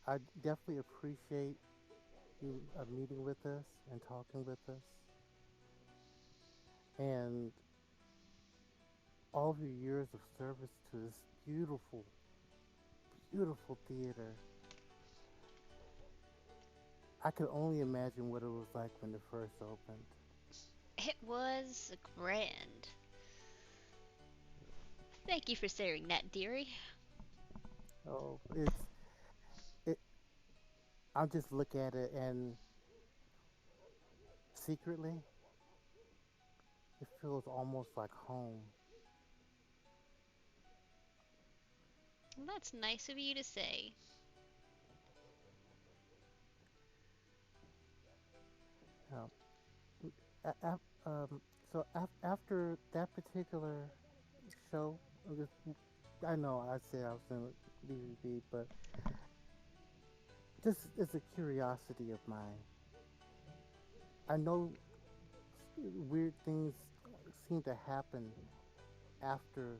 I definitely appreciate you meeting with us and talking with us, and all of your years of service to this beautiful, beautiful theater. I could only imagine what it was like when it first opened. It was grand. Thank you for sharing that, dearie. Oh, it. I'll just look at it and secretly, it feels almost like home. Well, that's nice of you to say. Um, a- af- after that particular show, I know I said I was going to BBB, but this is a curiosity of mine. I know weird things seem to happen after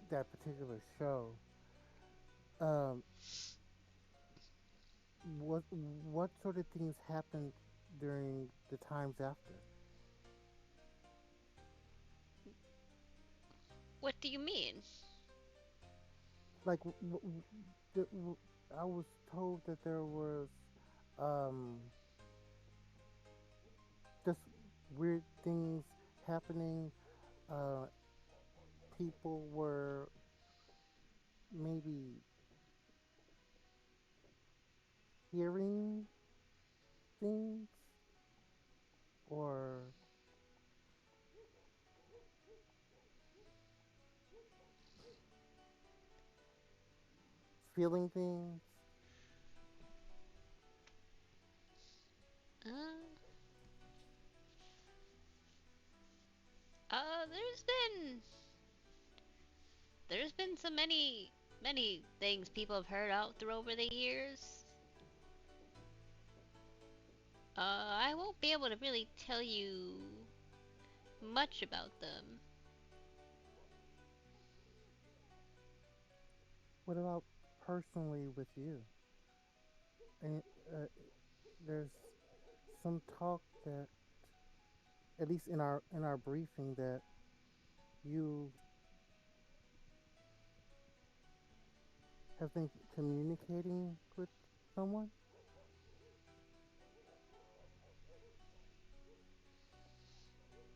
that particular show. Um, what sort of things happened during the times after? What do you mean? Like the, I was told that there was um weird things happening. Uh, People were maybe hearing things or feeling things. Uh, there's been so many things people have heard out through over the years. I won't be able to really tell you much about them. What about personally with you? And there's some talk that, at least in our briefing, that you have been communicating with someone.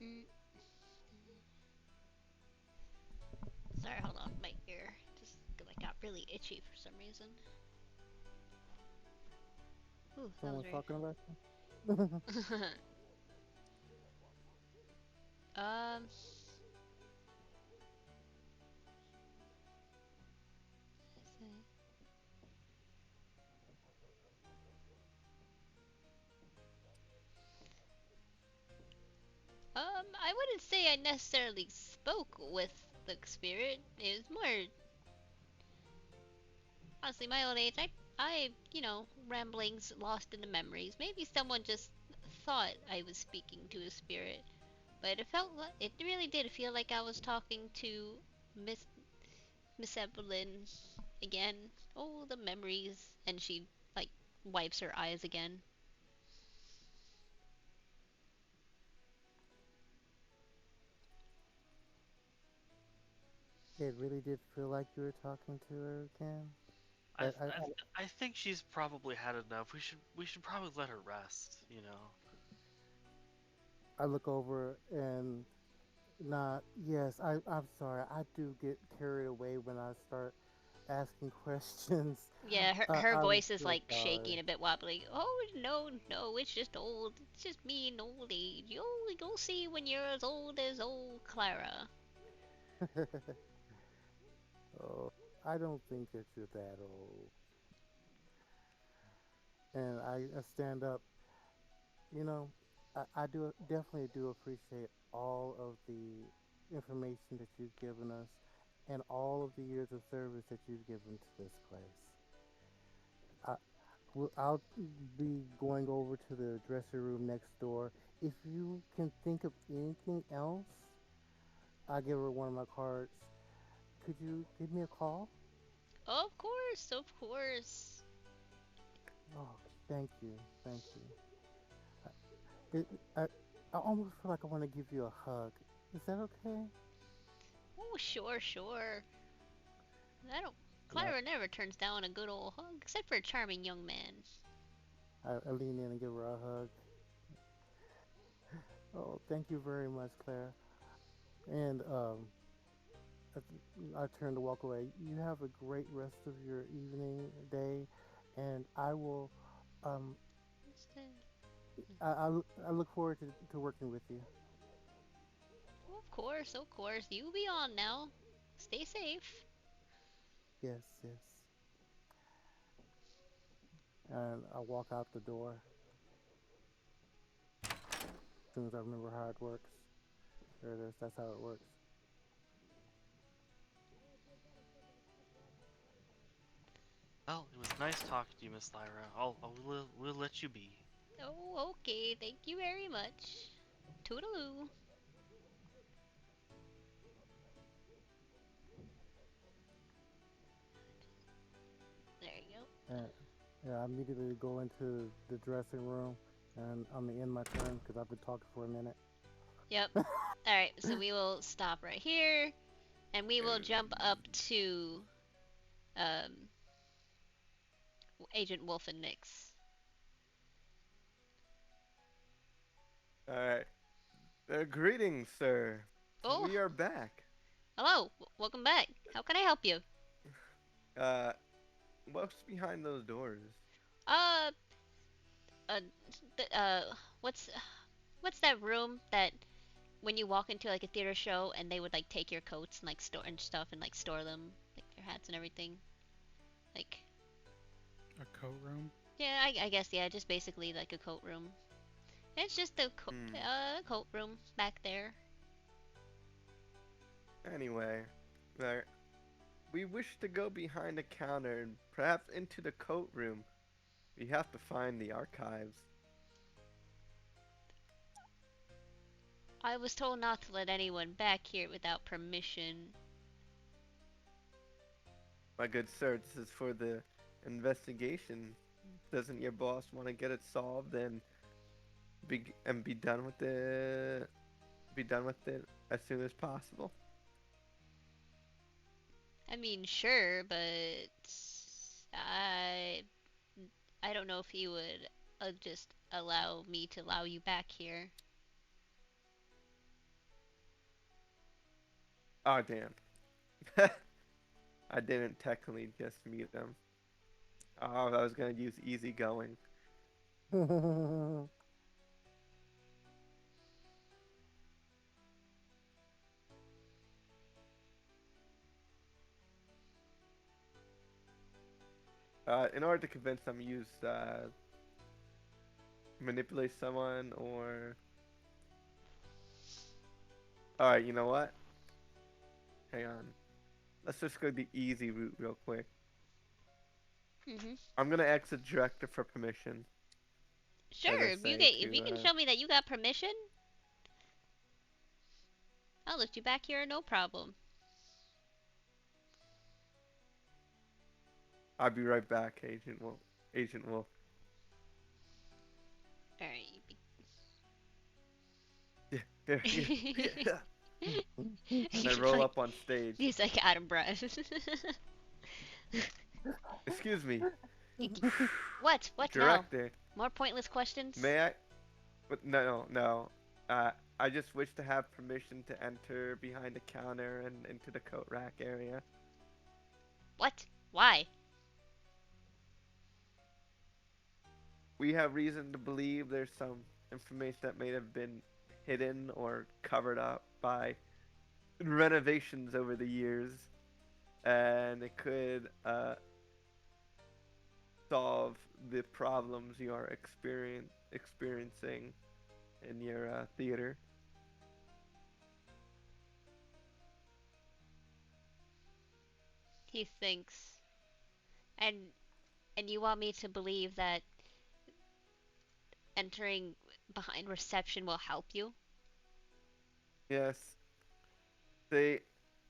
Mm, sorry, hold on, my ear just like got really itchy for some reason. Ooh, that was Someone's weird. talking about you. um, I wouldn't say I necessarily spoke with the spirit. It was more honestly my old age. Ramblings lost in the memories. Maybe someone just thought I was speaking to a spirit, but it really did feel like I was talking to Miss Miss Evelyn again. Oh, the memories, and she like wipes her eyes again. It really did feel like you were talking to her again. I th- I th- I think she's probably had enough. We should probably let her rest. You know. I look over and not. Yes, I'm sorry. I do get carried away when I start asking questions. Yeah, her I'm voice is so like sorry. shaking a bit wobbly. Oh no, no, it's just old. It's just me and old age. You'll see when you're as old as old Clara. Oh, I don't think that you're that old. And I stand up. You know, I do definitely do appreciate all of the information that you've given us and all of the years of service that you've given to this place. I, I'll be going over to the dressing room next door. If you can think of anything else, I'll give her one of my cards. Could you give me a call? Of course, of course. Oh, thank you. Thank you. I, it, I, I almost feel like I want to give you a hug. Is that okay? Oh, sure, sure. I don't. And Clara never turns down a good old hug, except for a charming young man. I lean in and give her a hug. Oh, thank you very much, Claire. And I turn to walk away. You have a great rest of your evening, day, and I will. Um, I look forward to working with you. Of course, of course. You be on now. Stay safe. Yes, yes. And I walk out the door as soon as I remember how it works. There it is. That's how it works. Well, it was nice talking to you, Miss Lyra. We'll let you be. Oh, okay. Thank you very much. Toodaloo. There you go. And yeah, I immediately go into the dressing room, and I'm gonna end my turn because I've been talking for a minute. Yep. Alright, so we will stop right here, and we will jump up to um, Agent Wolf and Nyx. All right. Greetings, sir. Oh, We are back. hello. Welcome back. How can I help you? Uh, what's behind those doors? Uh, uh, what's that room that when you walk into like a theater show and they would like take your coats and like store and stuff and like store them, like your hats and everything. Like, A coat room. yeah, I guess yeah, just basically like a coat room. It's just a Hmm. coat room back there. Anyway, there. We wish to go behind the counter and perhaps into the coat room. We have to find the archives. I was told not to let anyone back here without permission. My good sir, this is for the investigation. Doesn't your boss want to get it solved and be done with it as soon as possible? I mean, sure, but I I don't know if he would just allow me to allow you back here. Oh damn. I didn't technically just meet him. Oh, I was gonna use easy going. In order to convince them, use manipulate someone or. All right, you know what? Hang on. Let's just go the easy route real quick. Mhm. I'm gonna ask the director for permission, as Sure, I say if you to. can show me that you got permission, I'll let you back here, no problem. I'll be right back, Agent Wolf. Agent Wolf. All right. Yeah, there, here, yeah. And I He's roll like up on stage. he's like out of breath. Excuse me, What? What now? director. More pointless questions? May I? But no. Uh, I just wish to have permission to enter behind the counter and into the coat rack area. What? Why? We have reason to believe there's some information that may have been hidden or covered up by renovations over the years, and it could solve the problems you are experiencing in your theater. He thinks. And you want me to believe that entering behind reception will help you? Yes, they.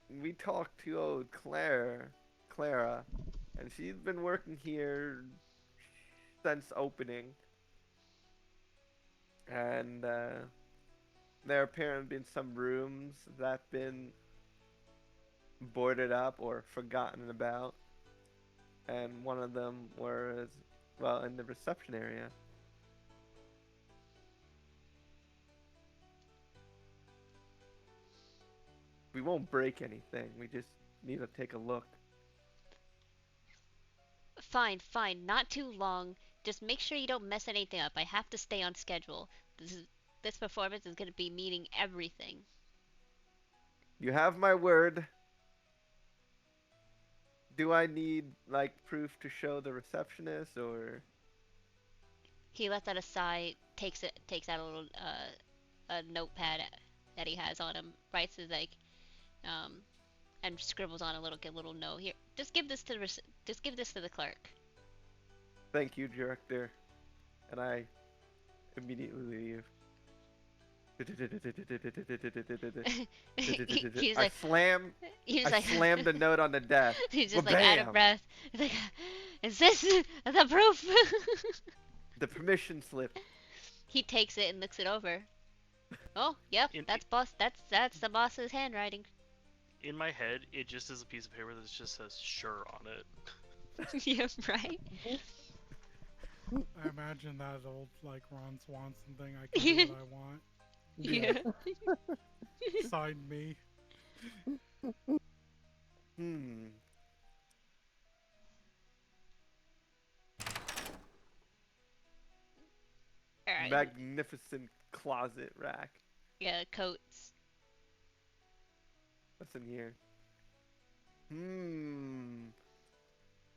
We talked to old Clara, and she's been working here since opening, and there apparently been some rooms that been boarded up or forgotten about, and one of them was well in the reception area. We won't break anything. We just need to take a look. Fine, fine. Not too long. Just make sure you don't mess anything up. I have to stay on schedule. This performance is going to be meaning everything. You have my word. Do I need like proof to show the receptionist or He lets out a sigh, takes out a little a notepad that he has on him, writes his like um and scribbles on a little note here. Just give this to the clerk. thank you, director? And I immediately leave. he's I like slam he's I like slam the note on the desk. he's Well, just like out of bam! breath. He's like, is this the proof? The permission slip. He takes it and looks it over. Oh, yep, In that's boss. That's the boss's handwriting. in my head, it just is a piece of paper that just says "sure" on it. Yep, right. I imagine that old like Ron Swanson thing. I can do what I want. Yeah. Yeah. Sign me. Hmm. All right. Magnificent closet rack. Yeah, coats. What's in here? Hmm.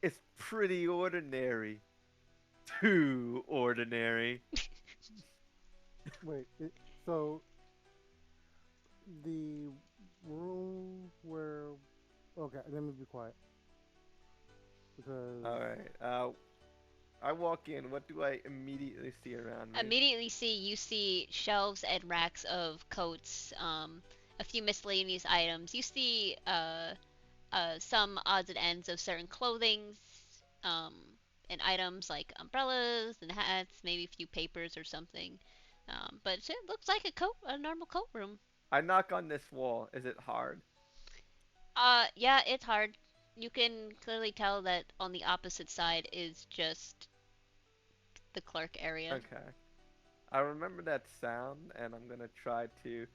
It's pretty ordinary. Too ordinary. Wait. So the room where. Okay, let me be quiet because. All right. I walk in. What do I immediately see around me? Immediately you see shelves and racks of coats, a few miscellaneous items. You see some odds and ends of certain clothings, um, and items like umbrellas and hats, maybe a few papers or something. But it looks like a normal coat room. I knock on this wall. Is it hard? Yeah, it's hard. You can clearly tell that on the opposite side is just the clerk area. Okay. I remember that sound, and I'm gonna try to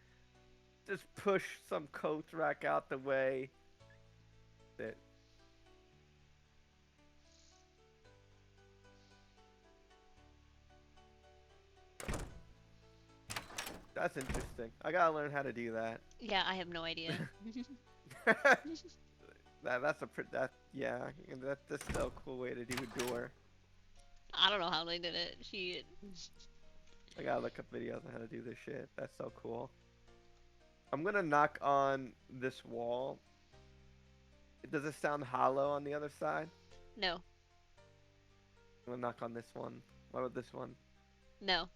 just push some coats rack out the way. That that's interesting. I gotta learn how to do that. Yeah, I have no idea. That yeah. That's still a cool way to do a door. I don't know how they did it. She I gotta look up videos on how to do this shit. That's so cool. I'm gonna knock on this wall. Does it sound hollow on the other side? no, I'm gonna knock on this one. What about this one? no,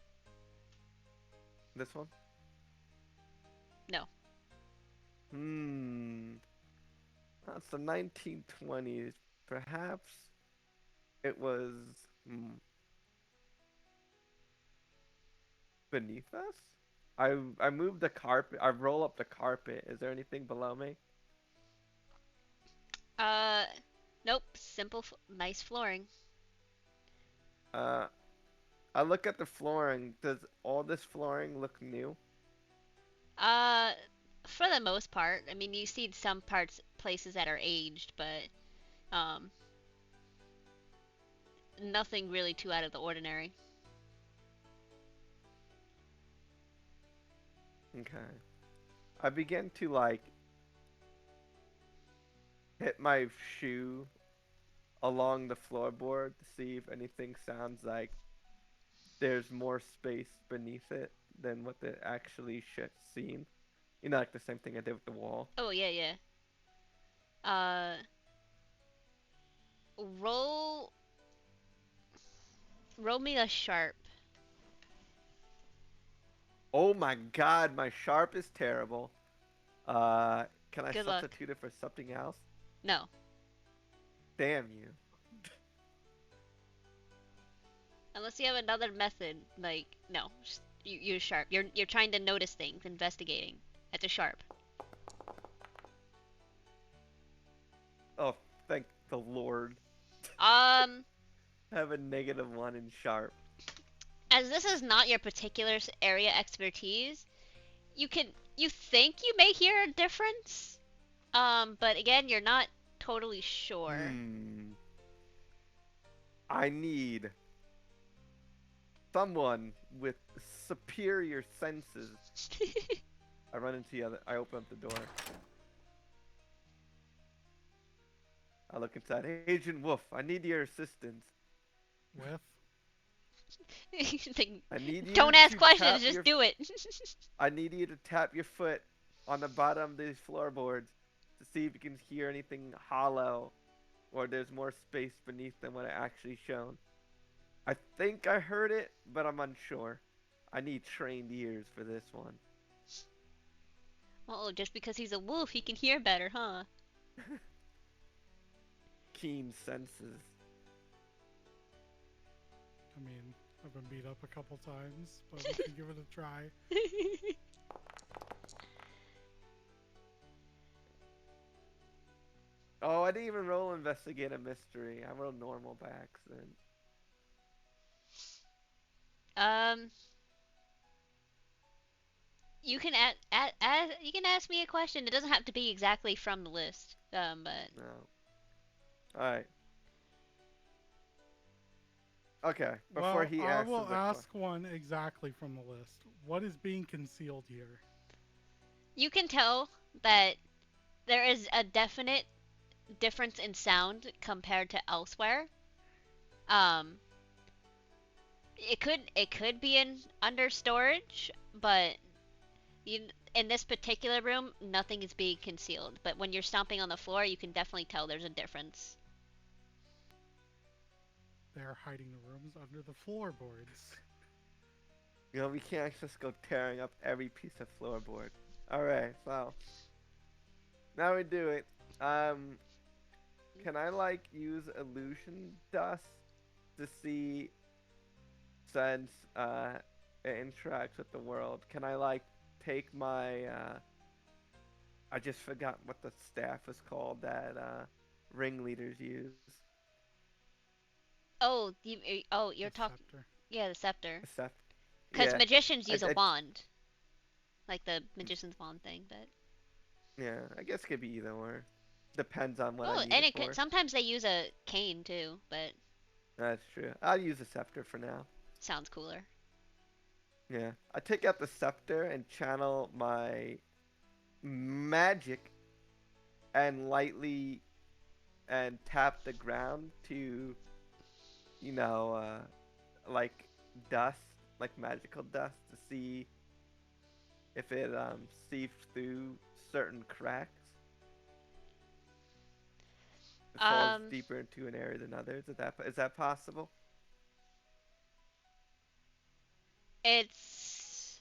This one? no. Hmm. That's the 1920s. Perhaps it was hmm, beneath us? I moved the carpet. I roll up the carpet. Is there anything below me? Uh, nope. Simple, nice flooring. Uh, I look at the flooring. Does all this flooring look new? Uh, for the most part. I mean, you see some places that are aged, but um, nothing really too out of the ordinary. Okay. I begin to like hit my shoe along the floorboard to see if anything sounds like there's more space beneath it than what it actually should seem. You know, like the same thing I did with the wall. Oh yeah, yeah. Uh, roll, roll me a sharp. Oh my god, my sharp is terrible. Can I Good luck. substitute it for something else? No, Damn you. unless you have another method. Like no, just, you're sharp. You're trying to notice things, investigating. That's a sharp. Oh, thank the Lord. Um, I have a -1 in sharp. as this is not your particular area expertise, you think you may hear a difference. But again, you're not totally sure. Hmm. I need someone with superior senses. I run into the other. I open up the door. I look inside. Agent Wolf, I need your assistance. With? Like, I need you don't ask to questions, tap just your. do it. I need you to tap your foot on the bottom of these floorboards to see if you can hear anything hollow, or there's more space beneath than what I actually shown. I think I heard it, but I'm unsure. I need trained ears for this one. Oh, just because he's a wolf, he can hear better, huh? Keen senses. I mean, I've been beat up a couple times, but we can give it a try. Oh, I didn't even roll investigate a mystery. I rolled normal by accident. um, You can you can ask me a question. It doesn't have to be exactly from the list. But No. All right. Okay. Before Well, he I asks will the question. ask one exactly from the list. What is being concealed here? you can tell that there is a definite difference in sound compared to elsewhere. Um, it could be in under storage, but you in this particular room, nothing is being concealed. But when you're stomping on the floor, you can definitely tell there's a difference. They are hiding the rooms under the floorboards. We can't just go tearing up every piece of floorboard. All right. So now we do it. Um, can I like use illusion dust to see since it interacts with the world? Can I like take my I just forgot what the staff is called that ringleaders use. Oh, you're The talking. scepter. Yeah, the scepter. Stuff. Because Yeah. magicians use a I wand, like the magician's wand thing. But yeah. I guess it could be either or. Depends on what I oh, need and it it could for. sometimes they use a cane too, but That's true. I'll use a scepter for now. sounds cooler. Yeah. I take out the scepter and channel my magic and lightly and tap the ground to, you know, like dust, like magical dust to see if it seeps through certain cracks. It falls Um, deeper into an area than others. Is that possible? it's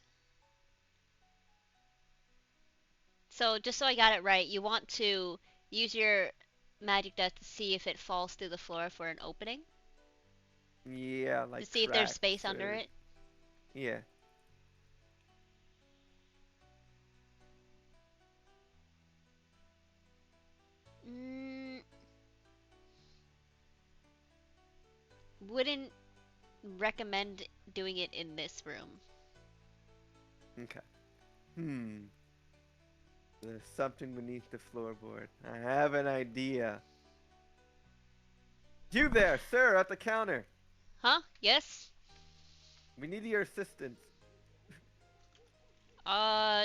so just so I got it right, you want to use your magic dust to see if it falls through the floor for an opening, Yeah, to like see if there's space cracks under or it. yeah. Mm, wouldn't recommend doing it in this room. Okay. Hmm. There's something beneath the floorboard. I have an idea. You there, sir, at the counter. Huh? Yes? We need your assistance.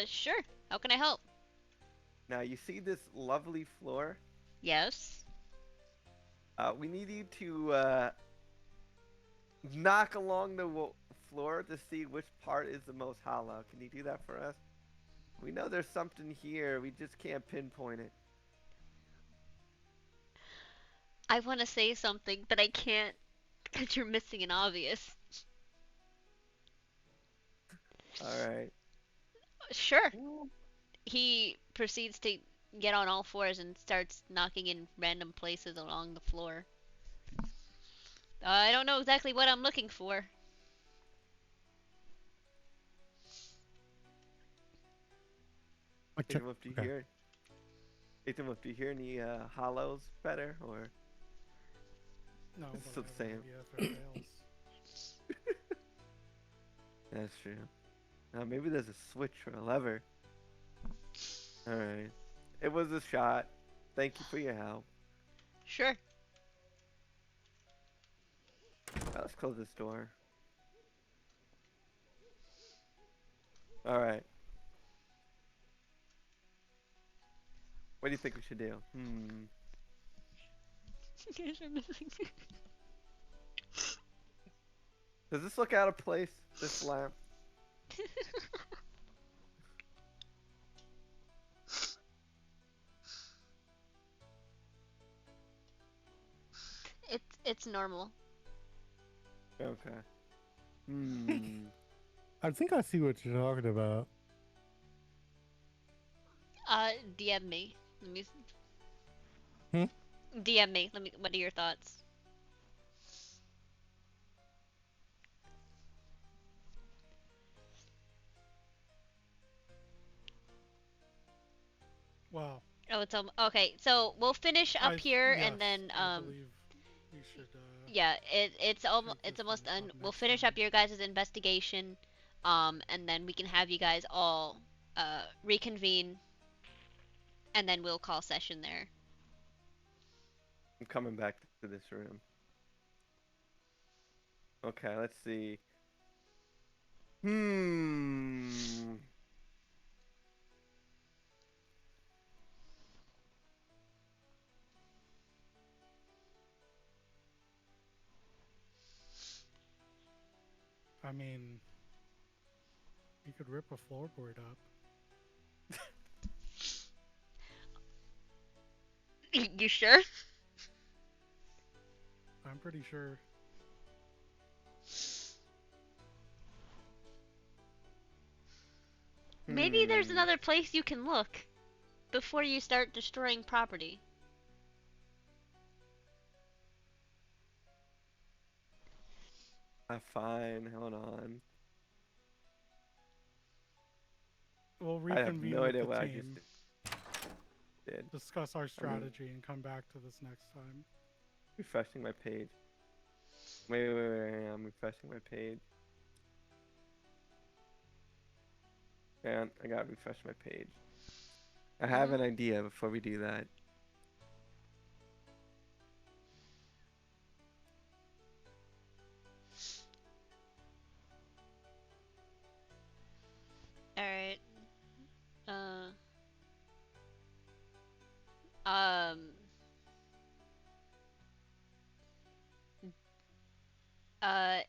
Sure. How can I help? Now, you see this lovely floor? Yes. We need you to knock along the floor to see which part is the most hollow. Can you do that for us? We know there's something here. We just can't pinpoint it. I want to say something, but I can't because you're missing an obvious. All right. Sure. He proceeds to get on all fours and starts knocking in random places along the floor. I don't know exactly what I'm looking for. Okay. Ethan, what do you Okay. hear? Ethan, what do you hear? Any hollows better or No, it's but still I the have an same? idea if it fails. That's true. Now maybe there's a switch or a lever. All right. It was a shot. Thank you for your help. Sure. Let's close this door. All right. What do you think we should do? Does this look out of place? This lamp? It's normal. Okay. Hmm. I think I see what you're talking about. DM me. Let me Hmm? DM me. Let me. What are your thoughts? Well, Oh, it's okay. So we'll finish up here, yes, and then I believe we should yeah, it's take it's this almost one done. up We'll next finish up time. your guys' investigation. and then we can have you guys all reconvene, and then we'll call session there. I'm coming back to this room. Okay, let's see. Hmm. I mean, you could rip a floorboard up. You sure? I'm pretty sure. Maybe there's Hmm. another place you can look before you start destroying property. Fine. Hold on. We'll I have no reconvene with idea the what I just team, did. discuss our I'm strategy, and come back to this next time. refreshing my page. Wait. I'm refreshing my page. And I gotta refresh my page. I have Mm-hmm. an idea before we do that. All right. Uh. Um. Uh.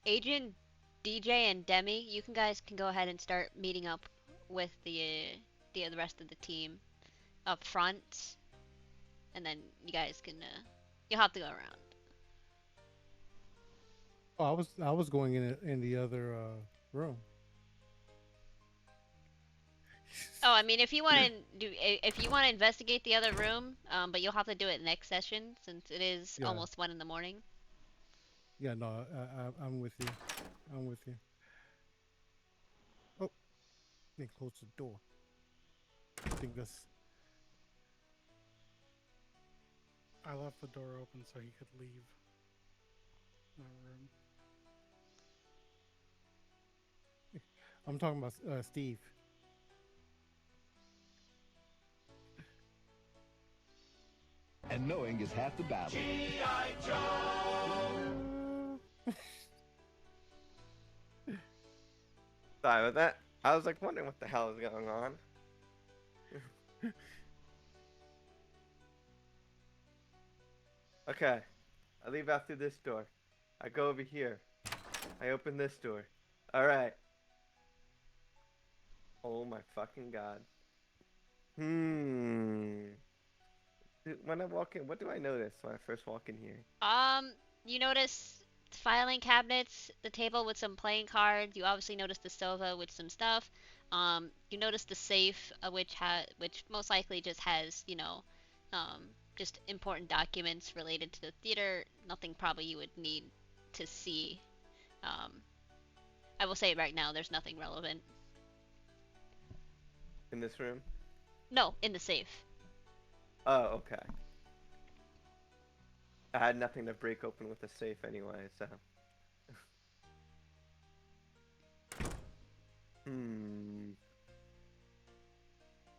Agent DJ and Demi, you can guys can go ahead and start meeting up with the rest of the team up front, and then you guys can you'll have to go around. Oh, I was going in the other room. Oh, I mean, if you want to investigate the other room, but you'll have to do it next session since it is Yeah, almost 1 in the morning. yeah. No, I'm with you. I'm with you. Oh, then close the door. I think that's. I left the door open so he could leave that room. I'm talking about Steve. And knowing is half the battle. Sorry about that. I was like wondering what the hell is going on. Okay. I leave out through this door. I go over here. I open this door. Alright. Oh my fucking god. Hmm. When I walk in, what do I notice when I first walk in here? You notice filing cabinets, the table with some playing cards. You obviously notice the sofa with some stuff. You notice the safe, which most likely just has, just important documents related to the theater. Nothing probably you would need to see. Um, I will say right now, there's nothing relevant. In this room? No, in the safe. Oh, okay. I had nothing to break open with the safe anyway, so. Hmm.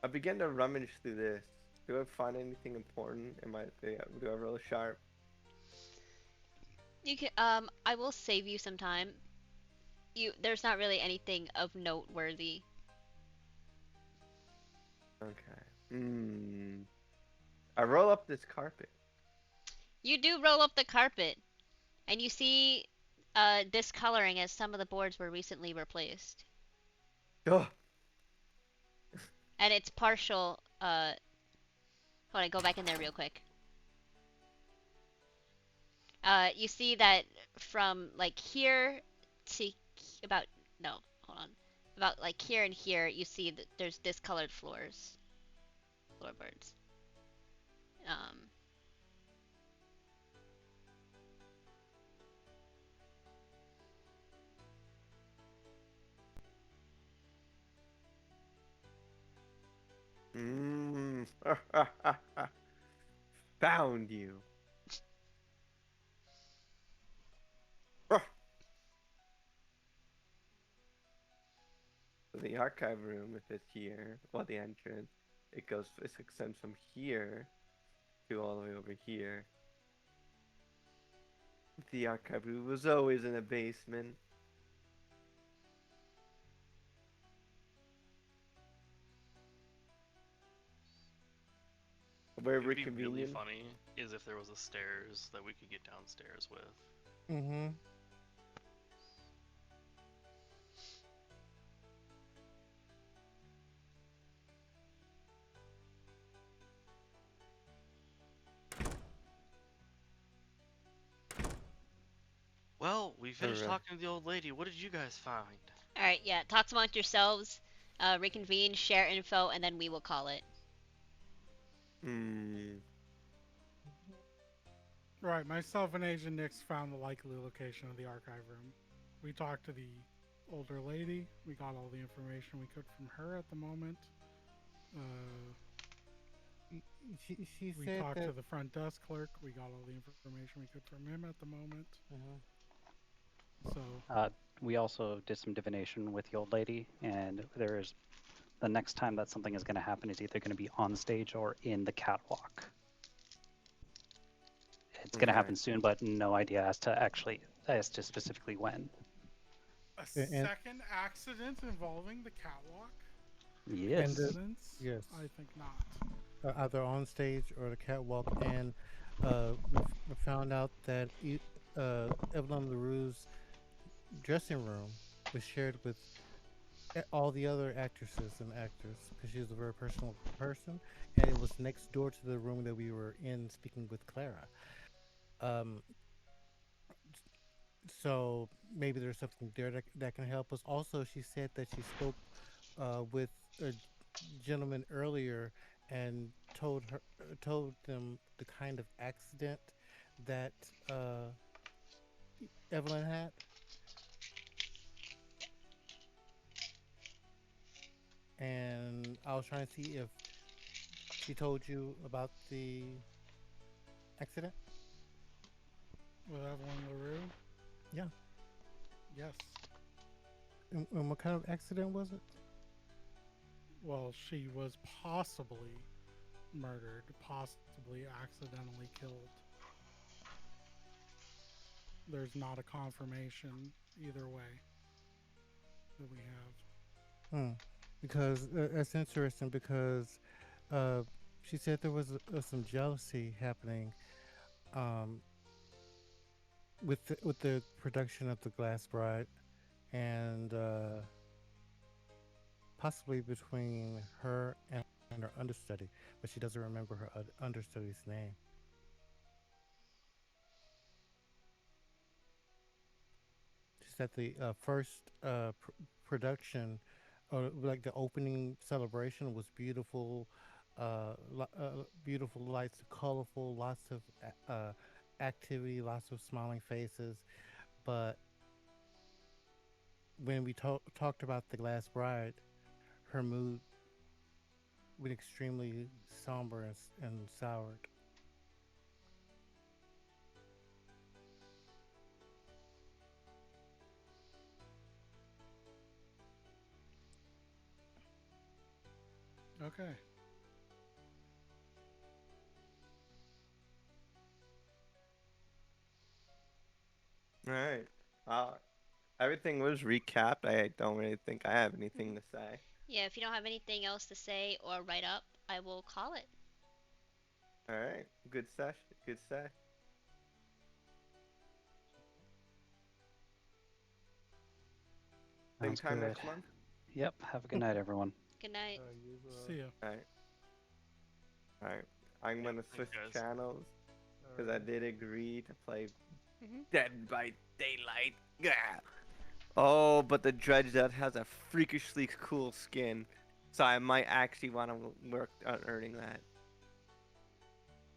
I begin to rummage through this. Do I find anything important? Do I roll sharp? You can. I will save you some time. There's not really anything of noteworthy. Okay. Hmm. I roll up this carpet. You do roll up the carpet, and you see discoloring as some of the boards were recently replaced. Ugh. And it's partial. Hold on, go back in there real quick. You see that from like here to about no, hold on, about like here and here, you see that there's discolored floorboards. Um, Mm. Found you. the archive room, if it's here, well, the entrance, it extends from here to all the way over here. The archive room was always in a basement. Where It would we be really convenient. funny is if there was a stairs that we could get downstairs with. Mm-hmm. Well, we finished Alright. talking to the old lady. What did you guys find? All right, yeah. Talk amongst yourselves, reconvene, share info, and then we will call it. Hmm. Right, myself and Agent Nix found the likely location of the archive room. We talked to the older lady. We got all the information we could from her at the moment. Uh, She we said talked to that. the front desk clerk. We got all the information we could from him at the moment. Uh-huh. So, We also did some divination with the old lady, and there's the next time that something is going to happen is either going to be on stage or in the catwalk. It's going to Okay. happen soon, but no idea as to specifically when. a And second accident involving the catwalk? and Yes. Coincidence? yes, I think not. either on stage or the catwalk. And we found out that Evelyn LaRue's dressing room was shared with all the other actresses and actors because she was a very personal person, and it was next door to the room that we were in speaking with Clara. Um, so maybe there's something there that can help us. Also, she said that she spoke with a gentleman earlier and told them the kind of accident that Evelyn had, and I was trying to see if she told you about the accident. With Evelyn LaRue? Yeah. Yes. And what kind of accident was it? Well, she was possibly murdered, possibly accidentally killed. There's not a confirmation either way that we have. Hmm. Because that's interesting because uh, she said there was some jealousy happening um, with the production of the Glass Bride, and possibly between her and her understudy, but she doesn't remember her understudy's name. She said the first production, or like the opening celebration, was beautiful. Beautiful lights, colorful, lots of activity, lots of smiling faces. But when we talked about the Glass Bride, her mood went extremely somber and soured. Okay. Alright. Uh, Everything was recapped. I don't really think I have anything Mhm. to say. Yeah, if you don't have anything else to say or write up, I will call it. Alright. Good session. Good set. Same Sounds time good. next month? Yep. Have a good night, everyone. Good night. You, See ya. Alright. Alright. I'm Yep, gonna thanks, switch guys. channels because I did agree to play Mhm. Dead by Daylight. Yeah. Oh, but the Dredge that has a freakishly cool skin. So I might actually want to work on earning that.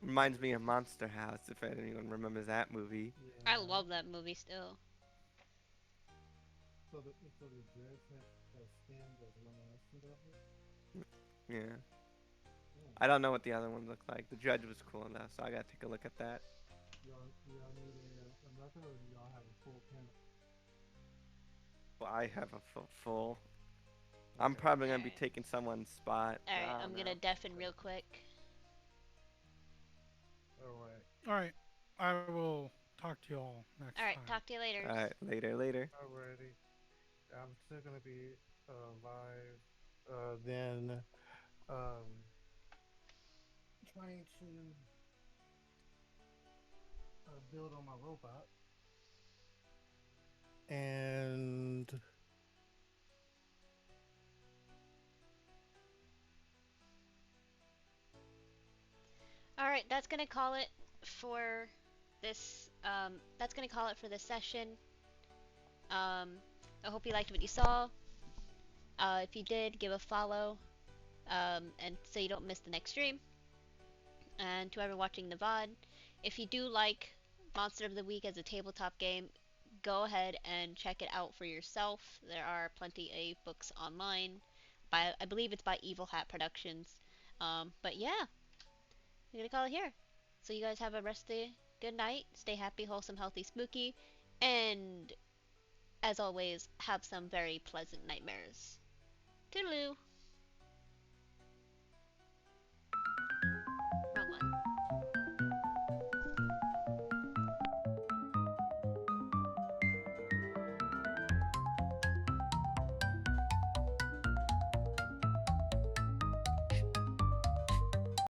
Reminds me of Monster House, if anyone remembers that movie. I yeah. love that movie still. So the dreads have skin that's reminiscent of it. Yeah. Hmm. I don't know what the other one looked like. The Dredge was cool enough, so I gotta take a look at that. Y'all need another, or do y'all have a full panel? Well, I have a full. I'm Okay. probably gonna be Alright. taking someone's spot. So Alright, I don't I'm gonna know. deafen real quick. All right. All right. I will talk to you all next Alright, time. talk to you later. All right, later, later. Alrighty. I'm still gonna be live. Then trying to build on my robot and Alright, that's gonna call it for that's gonna call it for this session. I hope you liked what you saw. If you did, give a follow, and so you don't miss the next stream. And to everyone watching the VOD, if you do like Monster of the Week as a tabletop game, go ahead and check it out for yourself. There are plenty of books online. I believe it's by Evil Hat Productions. But yeah, I'm gonna call it here. So you guys have a rest day. Good night. Stay happy, wholesome, healthy, spooky, and as always, have some very pleasant nightmares. Toodaloo.